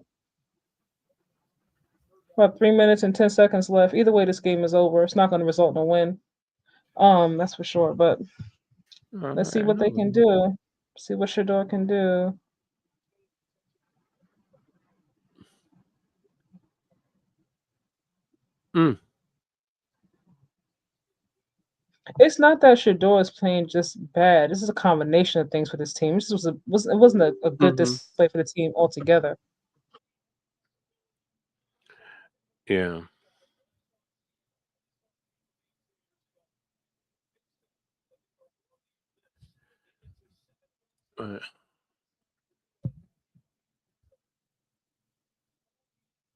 About 3 minutes and 10 seconds left. Either way, this game is over. It's not going to result in a win. That's for sure. But let's see I what they know. can do. See what Shedeur can do. Mm. It's not that Shedeur is playing just bad. This is a combination of things for this team. This it wasn't a good Mm-hmm. display for the team altogether. Yeah.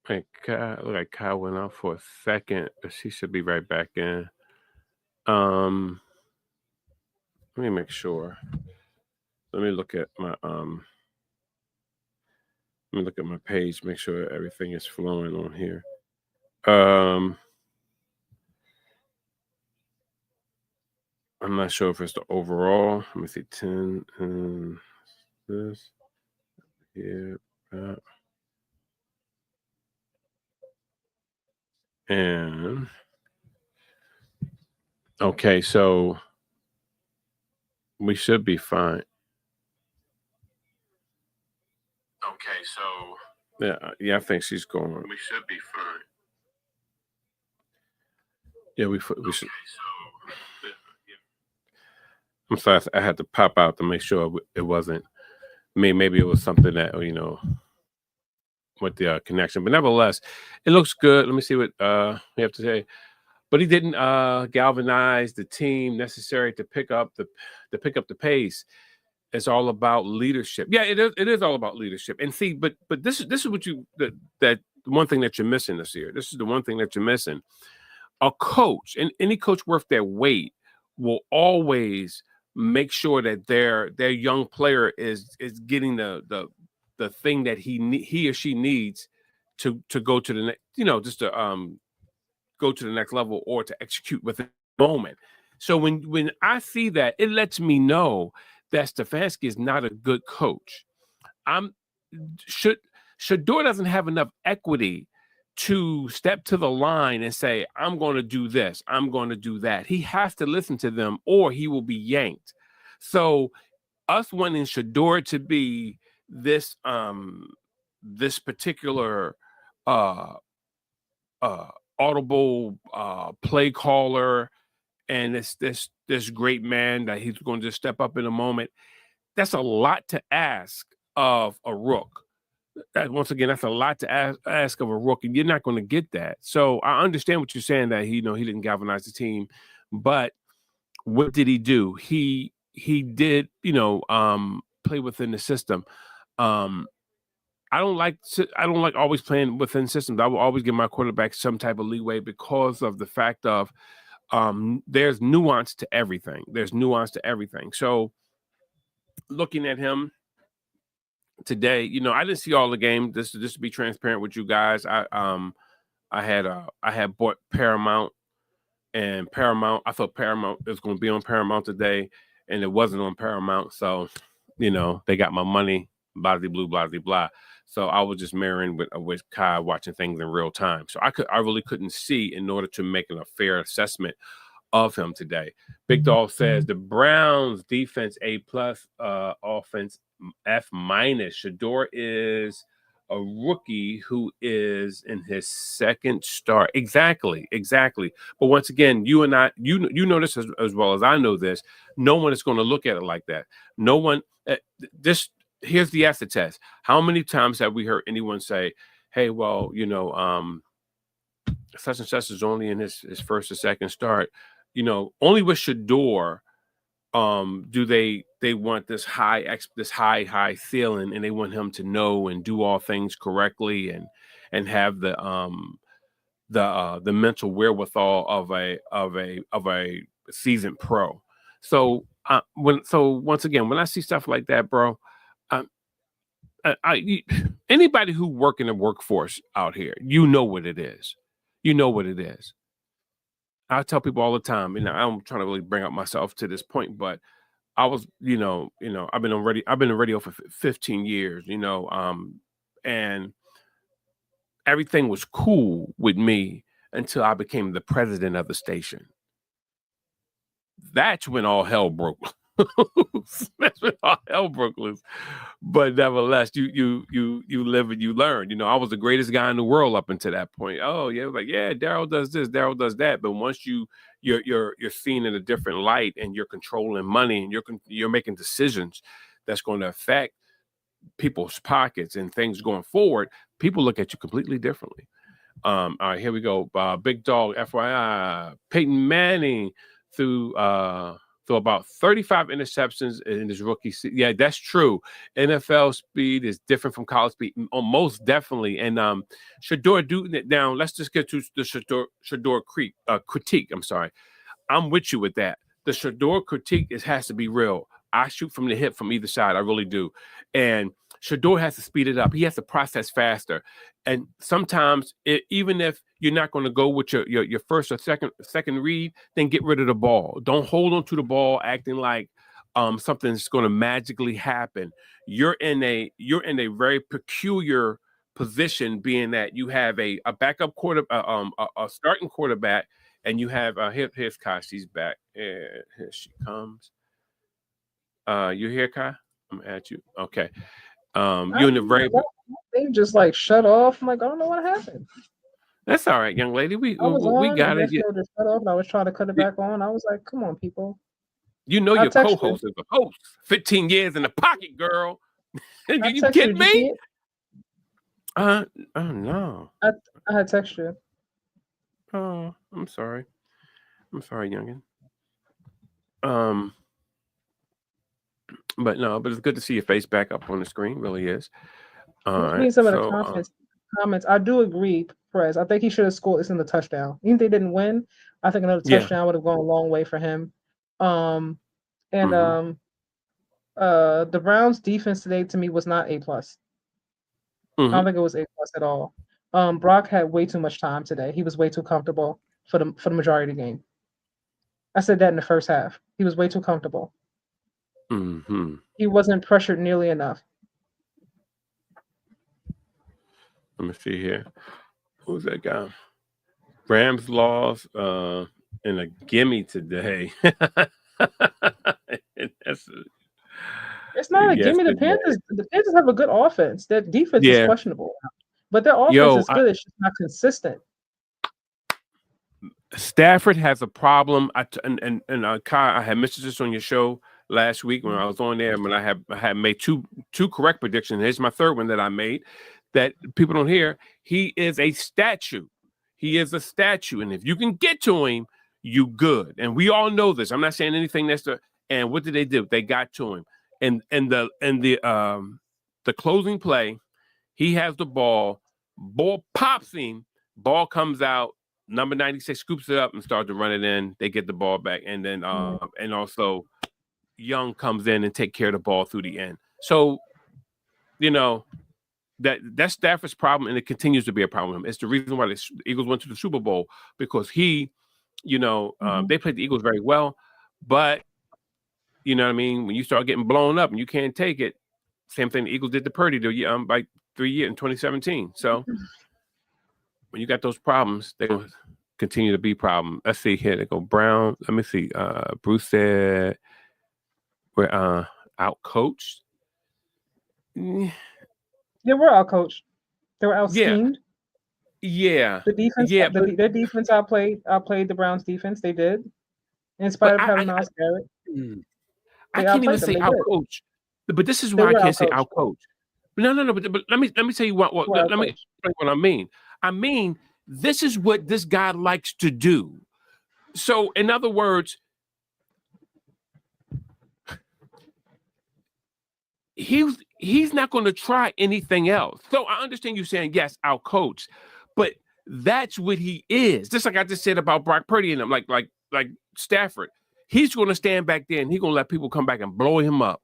Hey, look like Kyle went out for a second, but she should be right back in. Let me make sure. Let me look at my let me look at my page, make sure everything is flowing on here. I'm not sure if it's the overall. Let me see, 10 and this here, and okay, so we should be fine. Okay, so yeah, I think she's going. We should be fine. Yeah, we should. Okay, so, I'm sorry, I had to pop out to make sure it wasn't me. Maybe it was something that with the connection, but nevertheless, it looks good. Let me see what we have to say. But he didn't galvanize the team necessary to pick up the pace. It's all about leadership. Yeah, it is all about leadership. And see, but this is what that one thing that you're missing this year. This is the one thing that you're missing. A coach, and any coach worth their weight, will always make sure that their young player is getting the thing that he or she needs to go to the next, just to go to the next level or to execute within the moment. So when I see that, it lets me know that Stefanski is not a good coach. I'm should Shedeur doesn't have enough equity to step to the line and say, I'm going to do this, I'm going to do that. He has to listen to them or he will be yanked. So us wanting Shedeur to be this particular uh uh audible play caller and this great man that he's going to just step up in a moment, that's a lot to ask of a rook. Once again, that's a lot to ask of a rook, and you're not going to get that. So I understand what you're saying, that he didn't galvanize the team, but what did he do? He did play within the system. Um, I don't like always playing within systems. I will always give my quarterback some type of leeway because of the fact of there's nuance to everything. There's nuance to everything. So looking at him today, I didn't see all the game. Just to be transparent with you guys, I had bought Paramount, and Paramount. I thought Paramount was going to be on Paramount today, and it wasn't on Paramount. So, they got my money. Blah blah blah blah. So I was just mirroring with Kai, watching things in real time. So I really couldn't see in order to make a fair assessment of him today. Big Dog says the Browns defense A+, offense F-. Shedeur is a rookie who is in his second start. Exactly. But once again, you and I, you know this as well as I know this. No one is going to look at it like that. No one. This here's the acid test. How many times have we heard anyone say, "Hey, well, such and such is only in his first or second start." Only with Shedeur do they want this high ceiling, and they want him to know and do all things correctly and have the mental wherewithal of a seasoned pro. So once again, when I see stuff like that, bro, anybody who work in the workforce out here, you know what it is. I tell people all the time, I'm trying to really bring up myself to this point, but I was, I've been in radio for 15 years, and everything was cool with me until I became the president of the station. That's when all hell broke loose. That's when all hell broke loose. But nevertheless, you live and you learn. I was the greatest guy in the world up until that point. Oh yeah, like yeah, Daryl does this, Daryl does that. But once you're seen in a different light, and you're controlling money, and you're making decisions that's going to affect people's pockets and things going forward, people look at you completely differently. All right, here we go. Big dog, FYI, Peyton Manning threw about 35 interceptions in his rookie season. Yeah, that's true. NFL speed is different from college speed, most definitely. And Shedeur, now let's just get to the Shedeur critique. I'm sorry. I'm with you with that. The Shedeur critique has to be real. I shoot from the hip from either side. I really do. And Shedeur has to speed it up. He has to process faster. And sometimes, even if you're not going to go with your first or second read, then get rid of the ball. Don't hold on to the ball acting like something's going to magically happen. You're in a very peculiar position, being that you have a backup quarter, a starting quarterback, and you have here's Kai. She's back. Here she comes. You here, Kai? I'm at you. Okay. You're in the very. They just like shut off. I'm like, I don't know what happened. That's all right, young lady. We on, got it. Just shut off, and I was trying to cut it back on. I was like, come on, people. Your co-host is a host. 15 years in the pocket, girl. You kidding me? No. I had text you. Oh, I'm sorry. Youngin. But it's good to see your face back up on the screen. Really is. Some of the comments. I do agree, Perez. I think he should have scored this in the touchdown. Even if they didn't win, I think another touchdown would have gone a long way for him. The Browns defense today to me was not A+. I don't think it was A+ at all. Brock had way too much time today. He was way too comfortable for the majority of the game. I said that in the first half. He was way too comfortable. He wasn't pressured nearly enough. Let me see here. Who's that guy? Rams lost in a gimme today. It's not a gimme. The Panthers have a good offense. Their defense is questionable, but their offense is good. It's just not consistent. Stafford has a problem. Kai, I had mentioned this on your show last week when I was on there, when I had made two correct predictions. Here's my third one that I made that people don't hear. He is a statue. He is a statue, and if you can get to him, you good. And we all know this. I'm not saying anything and what did they do? They got to him. And the closing play, he has the ball pops him, ball comes out, number 96 scoops it up and starts to run it in. They get the ball back, and then and also Young comes in and take care of the ball through the end. So, that's Stafford's problem, and it continues to be a problem. It's the reason why the Eagles went to the Super Bowl, because they played the Eagles very well, but you know what I mean? When you start getting blown up and you can't take it, same thing the Eagles did to Purdy by 3 years in 2017. So when you got those problems, they're going to continue to be problems. Let's see here. They go Brown. Let me see. Bruce said we're out-coached. Yeah, we're out-coached. They were out Yeah, schemed. yeah, The defense, yeah. But their defense outplayed the Browns defense. They did, in but spite of having Miles Garrett. mm, I They can't even outplayed them. say They out did. coach. But this is They why I were can't say outcoached. out coach. No. But let me tell you what. They were Let me outcoached. explain what I mean. I mean, this is what this guy likes to do. So, in other words, he's not going to try anything else. So I understand you saying yes, our coach, but that's what he is. Just like I just said about Brock Purdy and him, like Stafford. He's going to stand back there and he's going to let people come back and blow him up.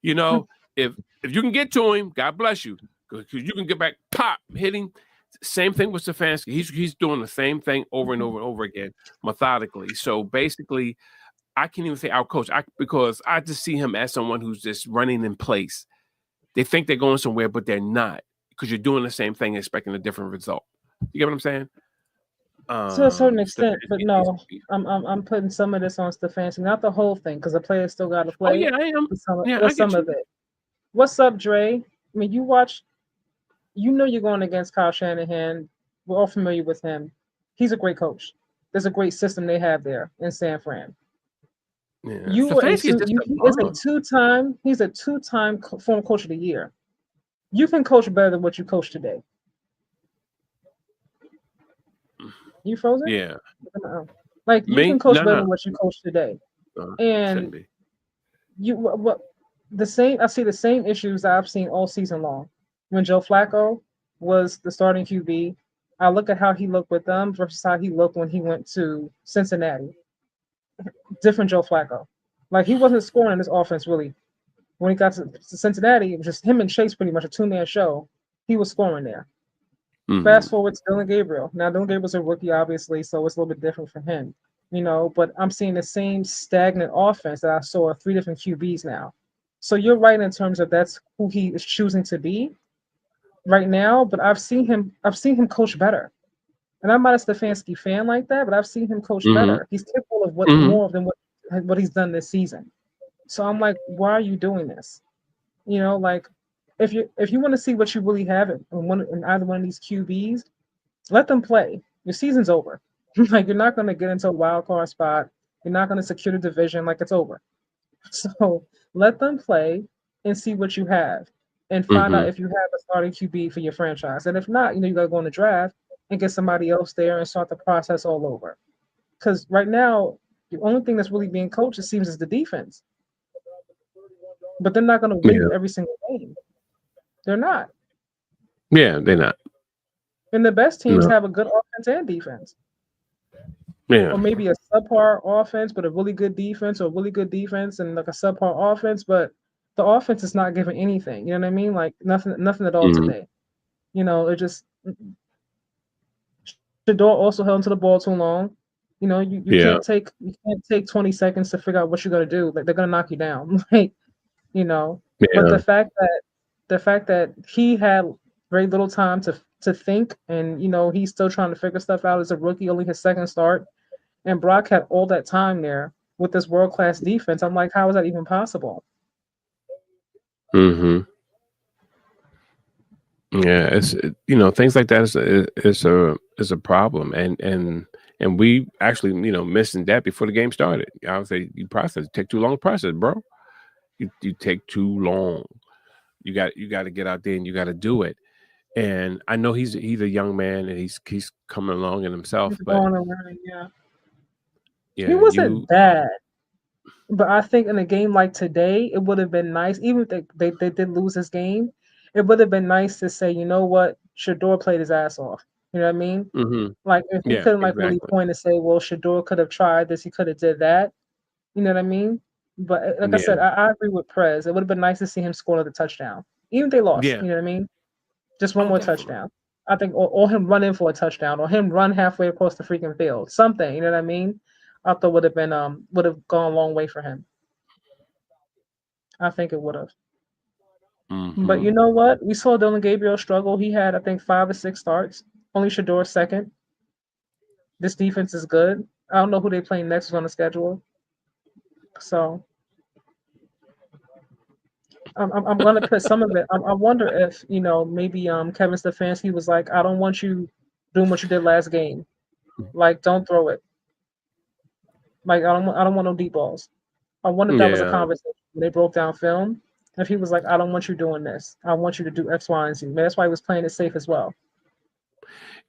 You know, if you can get to him, God bless you, because you can get back, pop, hitting. Same thing with Stefanski. He's doing the same thing over and over and over again, methodically. So basically, I can't even say our coach, because I just see him as someone who's just running in place. They think they're going somewhere, but they're not, because you're doing the same thing, expecting a different result. You get what I'm saying? To a certain extent, but Stefanski needs no, to be. I'm putting some of this on Stefanski, not the whole thing, because the players still got to Oh play. yeah, I am. Yeah, But I some get of you. it. What's up, Dre? I mean, you know you're going against Kyle Shanahan. We're all familiar with him. He's a great coach. There's a great system they have there in San Fran. Yeah, You were a Stefanski is two. just a He is a bum. two-time. He's a two-time former coach of the year. You can coach better than what you coach today. You frozen? Yeah, Like you me? can coach better No, than what you coach today. shouldn't And be. what the same? I see the same issues that I've seen all season long. When Joe Flacco was the starting QB, I look at how he looked with them versus how he looked when he went to Cincinnati. Different Joe Flacco. Like he wasn't scoring in this offense really. When he got to Cincinnati, it was just him and Chase pretty much a two-man show. He was scoring there. Mm-hmm. Fast forward to Dylan Gabriel. Now Dylan Gabriel's a rookie, obviously, so it's a little bit different for him. But I'm seeing the same stagnant offense that I saw 3 different QBs now. So you're right in terms of that's who he is choosing to be right now, but I've seen him coach better. And I'm not a Stefanski fan like that, but I've seen him coach Mm-hmm. better. He's capable of what Mm-hmm. more than what he's done this season. So I'm like, why are you doing this? Like if you want to see what you really have in either one of these QBs, let them play. Your season's over. Like you're not going to get into a wild card spot. You're not going to secure the division. Like it's over. So let them play and see what you have, and find Mm-hmm. out if you have a starting QB for your franchise. And if not, you got to go in the draft and get somebody else there and start the process all over. Because right now, the only thing that's really being coached, it seems, is the defense. But they're not going to win Yeah. you every single game. They're not. Yeah, they're not. And the best teams No. have a good offense and defense. Yeah. Or maybe a subpar offense, but a really good defense, or really good defense and like a subpar offense, but the offense is not giving anything. You know what I mean? Like nothing at all Mm-hmm. today. It just Shedeur also held onto the ball too long. You Yeah. can't take 20 seconds to figure out what you're gonna do. Like they're gonna knock you down. Like, but Yeah. the fact that he had very little time to think, and he's still trying to figure stuff out as a rookie, only his second start. And Brock had all that time there with this world class defense. I'm like, how is that even possible? Mm-hmm. Yeah, things like that is a problem, and we actually missing that before the game started. I would say you take too long to process, bro. You take too long. You got to get out there and you got to do it. And I know he's a young man and he's coming along in himself, He's but going around, yeah. He yeah, wasn't bad, but I think in a game like today, it would have been nice, even if they did lose this game, it would have been nice to say, you know what, Shedeur played his ass off. You know what I mean? hmm Like if we yeah, couldn't like really exactly, point and say, well, Shedeur could have tried this, he could have did that. You know what I mean? But like I yeah, said, I agree with Prez. It would have been nice to see him score another touchdown, even if they lost. yeah, You know what I mean? Just one oh, more definitely, touchdown. I think, or him run in for a touchdown, or him run halfway across the freaking field. Something, you know what I mean? I thought would have gone a long way for him. I think it would have. But hmm you know what? We saw Dylan Gabriel struggle. He had, I think, 5 or 6 starts. Only Shedeur second. This defense is good. I don't know who they playing next on the schedule. So I'm gonna put some of it. I wonder if maybe Kevin Stefanski was like, I don't want you doing what you did last game. Like, don't throw it. Like, I don't want no deep balls. I wonder if that was a Yeah. conversation when they broke down film. If he was like, I don't want you doing this. I want you to do X, Y, and Z. Maybe that's why he was playing it safe as well.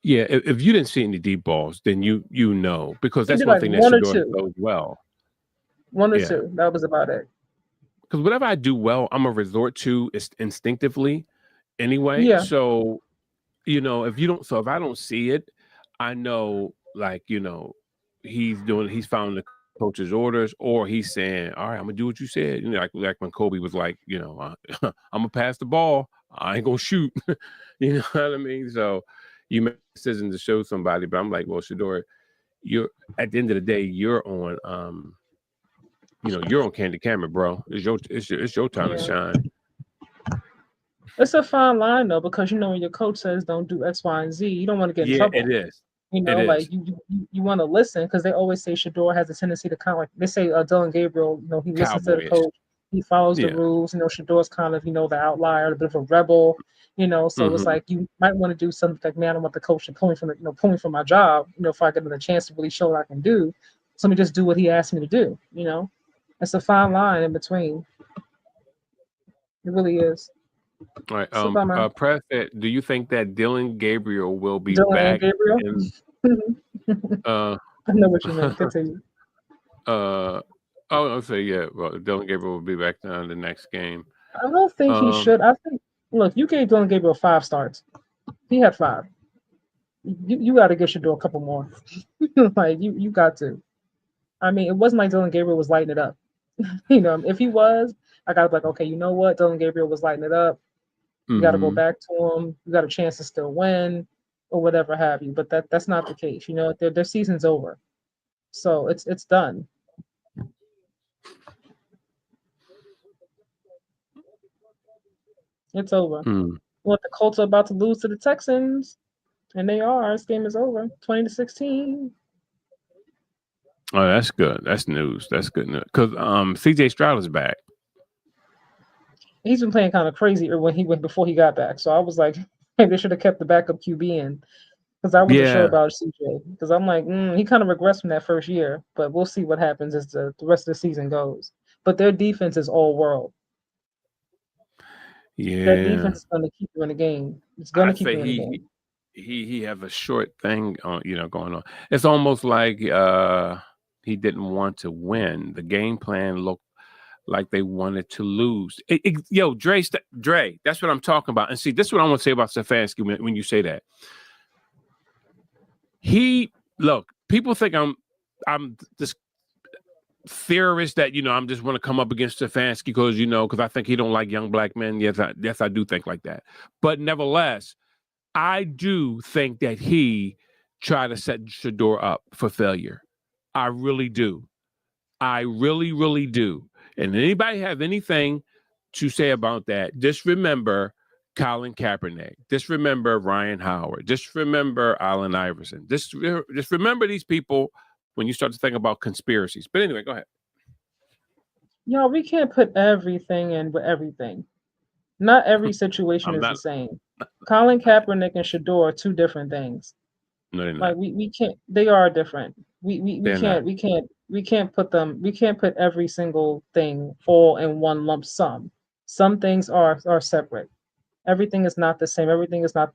Yeah, if you didn't see any deep balls, then you know, because He that's did one like thing that one or Shedeur two. does well. One or Yeah, two. That was about it. because whatever I do well, I'm a resort to is instinctively anyway. Yeah. So if I don't see it, I know, like, he's following the coach's orders, or he's saying, all right, I'm gonna do what you said. Like when Kobe was like, I'm gonna pass the ball, I ain't gonna shoot. You know what I mean? So you make a decision to show somebody, but I'm like, well, Shedeur, you're at the end of the day, you're on Candy Camera, bro. It's your time to Yeah. shine. It's a fine line though, because when your coach says don't do X, Y, and Z, you don't want to get in Yeah, it trouble. is. It Like is. you want to listen because they always say Shedeur has a tendency to kind of like they say Dylan Gabriel, he listens to the Cowboyish. coach, he follows the Yeah. rules. Shedeur's kind of the outlier, a bit of a rebel. So it's Hmm. like you might want to do something like, man, I want the coach to pull me from from my job. If I get a chance to really show what I can do, so let me just do what he asked me to do. It's a fine line in between. It really is. All right. It's a bummer. Press that. Do you think that Dylan Gabriel will be Dylan and back Gabriel. in I know what you meant. Continue. I'll say, yeah, well, Dylan Gabriel will be back down the next game. I don't think he Um should. I think, look, you gave Dylan Gabriel 5 starts. He had 5. You got to get Shedeur a couple more. Like you got to. I mean, it wasn't like Dylan Gabriel was lighting it up. If he was, I got to be like, okay, you know what? Dylan Gabriel was lighting it up. You got to go mhm. back to him. You got a chance to still win, or whatever have you. But that's not the case. Their season's over, so it's done. It's over. Mm. What the Colts are about to lose to the Texans, and they are. This game is over, 20-16. Oh, that's good. That's news. That's good news. Because CJ Stroud is back. He's been playing kind of crazy when he went before he got back. So I was like, hey, they should have kept the backup QB in because I wasn't sure Yeah. about CJ because I'm like, he kind of regressed from that first year, but we'll see what happens as the rest of the season goes. But their defense is all world. That Yeah. defense is going to keep you in the game. It's going I to keep say you in the he game. he have a short thing on going on. It's almost like he didn't want to win. The game plan looked like they wanted to lose. Yo, Dre, that's what I'm talking about. And see, this is what I want to say about Stefanski when you say that. People think I'm this theorist that I'm just want to come up against Stefanski because I think he don't like young black men. Yes, I do think like that. But nevertheless, I do think that he tried to set Shedeur up for failure. I really do. I really, really do. And anybody have anything to say about that, just remember Colin Kaepernick. Just remember Ryan Howard. Just remember Allen Iverson. Just remember these people when you start to think about conspiracies. But anyway, go ahead. We can't put everything in with everything. Not every situation I'm is not. the same. Colin Kaepernick and Shedeur are two different things. No, they're Like not. we can't. They are different. We They're not. can't put them. We can't put every single thing all in one lump sum. Some things are separate. Everything is not the same. Everything is not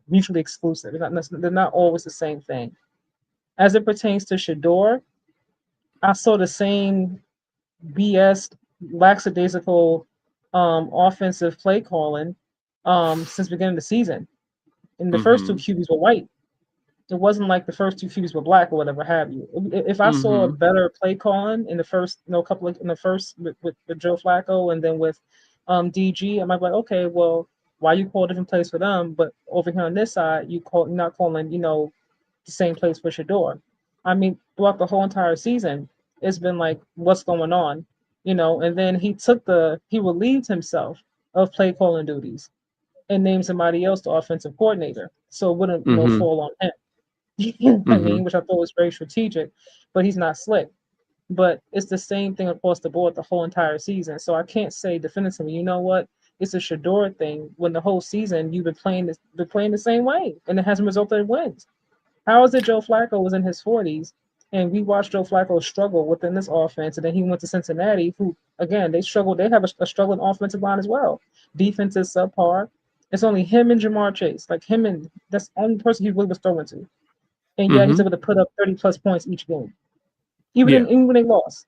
mutually exclusive. They're not always the same thing. As it pertains to Shedeur, I saw the same BS lackadaisical offensive play calling since the beginning of the season. And the first two Mm-hmm. QBs were white. It wasn't like the first two QBs were black or whatever have you. If I saw a Mm-hmm. better play calling in the first, couple of in the first with Joe Flacco and then with DG, I might be like, okay, well, why you call different plays for them, but over here on this side, you're not calling, the same place for Shedeur. I mean, throughout the whole entire season, it's been like, what's going on, And then he relieved himself of play calling duties and named somebody else the offensive coordinator, so it wouldn't, Mm-hmm. fall on him. You know what I Mm-hmm. mean? Which I thought was very strategic, but he's not slick. but it's the same thing across the board the whole entire season. So I can't say definitively, you know what, it's a Shedeur thing when the whole season you've been playing the same way and it hasn't resulted in wins. How is it Joe Flacco was in his 40s and we watched Joe Flacco struggle within this offense, and then he went to Cincinnati, who again they struggle. They have a struggling offensive line as well. Defense is subpar. It's only him and Jamar Chase, like him, and that's the only person he really was throwing to. And yet he's Mm-hmm. able to put up 30+ points each game, Yeah. even when they lost.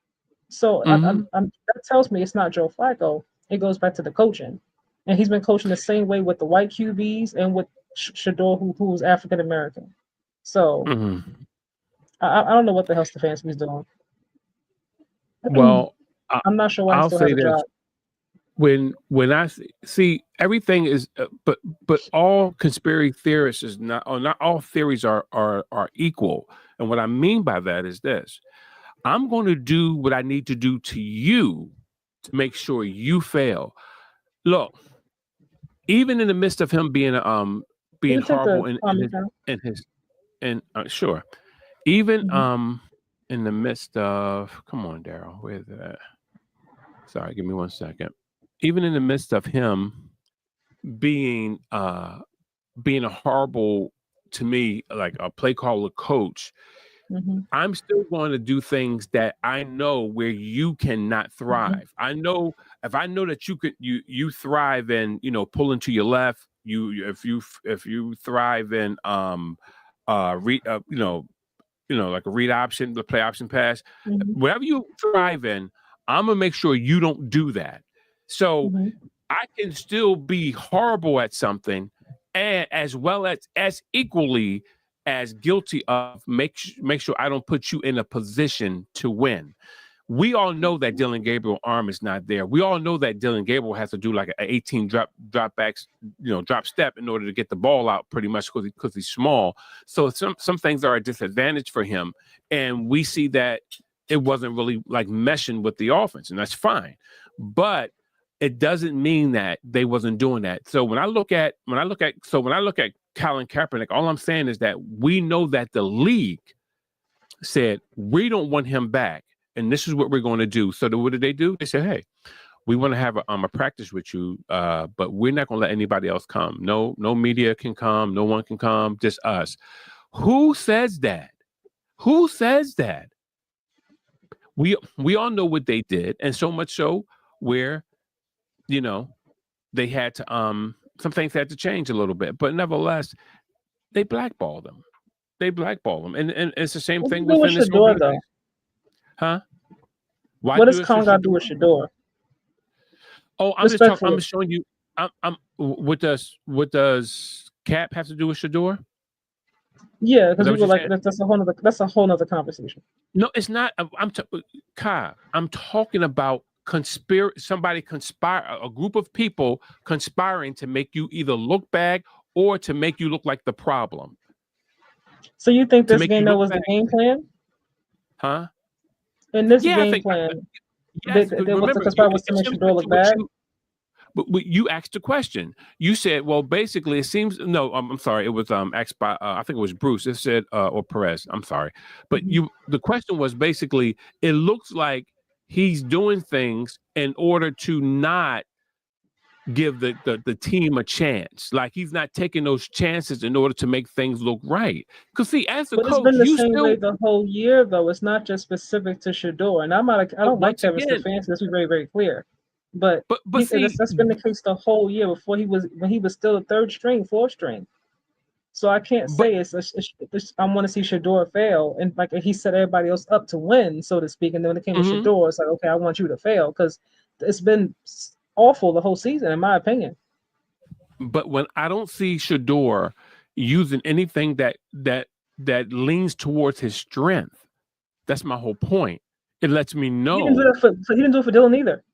So Mm-hmm. that tells me it's not Joe Flacco. It goes back to the coaching, and he's been coaching the same way with the white QBs and with Shedeur, who was African American. So Mm-hmm. I don't know what the hell Stefanski's doing. Well, I'm not sure why he I'll still has say a this: job. when I see everything is, but all conspiracy theorists is not, or not all theories are equal. And what I mean by that is this: I'm going to do what I need to do to you to make sure you fail. Look, even in the midst of him You being can take the horrible comment down. in his and sure, even Mm-hmm. in the midst of, come on, Daryl, where's that? Sorry, give me 1 second. Even in the midst of him being being a horrible, to me, like a play caller coach, Mm-hmm. I'm still going to do things that I know where you cannot Mm-hmm. thrive. I know, if I know that you thrive in, pulling to your left, if you thrive in read like a read option, the play option pass, Mm-hmm. whatever you thrive in, I'm gonna make sure you don't do that. So Mm-hmm. I can still be horrible at something, and as well as equally as guilty of make sure I don't put you in a position to win. We all know that Dylan Gabriel arm is not there. We all know that Dylan Gabriel has to do like an 18 drop backs, drop step in order to get the ball out, pretty much because he's small. So some things are a disadvantage for him, and we see that it wasn't really like meshing with the offense, and that's fine. But it doesn't mean that they wasn't doing that. So when I look at Colin Kaepernick, all I'm saying is that we know that the league said we don't want him back, and this is what we're going to do. So what did they do? They said, "Hey, we want to have a practice with you, but we're not going to let anybody else come. No media can come. No one can come. Just us." Who says that? Who says that? We all know what they did, and so much so where you know they had to some things had to change a little bit, but nevertheless they blackballed them. They blackball them, and it's the same What do thing you do with within this Shedeur though? organization, huh? Why What do does it for Colin got to do with Shedeur? Shedeur? Oh, I'm just talking. I'm Respectfully, showing you. I'm. What does Cap have to do with Shedeur? yeah, Is because that we what were you're like saying? that's a whole nother conversation. No, it's not. Kai. I'm talking about somebody conspire, a group of people conspiring to make you either look bad or to make you look like the problem. So you think To this make you game that look was bad, the game plan? huh? In this Yeah, I game think. plan, Yes, because they was the remember, conspire was to it make seems like Shedeur look what bad. you. But you asked a question. You said, "Well, basically, it seems." No, I'm sorry. It was asked by I think it was Bruce. It said or Perez. I'm sorry, but Mm-hmm. the question was basically, it looks like he's doing things in order to not give the team a chance. Like he's not taking those chances in order to make things look right. Because see, as a But it's coach, been the you same way still. the whole year, though. It's not just specific to Shedeur. And I But don't like once Kevin again, Stefanski. Let's be very, very clear. But but see, that's been the case the whole year before when he was still a third string, fourth string. So I can't but say I want to see Shedeur fail, and like he set everybody else up to win, so to speak. And then when it came to mhm. Shedeur, it's like, okay, I want you to fail because it's been awful the whole season, in my opinion. But when I don't see Shedeur using anything that leans towards his strength, that's my whole point. It lets me He didn't do know. that he didn't do it for Dylan either.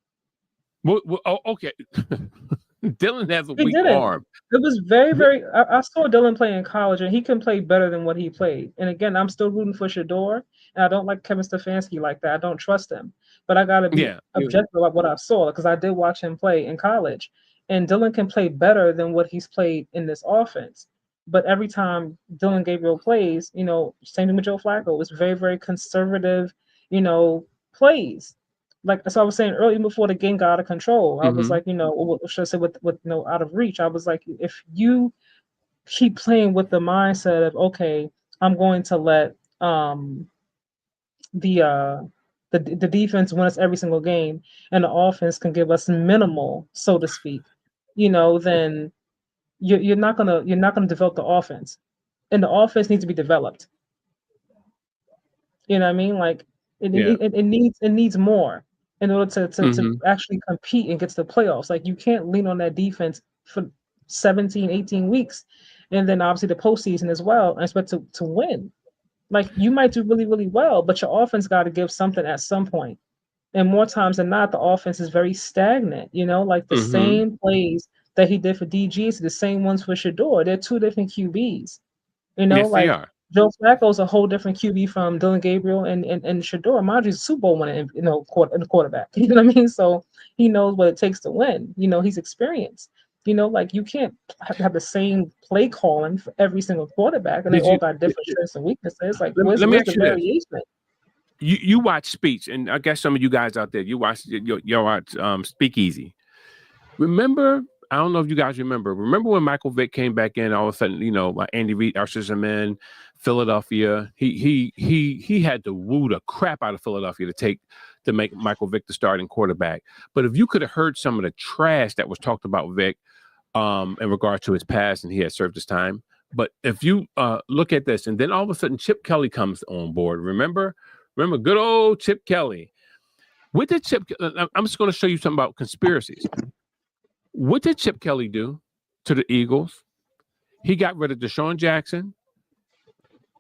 Oh, okay. Dylan has a He weak didn't. arm. It was very, very. I saw Dylan play in college, and he can play better than what he played. And again, I'm still rooting for Shedeur, and I don't like Kevin Stefanski like that. I don't trust him. But I got to be Yeah. objective about what I saw because I did watch him play in college, and Dylan can play better than what he's played in this offense. But every time Dylan Gabriel plays, same thing with Joe Flacco. It's very, very conservative. You know, plays. Like so I was saying earlier before the game got out of control. I was Mm-hmm. like, what should I say with out of reach? I was like, if you keep playing with the mindset of okay, I'm going to let the uh the defense win us every single game and the offense can give us minimal, so to speak, then you're not gonna develop the offense. And the offense needs to be developed. You know what I mean? Like Yeah. it needs more in order to Mm-hmm. actually compete and get to the playoffs. Like you can't lean on that defense for 17, 18 weeks, and then obviously the postseason as well, and expect to win. Like you might do really, really well, but your offense got to give something at some point. And more times than not, the offense is very stagnant. Like the Mm-hmm. same plays that he did for DG is the same ones for Shedeur. They're two different QBs. Yes, they Like are. Joe Flacco's a whole different QB from Dylan Gabriel and Shedeur. Mind you, Super Bowl winning, in the quarterback. You know what I mean? So he knows what it takes to win. He's experienced. Like you can't have the same play calling for every single quarterback, and they Did all you? got different strengths and weaknesses. Like Let me where's ask the you this. variation? You watch Speech, and I guess some of you guys out there, you watch Speakeasy. Remember, I don't know if you guys remember. Remember when Michael Vick came back in? All of a sudden, Andy Reid ushers him in. Philadelphia. He had to woo the crap out of Philadelphia to make Michael Vick the starting quarterback. But if you could have heard some of the trash that was talked about Vick, in regard to his past, and he had served his time. But if you look at this, and then all of a sudden Chip Kelly comes on board. Remember, good old Chip Kelly. What did Chip? I'm just going to show you something about conspiracies. What did Chip Kelly do to the Eagles? He got rid of Deshaun Jackson.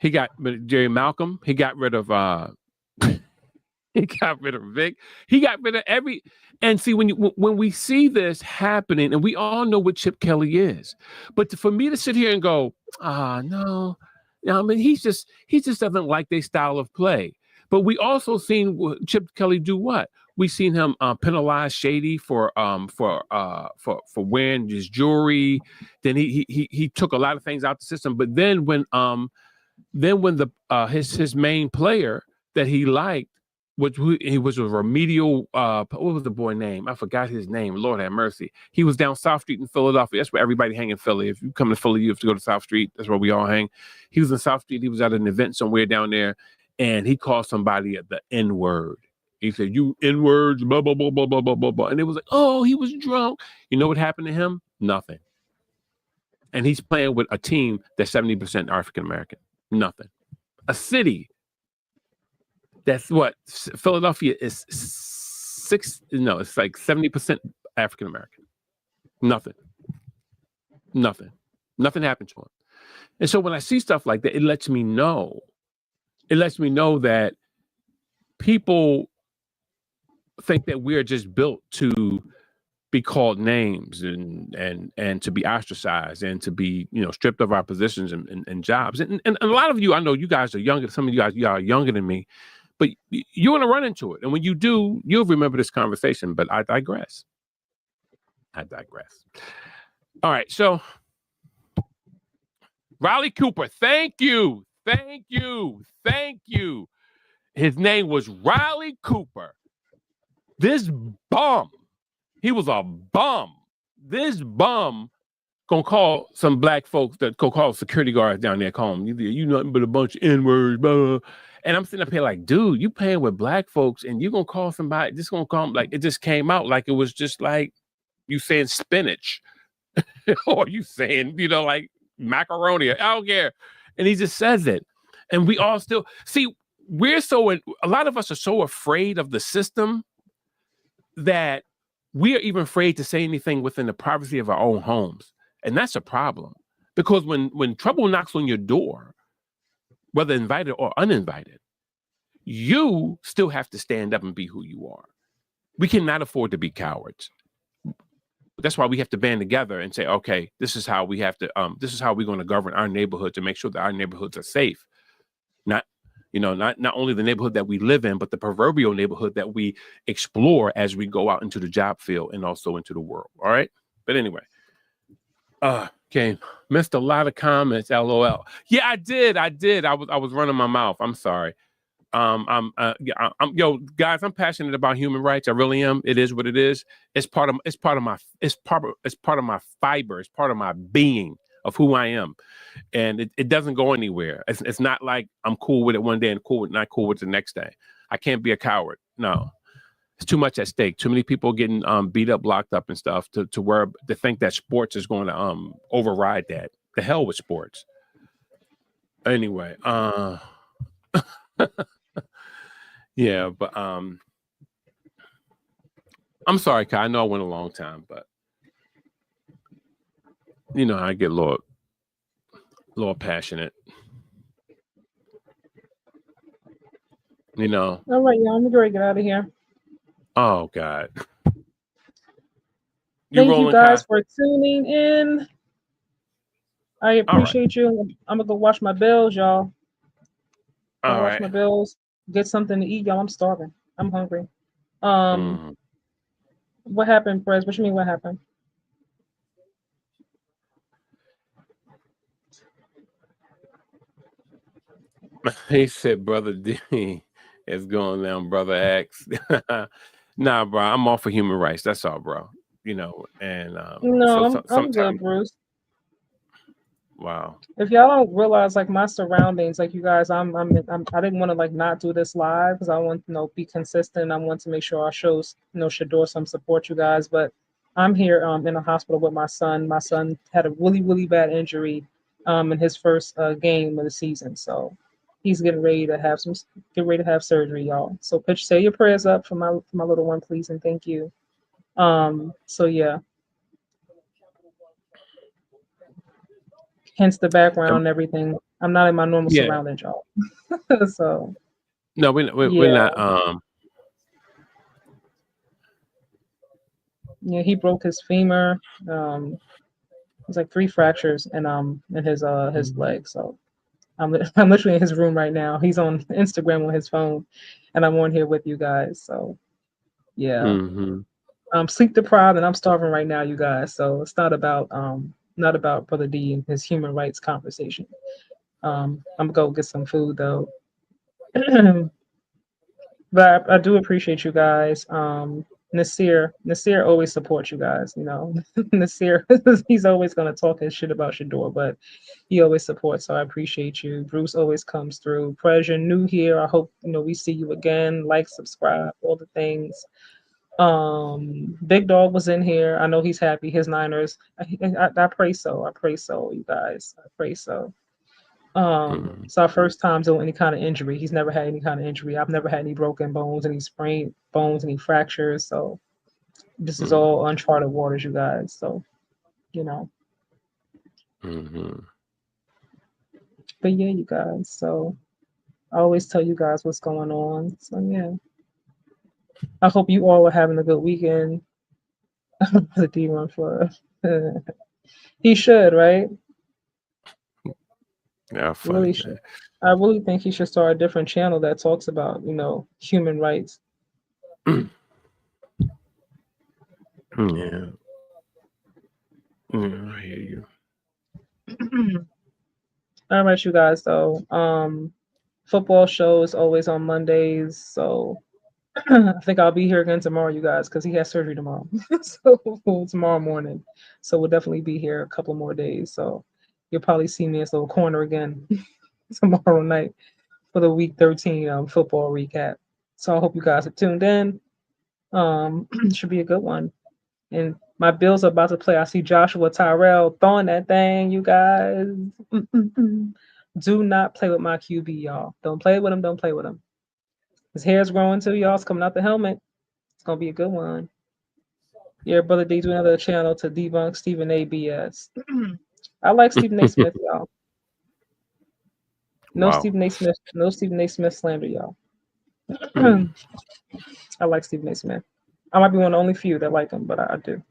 He got rid of Jerry Malcolm. He got rid of he got rid of Vic. He got rid of every. And see, when we see this happening, and we all know what Chip Kelly is, but for me to sit here and go, no, I mean he just doesn't like their style of play. But we also seen Chip Kelly do what? We seen him penalize Shady for wearing his jewelry. Then he took a lot of things out the system. But then when the his main player that he liked, he was a remedial, what was the boy name? I forgot his name. Lord have mercy. He was down South Street in Philadelphia. That's where everybody hang in Philly. If you come to Philly, you have to go to South Street. That's where we all hang. He was in South Street. He was at an event somewhere down there, and he called somebody the N-word. He said, "You N-words, blah, blah, blah, blah, blah, blah, blah, blah." And it was like, oh, he was drunk. You know what happened to him? Nothing. And he's playing with a team that's 70% African-American. Nothing. A city that's what Philadelphia is it's like 70% African American. Nothing happened to him. And so when I see stuff like that, it lets me know that people think that we're just built to be called names and to be ostracized and to be stripped of our positions and jobs. And a lot of you, I know you guys are younger. Some of you guys are younger than me. But you're going to run into it. And when you do, you'll remember this conversation. But I digress. All right. So, Riley Cooper, thank you. His name was Riley Cooper. This bum, he was a bum. This bum gonna call some black folks that go call security guards down there, call them, you nothing but a bunch of N-words, blah, blah. And I'm sitting up here like, dude, you playing with black folks and you gonna call somebody, just gonna call them, like it just came out like it was just like you saying spinach or you saying, like macaroni. I don't care. And he just says it. And we all still see, a lot of us are so afraid of the system that we are even afraid to say anything within the privacy of our own homes. And that's a problem, because when trouble knocks on your door, whether invited or uninvited, you still have to stand up and be who you are. We cannot afford to be cowards. That's why we have to band together and say, okay, this is how we have to, this is how we're going to govern our neighborhood to make sure that our neighborhoods are safe. Not only the neighborhood that we live in, but the proverbial neighborhood that we explore as we go out into the job field and also into the world. All right. But anyway, okay, missed a lot of comments. LOL. Yeah, I did. I was running my mouth. I'm sorry. Yo, guys, I'm passionate about human rights. I really am. It is what it is. It's part of my fiber. It's part of my being of who I am. And it doesn't go anywhere. It's not like I'm cool with it one day and not cool with it the next day. I can't be a coward. No, it's too much at stake. Too many people getting beat up, locked up and stuff to think that sports is going to override that. The hell with sports. Anyway, yeah, but I'm sorry, Kai. I know I went a long time, but you know, I get a little passionate. You know. All right, y'all. I'm ready to get out of here. Oh God. Thank you guys for tuning in. I appreciate you. I'm gonna go watch my bills, y'all. Watch my bills. Get something to eat, y'all. I'm starving. I'm hungry. What happened, Perez? What you mean? What happened? He said, "Brother D is going down, Brother X." Nah, bro. I'm all for human rights. That's all, bro. You know, and no, I'm good, Bruce. Wow. If y'all don't realize, like, my surroundings, like, you guys, I didn't want to, like, not do this live because I want to be consistent. I want to make sure our shows Shedeur some support, you guys. But I'm here in a hospital with my son. My son had a really, really bad injury in his first game of the season, so he's getting ready to have surgery, y'all. So say your prayers up for my little one, please, and thank you. So yeah. Hence the background and everything. I'm not in my normal surroundings, y'all. So no, we're not. Yeah, he broke his femur. It's like 3 fractures in his leg. So I'm literally in his room right now. He's on Instagram on his phone, and I'm on here with you guys. So yeah, I'm sleep deprived and I'm starving right now, you guys. So it's not about Brother D and his human rights conversation. I'm gonna go get some food though. But I do appreciate you guys. Nasir always supports you guys. Nasir, he's always gonna talk his shit about Shedeur, but he always supports. So I appreciate you. Bruce always comes through. Prez, you're new here. I hope we see you again. Like, subscribe, all the things. Big Dog was in here. I know he's happy. His Niners. I pray so. I pray so, you guys. I pray so. It's our first time doing any kind of injury. He's never had any kind of injury. I've never had any broken bones, any sprained bones, any fractures. So this is all uncharted waters, you guys. So, But yeah, you guys. So I always tell you guys what's going on. So yeah. I hope you all are having a good weekend. The D1 for he should, right? Yeah, funny. Really I really think he should start a different channel that talks about, human rights. Yeah. I hear you. All right, you guys. So, football show is always on Mondays. So, I think I'll be here again tomorrow, you guys, because he has surgery tomorrow. So tomorrow morning. So we'll definitely be here a couple more days. So you'll probably see me in this little corner again tomorrow night for the week 13 football recap. So I hope you guys are tuned in. Should be a good one. And my Bills are about to play. I see Joshua Tyrell throwing that thing, you guys. Do not play with my QB, y'all. Don't play with him. Don't play with him. His hair's growing too, y'all. It's coming out the helmet. It's going to be a good one. Yeah, Brother D, do another channel to debunk Stephen A. BS. I like Stephen A. Smith, y'all. No Stephen A. Smith. No Stephen A. Smith slander, y'all. I like Stephen A. Smith. I might be one of the only few that like him, but I do.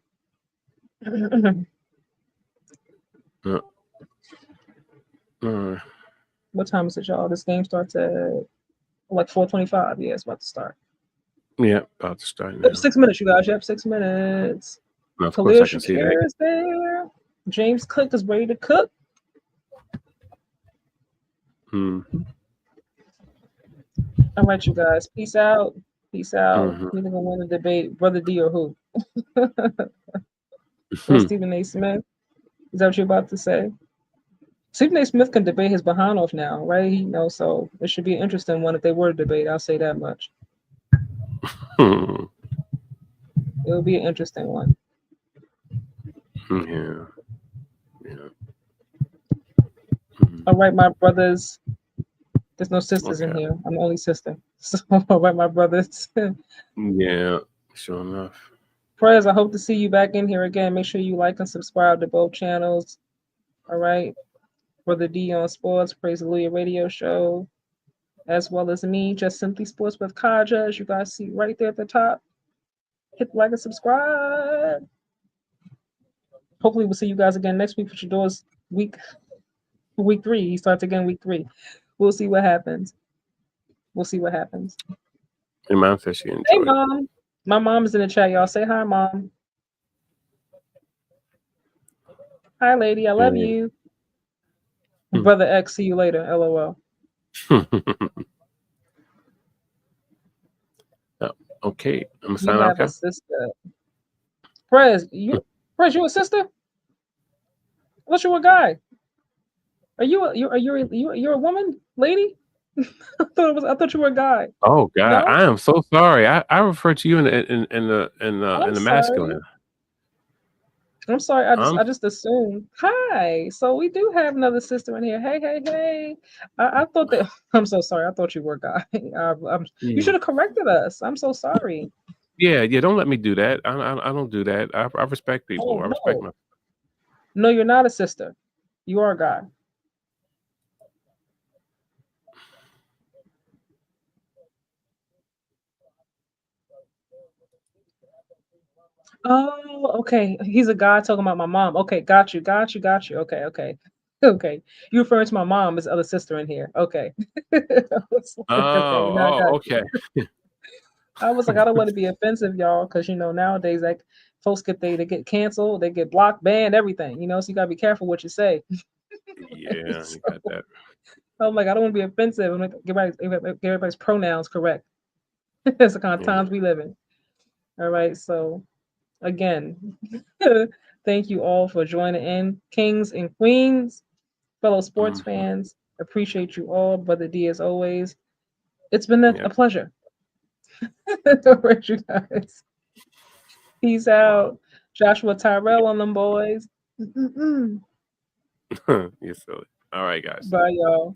What time is it, y'all? This game starts at like 4:25. Yeah, it's about to start. Yeah, about to start now. 6 minutes, you guys. You have 6 minutes. Of course, I can see that. Is there. James Cook is ready to cook. All right, you guys. Peace out. Peace out. Mm-hmm. We're gonna win the debate, Brother D or who? Or Hmm. Stephen A. Smith? Is that what you're about to say? Stephen A. Smith can debate his behind off now, right? So it should be an interesting one if they were to debate. I'll say that much. Hmm. It will be an interesting one. Yeah. All right, my brothers. There's no sisters in Okay. here. I'm the only sister. So, all right, my brothers. Yeah. Sure enough. Prayers, I hope to see you back in here again. Make sure you like and subscribe to both channels. All right. Brother D on Sports, Praise Hallelujah Radio Show, as well as me, Just Simply Sports with Kaja, as you guys see right there at the top. Hit like and subscribe. Hopefully, we'll see you guys again next week for Shedor's week 3. He starts again week 3. We'll see what happens. Your mom says she enjoyed. Hey, Mom. My mom is in the chat, y'all. Say hi, Mom. Hi, lady. I love you. Brother X, see you later. LOL. Okay, I'm You signing have out. a sister. Prez, you a sister? I thought you were a guy. Are you a woman, lady? I thought you were a guy. Oh God, No? I am so sorry. I refer to you in the masculine. I'm sorry. I just assumed. Hi. So we do have another sister in here. Hey. I thought that. I'm so sorry. I thought you were a guy. You should have corrected us. I'm so sorry. Yeah. Don't let me do that. I don't do that. I respect people. Oh, I respect my. No, you're not a sister. You are a guy. Oh, okay. He's a guy talking about my mom. Okay, got you. Okay. You referring to my mom as other sister in here. Okay. Okay. I was like, I don't want to be offensive, y'all, because nowadays like folks they get canceled, they get blocked, banned, everything. So you gotta be careful what you say. Yeah, you got that. I'm like, I don't want to be offensive. I'm like, get everybody's pronouns correct. That's the kind of times we live in. All right, so again, thank you all for joining in, kings and queens, fellow sports fans. Appreciate you all, Brother D, as always. It's been a pleasure. All right, you guys. Peace out. Wow. Joshua Tyrell on them boys. You're silly. All right, guys. Bye, y'all.